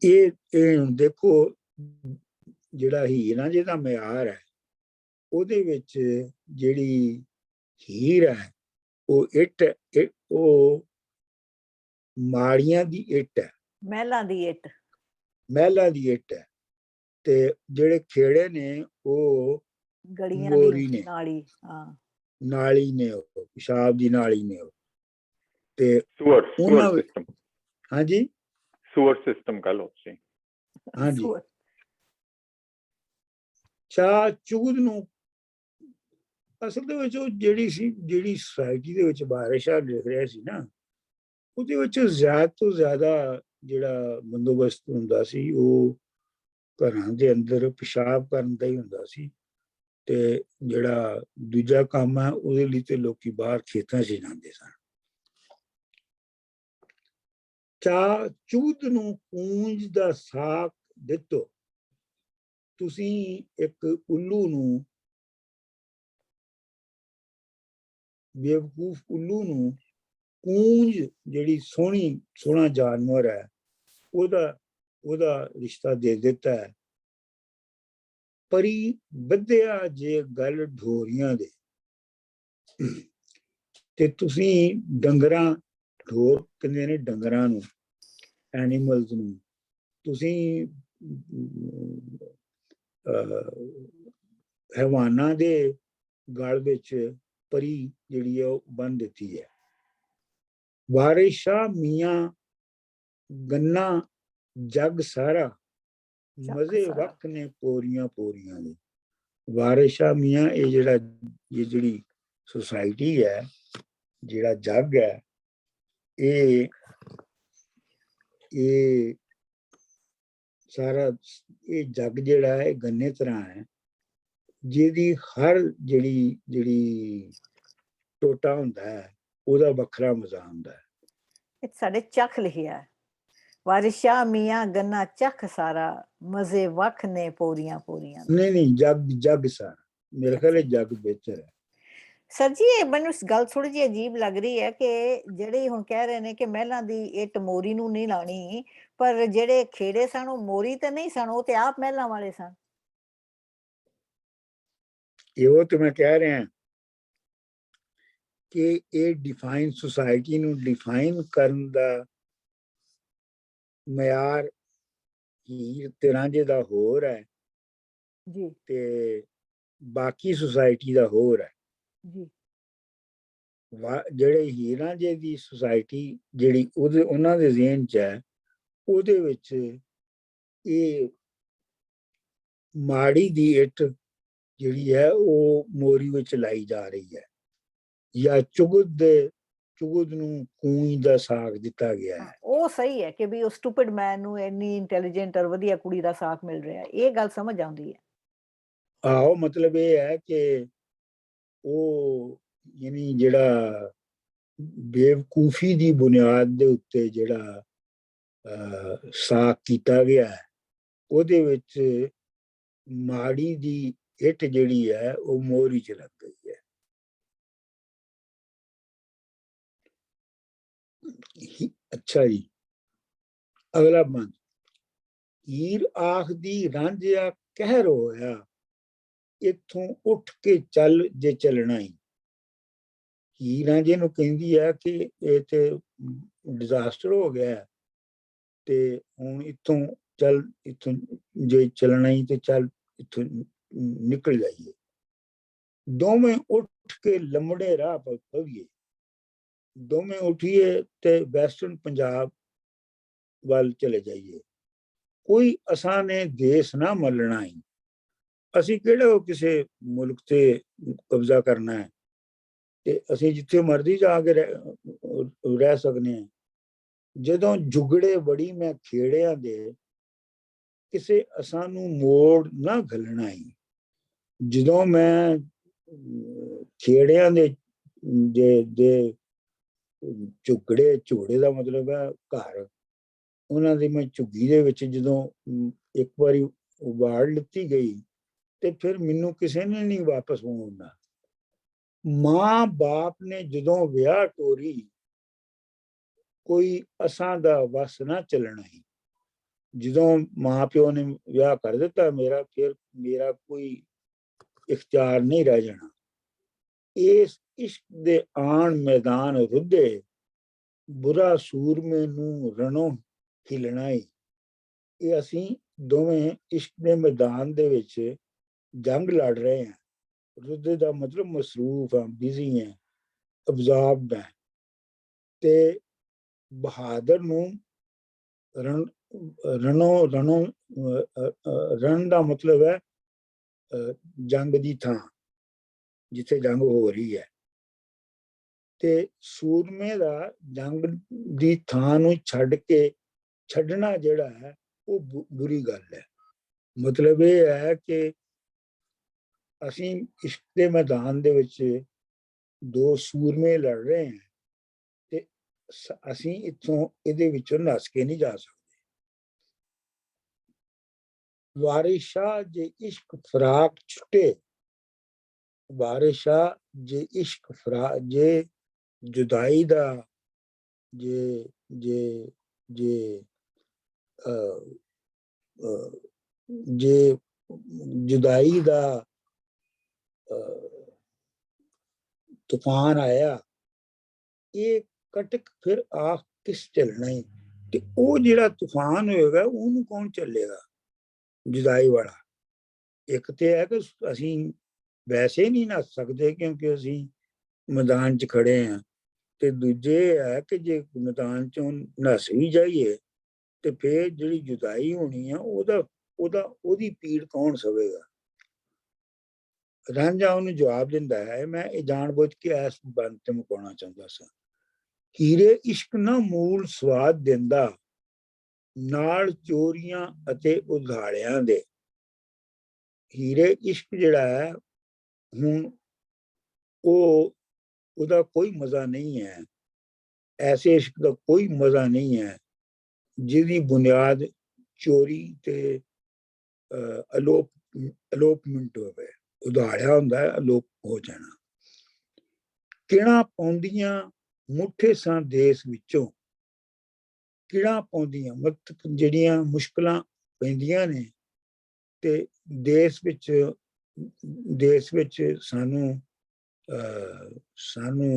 ਇਹ ਦੇਖੋ ਜਿਹੜਾ ਹੀਰ ਜਿਹਦਾ ਮਿਆਰ ਹੈ ਉਹਦੇ ਵਿੱਚ ਜਿਹੜੀ ਹੀਰ ਹੈ ਉਹ ਇੱਟ, ਉਹ ਮਾੜੀਆਂ ਦੀ ਇੱਟ ਹੈ, ਮਹਿਲਾਂ ਦੀ ਇੱਟ ਹੈ। ਤੇ ਜਿਹੜੇ ਖੇੜੇ ਨੇ ਉਹ ਮੋਰੀ ਨੇ, ਨਾਲੀ ਨੇ, ਉਹ ਪਿਸ਼ਾਬ ਦੀ ਨਾਲੀ ਨੇ। ਉਹ ਤੇ ਉਹਨਾਂ ਵਿੱਚ ਹਾਂਜੀ ਸੂਅਰ ਸਿਸਟਮ ਕਹ ਲਓ ਤੁਸੀਂ। ਹਾਂਜੀ, ਚਾਹ ਚੂਦ ਨੂੰ ਅਸਲ ਦੇ ਵਿੱਚ ਉਹ ਜਿਹੜੀ ਸੁਸਾਇਟੀ ਦੇ ਵਿੱਚ ਵਾਰਿਸ ਸ਼ਾਹ ਲਿਖ ਰਿਹਾ ਸੀ ਨਾ, ਉਹਦੇ ਵਿੱਚ ਜ਼ਿਆਦਾ ਤੋਂ ਜ਼ਿਆਦਾ ਜਿਹੜਾ ਬੰਦੋਬਸਤ ਹੁੰਦਾ ਸੀ ਉਹ ਘਰਾਂ ਦੇ ਅੰਦਰ ਪਿਸ਼ਾਬ ਕਰਨ ਦਾ ਹੀ ਹੁੰਦਾ ਸੀ, ਤੇ ਜਿਹੜਾ ਦੂਜਾ ਕੰਮ ਹੈ ਉਹਦੇ ਲਈ ਤੇ ਲੋਕੀ ਬਾਹਰ ਖੇਤਾਂ 'ਚ ਜਾਂਦੇ ਸਨ। ਚੂਧ ਨੂੰ ਕੂੰਜ ਦਾ ਸਾਕ ਦਿੱਤੋ। ਤੁਸੀਂ ਇੱਕ ਉੱਲੂ ਨੂੰ, ਬੇਵਕੂਫ ਉੱਲੂ ਨੂੰ ਕੂੰਜ ਜਿਹੜੀ ਸੋਹਣਾ ਜਾਨਵਰ ਹੈ ਉਹਦਾ ਰਿਸ਼ਤਾ ਦੇ ਦਿੱਤਾ ਹੈ। ਪਰੀ ਬੱਧਿਆ ਜੇ ਗੱਲ ਢੋਰੀਆਂ ਦੇ, ਤੇ ਤੁਸੀਂ ਡੰਗਰਾਂ, ਢੋਰ ਕਹਿੰਦੇ ਨੇ ਡੰਗਰਾਂ ਨੂੰ, ਐਨੀਮਲਸ ਨੂੰ, ਤੁਸੀਂ ਹੈਵਾਨਾਂ ਦੇ ਗਲ ਵਿੱਚ ਪਰੀ ਜਿਹੜੀ ਹੈ ਉਹ ਬੰਨ੍ਹ ਦਿੱਤੀ ਹੈ। ਵਾਰਿਸ਼ਾ ਮੀਆਂ ਗੰਨਾ ਜੱਗ ਸਾਰਾ, ਮਜ਼ੇ ਵਕਤ ਨੇ ਪੋਰੀਆਂ ਪੋਰੀਆਂ ਦੇ। ਵਾਰਿਸ਼ਾ ਮੀਆਂ ਇਹ ਜਿਹੜੀ ਸੁਸਾਇਟੀ ਹੈ, ਜਿਹੜਾ ਜੱਗ ਹੈ, ਇਹ ਸਾਰਾ ਇਹ ਜੱਗ ਜਿਹੜਾ ਹੈ ਗੰਨੇ ਤਰ੍ਹਾਂ ਹੈ, ਜਿਹਦੀ ਹਰ ਜਿਹੜੀ ਟੋਟਾ ਹੁੰਦਾ ਹੈ ਉਹਦਾ ਵੱਖਰਾ ਮਜ਼ਾ ਹੁੰਦਾ ਹੈ। ਇਹ ਸਾਡੇ ਚੱਖ ਲਿਖਿਆ, ਵਾਰਿਸ਼ਾ ਮੀਆਂ ਗੰਨਾ ਚੱਖ ਸਾਰਾ, ਮਜ਼ੇ ਵੱਖ ਨੇ ਪੋਰੀਆਂ ਪੋਰੀਆਂ। ਨਹੀਂ ਜੱਗ ਸਾਰਾ, ਮੇਰੇ ਖਿਆਲ ਜੱਗ ਬਿਹਤਰ ਹੈ। ਸਰ ਜੀ ਇਹ ਮੈਨੂੰ ਗੱਲ ਥੋੜੀ ਜਿਹੀ ਅਜੀਬ ਲੱਗ ਰਹੀ ਹੈ ਕਿ ਜਿਹੜੇ ਹੁਣ ਕਹਿ ਰਹੇ ਨੇ ਕਿ ਮਹਿਲਾਂ ਦੀ ਇੱਟ ਮੋਰੀ ਨੂੰ ਨਹੀਂ ਲਾਣੀ, ਪਰ ਜਿਹੜੇ ਖੇੜੇ ਸਨ ਉਹ ਮੋਰੀ ਤੇ ਨਹੀਂ ਸਨ, ਉਹ ਤੇ ਆਪ ਮਹਿਲਾਂ ਵਾਲੇ ਸਨ। ਇਹੋ ਤੇ ਮੈਂ ਕਹਿ ਰਿਹਾ ਕਿ ਇਹ ਡਿਫਾਈਨ ਸੁਸਾਇਟੀ ਨੂੰ ਡਿਫਾਈਨ ਕਰਨ ਦਾ ਮਿਆਰ ਹੀਰ ਤੇ ਰਾਂਝੇ ਦਾ ਹੋਰ ਹੈ ਜੀ, ਤੇ ਬਾਕੀ ਸੁਸਾਇਟੀ ਦਾ ਹੋਰ ਹੈ ਜੀ। ਜਿਹੜੇ ਹੀਰ ਰਾਂਝੇ ਦੀ ਸੁਸਾਇਟੀ ਜਿਹੜੀ ਉਹਨਾਂ ਦੇ ਜ਼ਿਹਨ 'ਚ ਹੈ, ਉਹਦੇ ਵਿੱਚ ਇਹ ਮਾੜੀ ਦੀ ਇੱਟ ਜਿਹੜੀ ਹੈ ਉਹ ਮੋਰੀ ਵਿੱਚ ਲਾਈ ਜਾ ਰਹੀ ਹੈ, ਜਾਂ ਚੁਗਦ ਨੂੰ ਕੂੰਜ ਦਾ ਸਾਕ ਦਿੱਤਾ ਗਿਆ ਹੈ। ਉਹ ਸਹੀ ਹੈ ਕਿ ਵੀ ਉਹ ਸਟੂਪਿਡ ਮੈਨ ਨੂੰ ਇੰਨੀ ਇੰਟੈਲੀਜੈਂਟ ਔਰ ਵਧੀਆ ਕੁੜੀ ਦਾ ਸਾਕ ਮਿਲ ਰਿਹਾ, ਇਹ ਗੱਲ ਸਮਝ ਆਉਂਦੀ ਹੈ। ਆਹੋ, ਮਤਲਬ ਇਹ ਹੈ ਕਿ ਉਹ ਯਾਨੀ ਜਿਹੜਾ ਬੇਵਕੂਫੀ ਦੀ ਬੁਨਿਆਦ ਦੇ ਉੱਤੇ ਜਿਹੜਾ ਸਾਕ ਕੀਤਾ ਗਿਆ ਹੈ, ਉਹਦੇ ਵਿੱਚ ਮਾੜੀ ਦੀ ਇੱਟ ਜਿਹੜੀ ਹੈ ਉਹ ਮੋਹਰੀ 'ਚ ਲੱਗ ਗਈ ਹੈ। ਅੱਛਾ ਜੀ, ਅਗਲਾ ਬੰਦ। ਹੀਰ ਆਖਦੀ ਰਾਂਝਿਆ ਕਹਿਰ ਹੋਇਆ, ਇੱਥੋਂ ਉੱਠ ਕੇ ਚੱਲ ਜੇ ਚੱਲਣਾ ਹੀ। ਹੀਰ ਰਾਂਝੇ ਨੂੰ ਕਹਿੰਦੀ ਹੈ ਕਿ ਇਹ ਤੇ ਡਿਜ਼ਾਸਟਰ ਹੋ ਗਿਆ, ਤੇ ਹੁਣ ਇੱਥੋਂ ਚੱਲ, ਇੱਥੋਂ ਜੇ ਚੱਲਣਾ ਹੀ ਤੇ ਚੱਲ ਇੱਥੋਂ ਨਿਕਲ ਜਾਈਏ। ਦੋਵੇਂ ਉੱਠ ਕੇ ਲੰਮੜੇ ਰਾਹ ਪਈਏ, ਦੋਵੇਂ ਉੱਠੀਏ ਤੇ ਵੈਸਟਰਨ ਪੰਜਾਬ ਵੱਲ ਚਲੇ ਜਾਈਏ। ਕੋਈ ਅਸਾਂ ਨੇ ਦੇਸ਼ ਨਾ ਮੱਲਣਾ ਹੀ, ਅਸੀਂ ਕਿਹੜਾ ਕਿਸੇ ਮੁਲਕ ਤੇ ਕਬਜ਼ਾ ਕਰਨਾ ਹੈ, ਤੇ ਅਸੀਂ ਜਿੱਥੇ ਮਰਜ਼ੀ ਜਾ ਕੇ ਰਹਿ ਸਕਦੇ ਹਾਂ। ਜਦੋਂ ਜੁਗੜੇ ਬੜੀ ਮੈਂ ਖੇੜਿਆਂ ਦੇ, ਕਿਸੇ ਅਸਾਂ ਨੂੰ ਮੋੜ ਨਾ ਘੱਲਣਾ ਹੀ। ਜਦੋਂ ਮੈਂ ਖੇੜਿਆਂ ਦੇ ਝੁਗੜੇ ਦਾ ਮਤਲਬ ਹੈ ਘਰ, ਉਹਨਾਂ ਦੀ ਮੈਂ ਝੁੱਗੀ ਦੇ ਵਿੱਚ ਜਦੋਂ ਇੱਕ ਵਾਰੀ ਉਬਾੜ ਲਿੱਤੀ ਗਈ, ਤੇ ਫਿਰ ਮੈਨੂੰ ਕਿਸੇ ਨੇ ਨਹੀਂ ਵਾਪਸ ਮੋੜਨਾ। ਮਾਂ ਬਾਪ ਨੇ ਜਦੋਂ ਵਿਆਹ ਤੋਰੀ, ਕੋਈ ਅਸਾਂ ਦਾ ਵਸ ਨਾ ਚੱਲਣਾ ਹੀ। ਜਦੋਂ ਮਾਂ ਪਿਓ ਨੇ ਵਿਆਹ ਕਰ ਦਿੱਤਾ ਮੇਰਾ, ਫਿਰ ਮੇਰਾ ਕੋਈ ਇਖਤਿਆਰ ਨਹੀਂ ਰਹਿ ਜਾਣਾ। ਇਸ ਇਸ਼ਕ ਦੇ ਆਣ ਮੈਦਾਨ ਰੁੱਧੇ, ਬੁਰਾ ਸੂਰਮੇ ਨੂੰ ਰਣੋਂ ਹਿਲਣਾ ਹੀ। ਇਹ ਅਸੀਂ ਦੋਵੇਂ ਇਸ਼ਕ ਦੇ ਮੈਦਾਨ ਦੇ ਵਿੱਚ ਜੰਗ ਲੜ ਰਹੇ ਹਾਂ। ਰੁੱਧੇ ਦਾ ਮਤਲਬ ਮਸਰੂਫ ਹਾਂ, ਬਿਜ਼ੀ ਹਾਂ, ਅਬਜ਼ਾਰਬਡ ਹੈ। ਤੇ ਬਹਾਦਰ ਨੂੰ ਰਨ ਦਾ ਮਤਲਬ ਹੈ ਜੰਗ ਦੀ ਥਾਂ, ਜਿੱਥੇ ਜੰਗ ਹੋ ਰਹੀ ਹੈ। ਤੇ ਸੂਰਮੇ ਦਾ ਜੰਗ ਦੀ ਥਾਂ ਨੂੰ ਛੱਡ ਕੇ ਛੱਡਣਾ ਜਿਹੜਾ ਹੈ ਉਹ ਬੁਰੀ ਗੱਲ ਹੈ। ਮਤਲਬ ਇਹ ਹੈ ਕਿ ਅਸੀਂ ਇਸ਼ਕ ਦੇ ਮੈਦਾਨ ਦੇ ਵਿੱਚ ਦੋ ਸੂਰਮੇ ਲੜ ਰਹੇ ਹਾਂ ਤੇ ਅਸੀਂ ਇੱਥੋਂ ਇਹਦੇ ਵਿੱਚੋਂ ਨੱਸ ਕੇ ਨਹੀਂ ਜਾ ਸਕਦੇ। ਵਾਰਿਸ਼ਾ ਜੇ ਇਸ਼ਕ ਫਰਾਕ ਛੁੱਟੇ, ਵਾਰਿਸ਼ਾ ਜੇ ਇਸ਼ਕ ਫਰਾਕ, ਜੇ जुदाई दा जे जुदाई दा तूफान आया, ये कटक फिर आख किस चलना ही, ते वो जिहड़ा तूफान होएगा उन्होंने कौन चलेगा जुदाई वाला। एक तो है कि असी वैसे नहीं नस सकते क्योंकि असी मैदान च खड़े हैं, ते दूजे है कि जे मैदान चों नस भी जाइए ते फिर जिहड़ी जुदाई होनी है ओदी पीड़ कौन सवेगा। रांझा उन्हें जवाब दिंदा है, मैं ये जानबूझ के इस बंद ते मुकाउणा चाहुंदा सा। हीरे इश्क ना मूल स्वाद दिंदा, नाल चोरियां अते उधाड़ियां दे। हीरे इश्क जिहड़ा है हुण ਉਹਦਾ कोई मजा नहीं है, ऐसे इश्क का कोई मजा नहीं है जिहदी बुनियाद चोरी ते अलोपमेंट होवे। उधाड़िया हुंदा है अलोप हो जाना। किड़ा पौंदियां मुठे सां देश विचों, किड़ा पौंदियां मतलब जिहड़ियां मुश्किलां पैंदियां ने ते देश विच सानू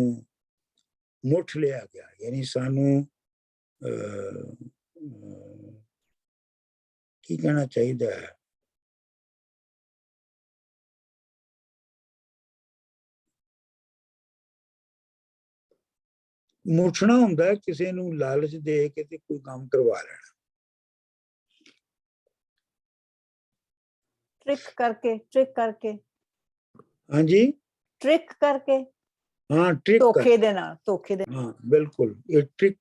मुठ लिया गया, यानी सानू की कहना चाहिए है, मुठना हुंदा है किसी नू लालच दे के ते कोई काम करवा लेना। ट्रिक करके हाँ जी, ट्रिक करके, हाँ ट्रिक धोखे दे नाल, धोखे दे, हाँ बिल्कुल। ये ट्रिक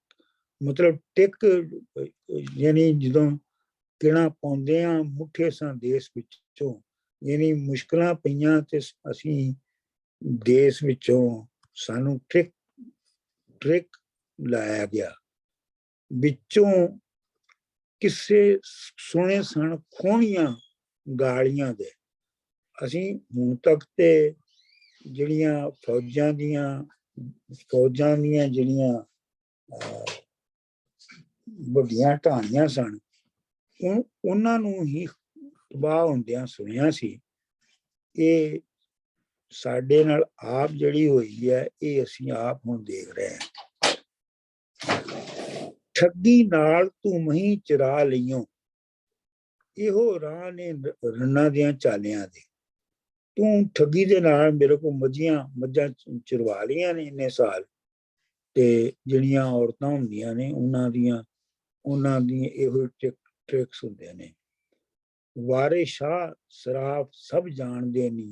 मतलब टिक यानी जदों किड़ा पाउंदे आ मुठे सां देश विचों, यानी मुश्किलां पईयां ते असीं देश विचों सानू ट्रिक लाया गया। विचों किस्से सुने सन खोणियां गालियां दे। असीं हुण तक ते ਜਿਹੜੀਆਂ ਫੌਜਾਂ ਦੀਆਂ ਜਿਹੜੀਆਂ ਵੱਡੀਆਂ ਢਾਣੀਆਂ ਸਨ ਉਹਨਾਂ ਨੂੰ ਹੀ ਤਬਾਹ ਹੁੰਦਿਆਂ ਸੁਣਿਆ ਸੀ। ਇਹ ਸਾਡੇ ਨਾਲ ਆਪ ਜਿਹੜੀ ਹੋਈ ਹੈ ਇਹ ਅਸੀਂ ਆਪ ਹੁਣ ਦੇਖ ਰਹੇ ਹਾਂ। ਠੱਗੀ ਨਾਲ ਤੂੰ ਮਹੀਂ ਚਰਾ ਲਈਓ, ਇਹੋ ਰਾਹ ਨੇ ਰੰਨਾਂ ਦੀਆਂ ਚਾਲਿਆਂ ਦੇ। तू ठगी दे नाल मेरे को मज्जां चरवा लियां ने इन्ने साल, ते जिहड़ियां औरतां हुंदियां ने उन्हां दी इहो ट्रिक्स हुंदे ने। वारे शाह सराफ सब जानदे नी,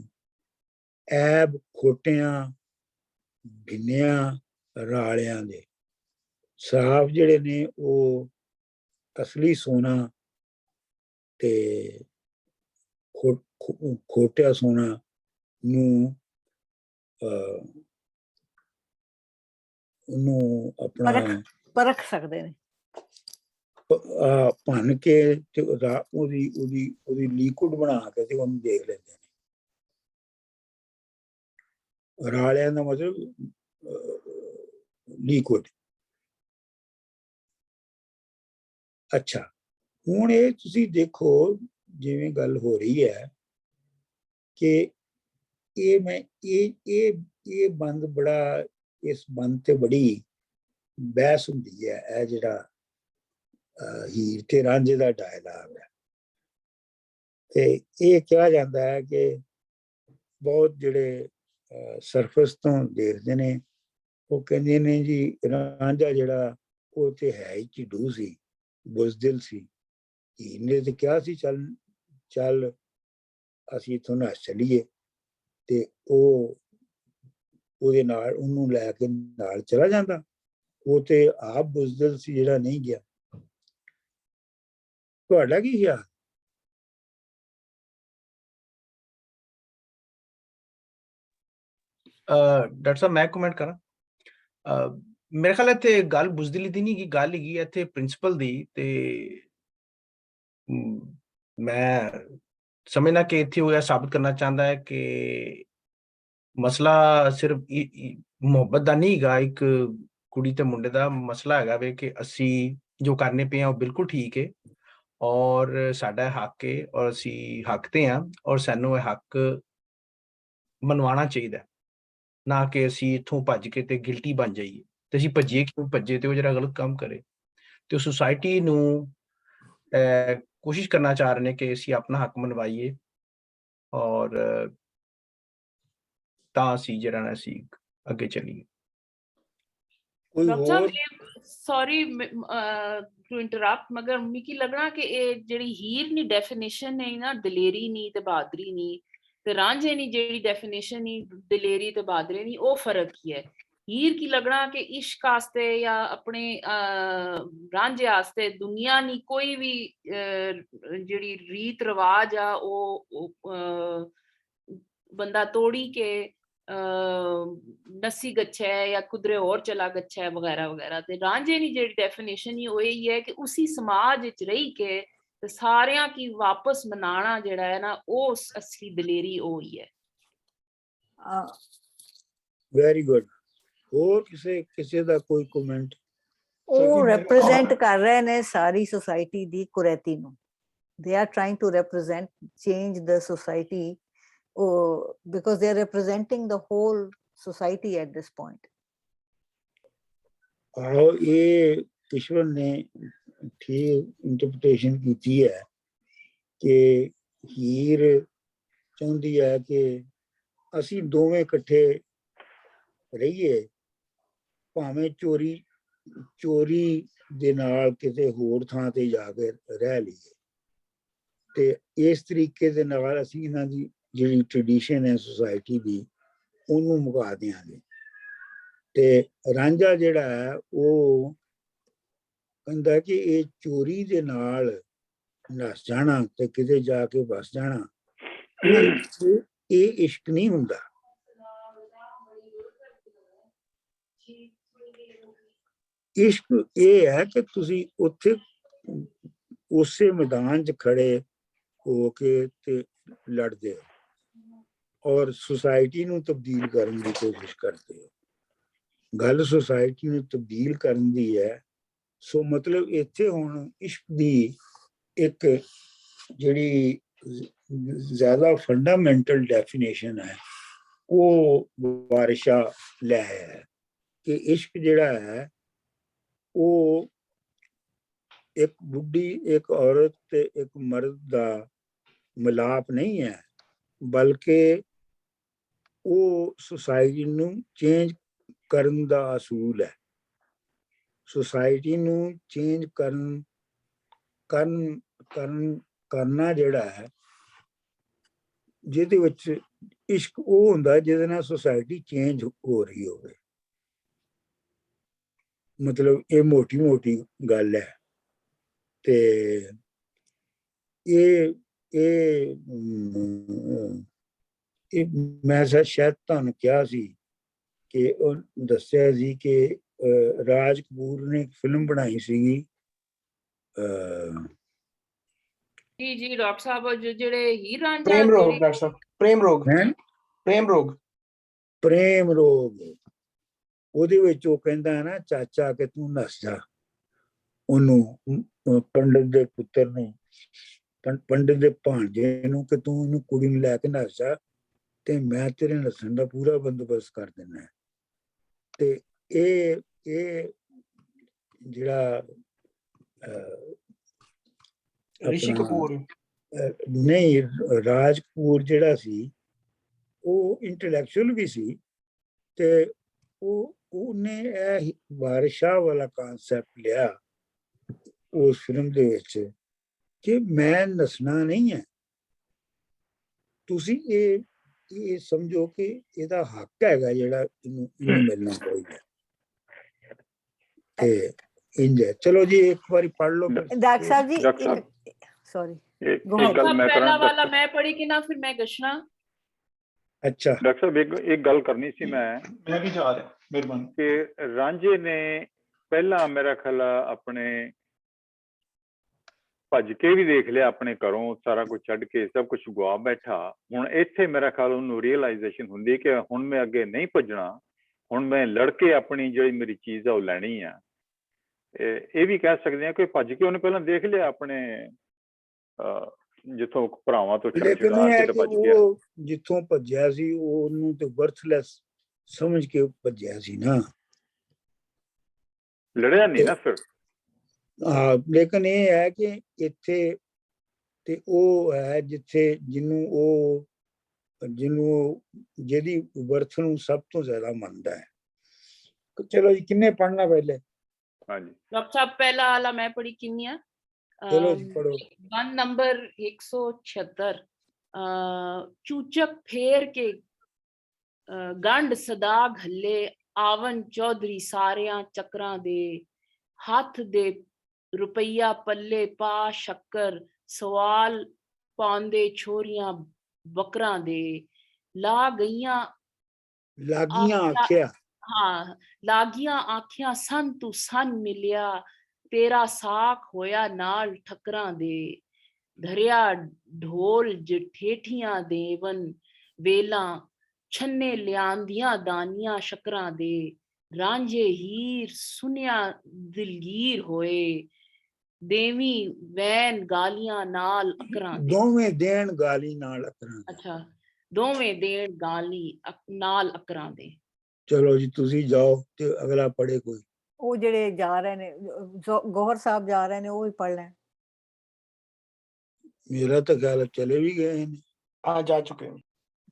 ऐब खोटियां भिन्नियां रालियां दे। सराफ जिहड़े ने ओह असली सोना ते खोटिया सोना अपना परख सकते हैं, भन के लीक्विड बना के ते उन्हें देख लेते हैं। रालियां दा मतलब लीक्विड। अच्छा हुण ये तुसीं देखो जिवें गल हो रही है कि ये बंद बड़ा, इस बंद ते बड़ी बहस हुंदी है। यह जिहड़ा हीर ते रांझे दा डायलॉग है ते ये कहा जाता है कि बहुत जिहड़े सरफस तो देखदे ने वो कहंदे ने जी रांझा जिहड़ा वो ते है ही झिड्डू सी, बुज़दिल सी। हीर ने ते कहा सी चल असीं इत्थों नस चलीए, ते ਉਹਦੇ ਨਾਲ ਉਹਨੂੰ ਲੈ ਕੇ ਨਾਲ ਚਲਾ ਜਾਂਦਾ। ਉਹ ਤੇ ਆਪ ਬੁਜ਼ਦਿਲ ਸੀ ਜਿਹੜਾ ਨਹੀਂ ਗਿਆ। ਤੁਹਾਡਾ ਕੀ ਖਿਆਲ? ਡਾਕਟਰ ਸਾਹਿਬ ਮੈਂ ਕਮੈਂਟ ਕਰਾਂ। ਮੇਰੇ ਖਿਆਲ ਇੱਥੇ ਗੱਲ ਬੁਜ਼ਦਿਲੀ ਦੀ ਨਹੀਂ ਗੀ, ਗੱਲ ਹੈਗੀ ਇੱਥੇ ਪ੍ਰਿੰਸੀਪਲ ਦੀ। ਤੇ ਮੈਂ ਸਮਝਣਾ ਕਿ ਇੱਥੇ ਉਹ ਇਹ ਸਾਬਤ ਕਰਨਾ ਚਾਹੁੰਦਾ ਹੈ ਕਿ ਮਸਲਾ ਸਿਰਫ ਮੁਹੱਬਤ ਦਾ ਨਹੀਂ ਹੈਗਾ, ਇੱਕ ਕੁੜੀ ਤੇ ਮੁੰਡੇ ਦਾ ਮਸਲਾ ਹੈਗਾ ਵੇ ਕਿ ਅਸੀਂ ਜੋ ਕਰਨੇ ਪਏ ਆ ਉਹ ਬਿਲਕੁਲ ਠੀਕ ਹੈ ਔਰ ਸਾਡਾ ਹੱਕ ਹੈ ਔਰ ਅਸੀਂ ਹੱਕ ਤੇ ਹਾਂ ਔਰ ਸਾਨੂੰ ਇਹ ਹੱਕ ਮਨਵਾਉਣਾ ਚਾਹੀਦਾ, ਨਾ ਕਿ ਅਸੀਂ ਇੱਥੋਂ ਭੱਜ ਕੇ ਤੇ ਗਿਲਟੀ ਬਣ ਜਾਈਏ। ਤੇ ਅਸੀਂ ਭੱਜੀਏ ਕਿਉਂ? ਭੱਜੇ ਤੇ ਉਹ ਜਿਹੜਾ ਗਲਤ ਕੰਮ ਕਰੇ। ਤੇ ਸੁਸਾਇਟੀ ਨੂੰ ਕੋਸ਼ਿਸ਼ ਕਰਨਾ ਚਾਹ ਰਹੇ ਨੇ ਕਿ ਅਸੀਂ ਆਪਣਾ ਹੱਕ ਮਨਵਾਈਏ ਔਰ ਤਾਂ ਅਸੀਂ ਜਿਹੜਾ ਨਾ ਅਸੀਂ ਅੱਗੇ ਚੱਲੀਏ। ਕੋਈ ਡਾਕਟਰ ਸਾਹਿਬ ਹੋਰ? ਸੌਰੀ ਟੂ ਇੰਟਰਪਟ, ਮਗਰ ਮਿਕੀ ਲੱਗਣਾ ਕਿ ਇਹ ਜਿਹੜੀ ਹੀਰ ਦੀ ਡੈਫੀਨੇਸ਼ਨ ਨੇ ਨਾ, ਦਲੇਰੀ ਨਹੀਂ ਤੇ ਬਹਾਦਰੀ ਨਹੀਂ, ਤੇ ਰਾਂਝੇ ਦੀ ਜਿਹੜੀ ਡੈਫੀਨੇਸ਼ਨ ਨਹੀਂ, ਦਲੇਰੀ ਤੇ ਬਹਾਦਰੀ ਨਹੀਂ, ਉਹ ਫਰਕ ਹੀ ਹੈ। ਹੀਰ ਕੀ ਲੱਗਣਾ ਕਿ ਇਸ਼ਕ ਆਸਤੇ ਜਾਂ ਆਪਣੇ ਰਾਂਝੇ ਆਸਤੇ ਦੁਨੀਆ ਨਹੀਂ ਕੋਈ ਵੀ ਜਿਹੜੀ ਰੀਤ ਰਿਵਾਜ ਆ ਉਹ ਬੰਦਾ ਤੋੜੀ ਕੇ ਨੱਸੀ ਗੱਛਾ ਹੈ ਜਾਂ ਕੁਦਰੇ ਹੋਰ ਚਲਾ ਗੱਛਾ ਹੈ ਵਗੈਰਾ ਵਗੈਰਾ। ਤੇ ਰਾਂਝੇ ਦੀ ਜਿਹੜੀ ਡੈਫੀਨੇਸ਼ਨ ਹੀ ਉਹ ਇਹੀ ਹੈ ਕਿ ਉसी ਸਮਾਜ ਵਿੱਚ ਰਹੀ ਕੇ ਤੇ ਸਾਰਿਆਂ ਕੀ ਵਾਪਸ ਮਨਾਣਾ ਜਿਹੜਾ ਹੈ ਨਾ, ਉਹ ਅਸਲੀ ਦਲੇਰੀ ਉਹ ਹੀ ਹੈ। Very good. ਹੋਰ ਕਿਸੇ ਦਾ ਕੋਈ ਕਮੈਂਟ? ਉਹ ਰਿਪਰੈਜ਼ੈਂਟ ਕਰ ਰਹੇ ਨੇ ਸਾਰੀ ਸੋਸਾਇਟੀ ਦੀ ਕੁਰੈਤੀ ਨੂੰ। they are trying to represent change the society because they are representing the whole society at this point. ਆਹੋ, ਇਹ ਈਸ਼ਵਰ ਨੇ ਠੀਕ ਇੰਟਰਪ੍ਰੀਟੇਸ਼ਨ ਕੀਤੀ ਹੈ ਕਿ ਹੀਰ ਚਾਹੁੰਦੀ ਹੈ ਕਿ ਅਸੀਂ ਦੋਵੇਂ ਇਕੱਠੇ ਰਹੀਏ, ਭਾਵੇਂ ਚੋਰੀ ਦੇ ਨਾਲ ਕਿਤੇ ਹੋਰ ਥਾਂ ਤੇ ਜਾ ਕੇ ਰਹਿ ਲਈਏ। ਤੇ ਇਸ ਤਰੀਕੇ ਦੇ ਨਾਲ ਅਸੀਂ ਇਹਨਾਂ ਦੀ ਜਿਹੜੀ ਟ੍ਰੈਡੀਸ਼ਨ ਹੈ ਸੋਸਾਇਟੀ ਦੀ ਉਹਨੂੰ ਮੁਕਾ ਦਿਆਂਗੇ। ਤੇ ਰਾਂਝਾ ਜਿਹੜਾ ਹੈ ਉਹ ਕਹਿੰਦਾ ਕਿ ਇਹ ਚੋਰੀ ਦੇ ਨਾਲ ਨੱਸ ਜਾਣਾ ਤੇ ਕਿਤੇ ਜਾ ਕੇ ਵਸ ਜਾਣਾ, ਇਹ ਇਸ਼ਕ ਨਹੀਂ ਹੁੰਦਾ। ਇਸ਼ਕ ਇਹ ਹੈ ਕਿ ਤੁਸੀਂ ਉੱਥੇ ਉਸੇ ਮੈਦਾਨ 'ਚ ਖੜੇ ਹੋ ਕੇ ਤੇ ਲੜਦੇ ਹੋ ਔਰ ਸੁਸਾਇਟੀ ਨੂੰ ਤਬਦੀਲ ਕਰਨ ਦੀ ਕੋਸ਼ਿਸ਼ ਕਰਦੇ ਹੋ। ਗੱਲ ਸੁਸਾਇਟੀ ਨੂੰ ਤਬਦੀਲ ਕਰਨ ਦੀ ਹੈ। ਸੋ ਮਤਲਬ ਇੱਥੇ ਹੁਣ ਇਸ਼ਕ ਦੀ ਇੱਕ ਜਿਹੜੀ ਜ਼ਿਆਦਾ ਫੰਡਾਮੈਂਟਲ ਡੈਫੀਨੇਸ਼ਨ ਹੈ ਉਹ ਵਾਰਿਸ ਸ਼ਾਹ ਲੈ ਆਇਆ ਹੈ ਕਿ ਇਸ਼ਕ ਜਿਹੜਾ ਹੈ ਉਹ ਇੱਕ ਬੁੱਢੀ, ਇੱਕ ਔਰਤ ਤੇ ਇੱਕ ਮਰਦ ਦਾ ਮਿਲਾਪ ਨਹੀਂ ਹੈ, ਬਲਕਿ ਉਹ ਸੁਸਾਇਟੀ ਨੂੰ ਚੇਂਜ ਕਰਨ ਦਾ ਅਸੂਲ ਹੈ। ਸੁਸਾਇਟੀ ਨੂੰ ਚੇਂਜ ਕਰਨਾ ਜਿਹੜਾ ਹੈ, ਜਿਹਦੇ ਵਿੱਚ ਇਸ਼ਕ ਉਹ ਹੁੰਦਾ ਜਿਹਦੇ ਨਾਲ ਸੁਸਾਇਟੀ ਚੇਂਜ ਹੋ ਰਹੀ ਹੋਵੇ। ਮਤਲਬ ਇਹ ਮੋਟੀ ਗੱਲ ਹੈ। ਤੇ ਇਹ ਮੈਂ ਸ਼ਾਇਦ ਤੁਹਾਨੂੰ ਕਿਹਾ ਸੀ ਕਿ ਉਹ ਦੱਸਿਆ ਸੀ ਕਿ ਰਾਜ ਕਪੂਰ ਨੇ ਇੱਕ ਫਿਲਮ ਬਣਾਈ ਸੀਗੀ। ਜੀ ਡਾਕਟਰ ਸਾਹਿਬ, ਜਿਹੜੇ ਹੀਰ ਰਾਂਝਾ ਪ੍ਰੇਮ ਰੋਗ, ਡਾਕਟਰ ਸਾਹਿਬ ਪ੍ਰੇਮ ਰੋਗ। ਉਹਦੇ ਵਿੱਚ ਉਹ ਕਹਿੰਦਾ ਹੈ ਨਾ, ਚਾਚਾ ਕਿ ਤੂੰ ਨੱਸ ਜਾ, ਉਹਨੂੰ ਪੰਡਿਤ ਦੇ ਪੁੱਤਰ ਨੂੰ, ਪੰਡਿਤ ਦੇ ਭਾਂਜੇ ਨੂੰ, ਕਿ ਤੂੰ ਉਹਨੂੰ ਕੁੜੀ ਨੂੰ ਲੈ ਕੇ ਨੱਸ ਜਾ ਤੇ ਮੈਂ ਤੇਰੇ ਨੱਸਣ ਦਾ ਪੂਰਾ ਬੰਦੋਬਸਤ ਕਰ ਦੇਣਾ ਹੈ। ਤੇ ਇਹ ਜਿਹੜਾ ਰਿਸ਼ੀ ਕਪੂਰ ਨਹੀਂ, ਰਾਜ ਕਪੂਰ ਜਿਹੜਾ ਸੀ ਉਹ ਇੰਟੈਲੈਕਚੁਅਲ ਵੀ ਸੀ ਤੇ ਉਹਨੇ ਇਹ ਵਾਰਿਸ ਸ਼ਾਹ ਵਾਲਾ ਕਨਸੈਪਟ ਲਿਆ ਉਸ ਫਿਲਮ ਦੇ ਵਿੱਚ ਕਿ ਮੈਂ ਨੱਸਣਾ ਨਹੀਂ ਹੈ, ਤੁਸੀਂ ਇਹ ਇਹ ਸਮਝੋ ਕਿ ਇਹਦਾ ਹੱਕ ਹੈਗਾ ਜਿਹੜਾ ਇਹਨੂੰ ਮਿਲਣਾ ਚਾਹੀਦਾ ਤੇ ਇੰਜ ਹੈ। ਚਲੋ ਜੀ ਇੱਕ ਵਾਰੀ ਪੜ੍ਹ ਲਓ ਫਿਰ। ਡਾਕਟਰ ਸਾਹਿਬ ਜੀ ਡਾਕਟਰ ਸਾਹਿਬ, ਸੌਰੀ एक Go एक ahead. गल मैं पहला करना वाला डॉक्टर मैं पढ़ी कि ना फिर मैं गशना ਅੱਛਾ डॉक्टर साहब एक गल करनी सी मैं मैं भी जा रहा मेहरबानी। कि रांझे ने पहला मेरा ख्याल अपने ਭੱਜ ਕੇ ਵੀ ਦੇਖ ਲਿਆ ਆਪਣੇ ਘਰੋਂ ਸਾਰਾ ਕੁਝ ਛੱਡ ਕੇ ਸਭ ਕੁਝ ਗਵਾ ਬੈਠਾ। ਹੁਣ ਇੱਥੇ ਮੇਰਾ ਖਿਆਲ ਉਹਨੂੰ ਰੀਅਲਾਈਜੇਸ਼ਨ ਹੁੰਦੀ ਕਿ ਹੁਣ ਮੈਂ ਅੱਗੇ ਨਹੀਂ ਭੱਜਣਾ, ਹੁਣ ਮੈਂ ਲੜ ਕੇ ਆਪਣੀ ਜਿਹੜੀ ਮੇਰੀ ਚੀਜ਼ ਆ ਉਹ ਲੈਣੀ ਆ। ਇਹ ਵੀ ਕਹਿ ਸਕਦੇ ਆ ਕਿ ਭੱਜ ਕੇ ਉਹਨੇ ਪਹਿਲਾਂ ਦੇਖ ਲਿਆ ਆਪਣੇ ਜਿੱਥੋਂ ਭਰਾਵਾਂ ਤੋਂ ਛੜਾ ਲੇਕਿਨ ਇਹ ਹੈ ਕੇ ਕਿ ਭੱਜ ਗਿਆ। ਉਹ ਜਿੱਥੋਂ ਭੱਜਿਆ ਸੀ ਉਹਨੂੰ ਤੇ ਵਰਥਲੈਸ ਸਮਝ ਕੇ ਭੱਜਿਆ ਸੀ ਨਾ, ਲੜਿਆ ਨਹੀਂ ਨਾ ਫਿਰ। ਲੇਕਿਨ ਇਹ ਹੈ ਕਿ ਇੱਥੇ ਤੇ ਉਹ ਹੈ ਜਿੱਥੇ ਜਿਹਦੀ ਵਰਥ ਨੂੰ ਸਭ ਤੋਂ ਜ਼ਿਆਦਾ ਮੰਨਦਾ ਹੈ। ਚਲੋ ਜੀ ਕਿੰਨੇ ਪੜ੍ਹਨਾ ਪਹਿਲੇ? ਹਾਂਜੀ डॉक्टर साहब पहला वाला मैं पढ़ी किन्निया चलो जी, पढ़ो। 1 नंबर 176 चूचक फेर के गंढ सदा घल्ले आवन चौधरी सारियां चक्रां दे हथ दे रुपया पल्ले पा शक्कर सवाल पांदे छोरियां बकरां दे ला गईयां ਲਾਗੀਆਂ आख्या- ਆਖਿਆ हाँ लागियां आखियां सन तू सन मिलिया तेरा साख होया नाल ठकरां दे धरिया ढोल जठेठियां देवन वेला छन्ने लियांदियां दानियां शकरां दे रांझे हीर सुनिया दिलगीर होए देवी वैन गालियां नाल अकरां दे। ਦੋਵੇਂ ਦੇਣ ਗਾਲੀ ਨਾਲ ਅਕਰਾਂ। अच्छा दोवें देण गाली नाल अकरां दे। ਚਲੋ ਜੀ ਤੁਸੀਂ ਜਾਓ ਤੇ ਅਗਲਾ ਪੜ੍ਹੇ ਕੋਈ। ਉਹ ਜਿਹੜੇ ਜਾ ਰਹੇ ਨੇ ਗੌਹਰ ਸਾਹਿਬ ਜਾ ਰਹੇ ਨੇ ਉਹ ਵੀ ਪੜ੍ਹ ਲੈਣ। ਮੇਰਾ ਤਾਂ ਖਿਆਲ ਚਲੇ ਵੀ ਗਏ ਨੇ। हाँ जा चुके हैं।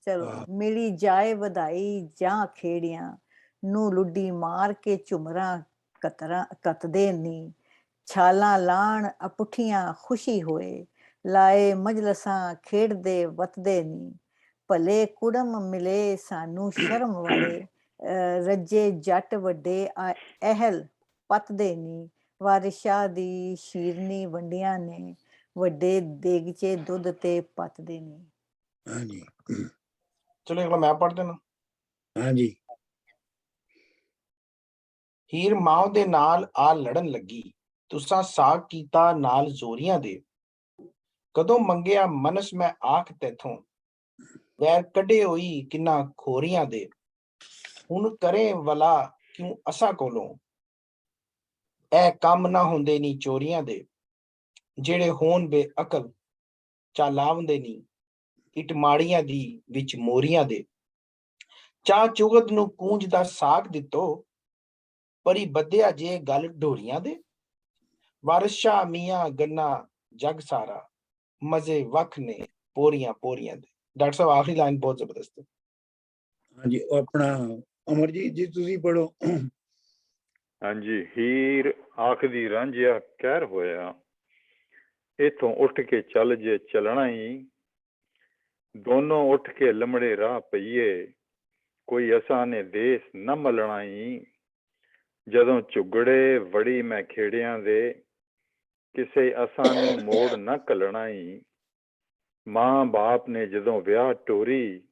ਚਲੋ ਹਾਂ। ਮਿਲੀ ਜਾਏ ਵਧਾਈ ਜਾਂ ਖੇੜੀਆਂ ਨੂੰ ਲੁੱਡੀ ਮਾਰ ਕੇ ਝੁਮਰਾਂ ਕੱਤਦੇ ਨੀ ਛਾਲਾਂ ਲਾਣ ਅਪੁੱਠੀਆਂ ਖੁਸ਼ੀ ਹੋਏ ਲਾਏ ਮਜਲਸਾਂ ਖੇਡਦੇ ਵਤਦੇ ਨੀ ਭਲੇ ਕੁੜਮ ਮਿਲੇ ਸਾਨੂੰ ਸ਼ਰਮ ਵਾਲੇ ਰੱਜੇ ਜੱਟ ਵੱਡੇ ਅਹਿਲ ਪਤਦੇ ਨੀ ਵਾਰਿਸ਼ਾਂ ਦੀ ਸ਼ੀਰਨੀ ਵੰਡੀਆਂ ਨੇ ਵੱਡੇ ਦੇਗਚੇ ਦੁੱਧ ਤੇ ਪਤਦੇ ਨੀ। ਹਾਂਜੀ चलो एक बार मैं पढ़ देना। ਹਾਂਜੀ ਹੀਰ ਮਾਂ ਦੇ ਨਾਲ ਆ ਲੜਨ ਲੱਗੀ ਤੁਸਾਂ ਸਾਗ ਕੀਤਾ ਨਾਲ ਜ਼ੋਰੀਆਂ ਦੇ ਕਦੋਂ ਮੰਗਿਆ ਮਨਸ ਮੈਂ ਆਖ ਤੈਥੋਂ ਵੈਰ ਕੱਢੇ ਹੋਈ ਕਿੰਨਾ ਖੋਰੀਆਂ ਦੇ ਹੁਣ ਕਰੇ ਵਲਾ ਕਿਉਂ ਅਸਾਂ ਕੋਲੋਂ ਇਹ ਕੰਮ ਨਾ ਹੁੰਦੇ ਨੀ ਚੋਰੀਆਂ ਦੇ ਜਿਹੜੇ ਹੋਣ ਬੇਅਕਲ ਚਾਲਾਵਦੇ ਨੀ ਇਟ ਮਾੜੀਆਂ ਦੀ ਵਿੱਚ ਮੋਰੀਆਂ ਦੇ ਚਾਹ ਚੁਗਤ ਨੂੰ ਕੂੰਜ ਦਾ ਸਾਗ ਦਿੱਤੋ ਪਰੀ ਬੱਧਿਆ ਜੇ ਗੱਲ ਢੋਰੀਆਂ ਦੇ ਵਾਰਿਸ਼ਾ ਮੀਆਂ ਗੰਨਾ ਜਗ ਸਾਰਾ ਮਜ਼ੇ ਵਖ ਨੇ ਪੋਰੀਆਂ ਪੋਰੀਆਂ ਦੇ। ਡਾਕਟਰ ਸਾਹਿਬ ਆਖਰੀ ਲਾਈਨ ਬਹੁਤ ਜ਼ਬਰਦਸਤ ਹੈ। ਹਾਂਜੀ ਉਹ ਆਪਣਾ ਅਮਰਜੀਤ ਜੀ ਤੁਸੀਂ ਪੜ੍ਹੋ। ਹਾਂਜੀ ਹੀਰ ਆਖਦੀ ਰਾਂਝਿਆ ਕਹਿਰ ਹੋਇਆ ਇਥੋਂ ਉੱਠ ਕੇ ਚੱਲ ਜੇ ਚੱਲਣਾ ਹੀ ਦੋਨੋਂ ਉੱਠ ਕੇ ਲੰਮੜੇ ਰਾਹ ਪਈਏ ਕੋਈ ਅਸਾਂ ਨੇ ਦੇਸ ਨਾ ਮਲਣਾ ਹੀ ਜਦੋਂ ਝੁਗੜੇ ਵੜੀ ਮੈਂ ਖੇੜਿਆਂ ਦੇ ਕਿਸੇ ਅਸਾਂ ਨੂੰ ਮੋੜ ਨਾ ਘੱਲਣਾ ਹੀ ਮਾਂ ਬਾਪ ਨੇ ਜਦੋਂ ਵਿਆਹ ਟੋਰੀ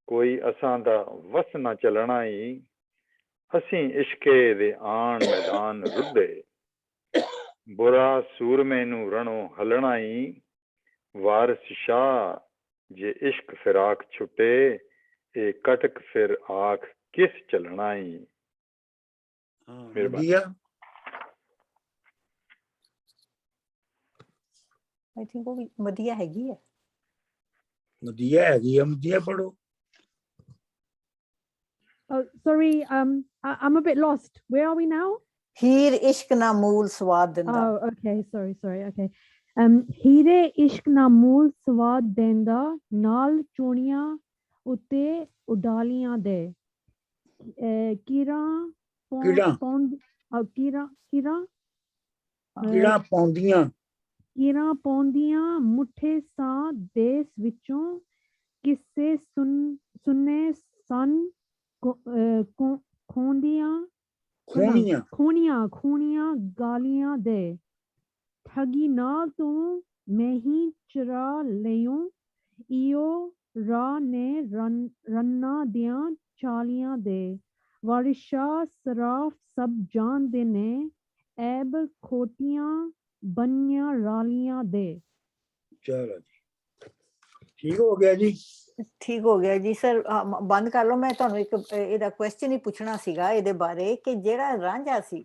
ਕੋਈ ਅਸਾਂ ਦਾ ਵਸ ਨਾ ਚੱਲਣਾ ਹੀ ਅਸੀਂ ਇਸ਼ਕੇ ਦੇ ਆਣ ਮੈਦਾਨ ਰੁੱਧੇ ਬੁਰਾ ਸੂਰਮੇ ਨੂੰ ਰਣੋਂ ਹਲਣਾ ਹੀ ਵਾਰਿਸ ਸ਼ਾਹ ਜੇ ਇਸ਼ਕ ਫਿਰਾਕ ਛੁੱਟੇ ਇਹ ਕਟਕ ਫਿਰ ਆਖ ਕਿਸ ਚੱਲਣਾ ਹੀ। ਵਧੀਆ ਆਈ ਥਿੰਕ ਉਹ ਵੀ ਵਧੀਆ ਹੈਗੀ ਹੈ। ਵਧੀਆ ਹੈਗੀ ਆ ਵਧੀਆ ਪੜ੍ਹੋ। Oh, sorry. I'm a bit lost. Where are we now? Heer ਇਸ਼ਕ ਨਾ ਮੂਲ ਸਵਾਦ ਦਿੰਦਾ। Oh, okay. Sorry. Okay. ਹੀਰੇ ਇਸ਼ਕ ਨਾ ਮੂਲ ਸਵਾਦ ਦੇਂਦਾ ਨਾਲ ਚੋਣੀਆਂ ਉੱਤੇ ਉਡਾਲੀਆਂ ਦੇ ਕੀਰਾਂ ਪਾਉਂਦੀਆਂ ਮੁੱਠੇ ਸਾਂ ਦੇਸ ਵਿੱਚੋਂ किस्से सुनने सन खोंदियां ਖੋਣੀਆਂ खूनियां गालियां दे ठगी नाल तू मैं ही चुरा लियो इयो राह ने रन्ना दियां चालियां दे वारिशा सराफ सब जानदे ने ऐब खोटियां बनियां रालियां दे। ਚਲੋ ਜੀ ਠੀਕ ਹੋ ਗਿਆ ਜੀ। ਠੀਕ ਹੋ ਗਿਆ ਜੀ ਸਰ, ਬੰਦ ਕਰ ਲਓ। ਮੈਂ ਤੁਹਾਨੂੰ ਇੱਕ ਇਹਦਾ ਕੁਐਸਚਨ ਹੀ ਪੁੱਛਣਾ ਸੀਗਾ ਇਹਦੇ ਬਾਰੇ ਕਿ ਜਿਹੜਾ ਰਾਂਝਾ ਸੀ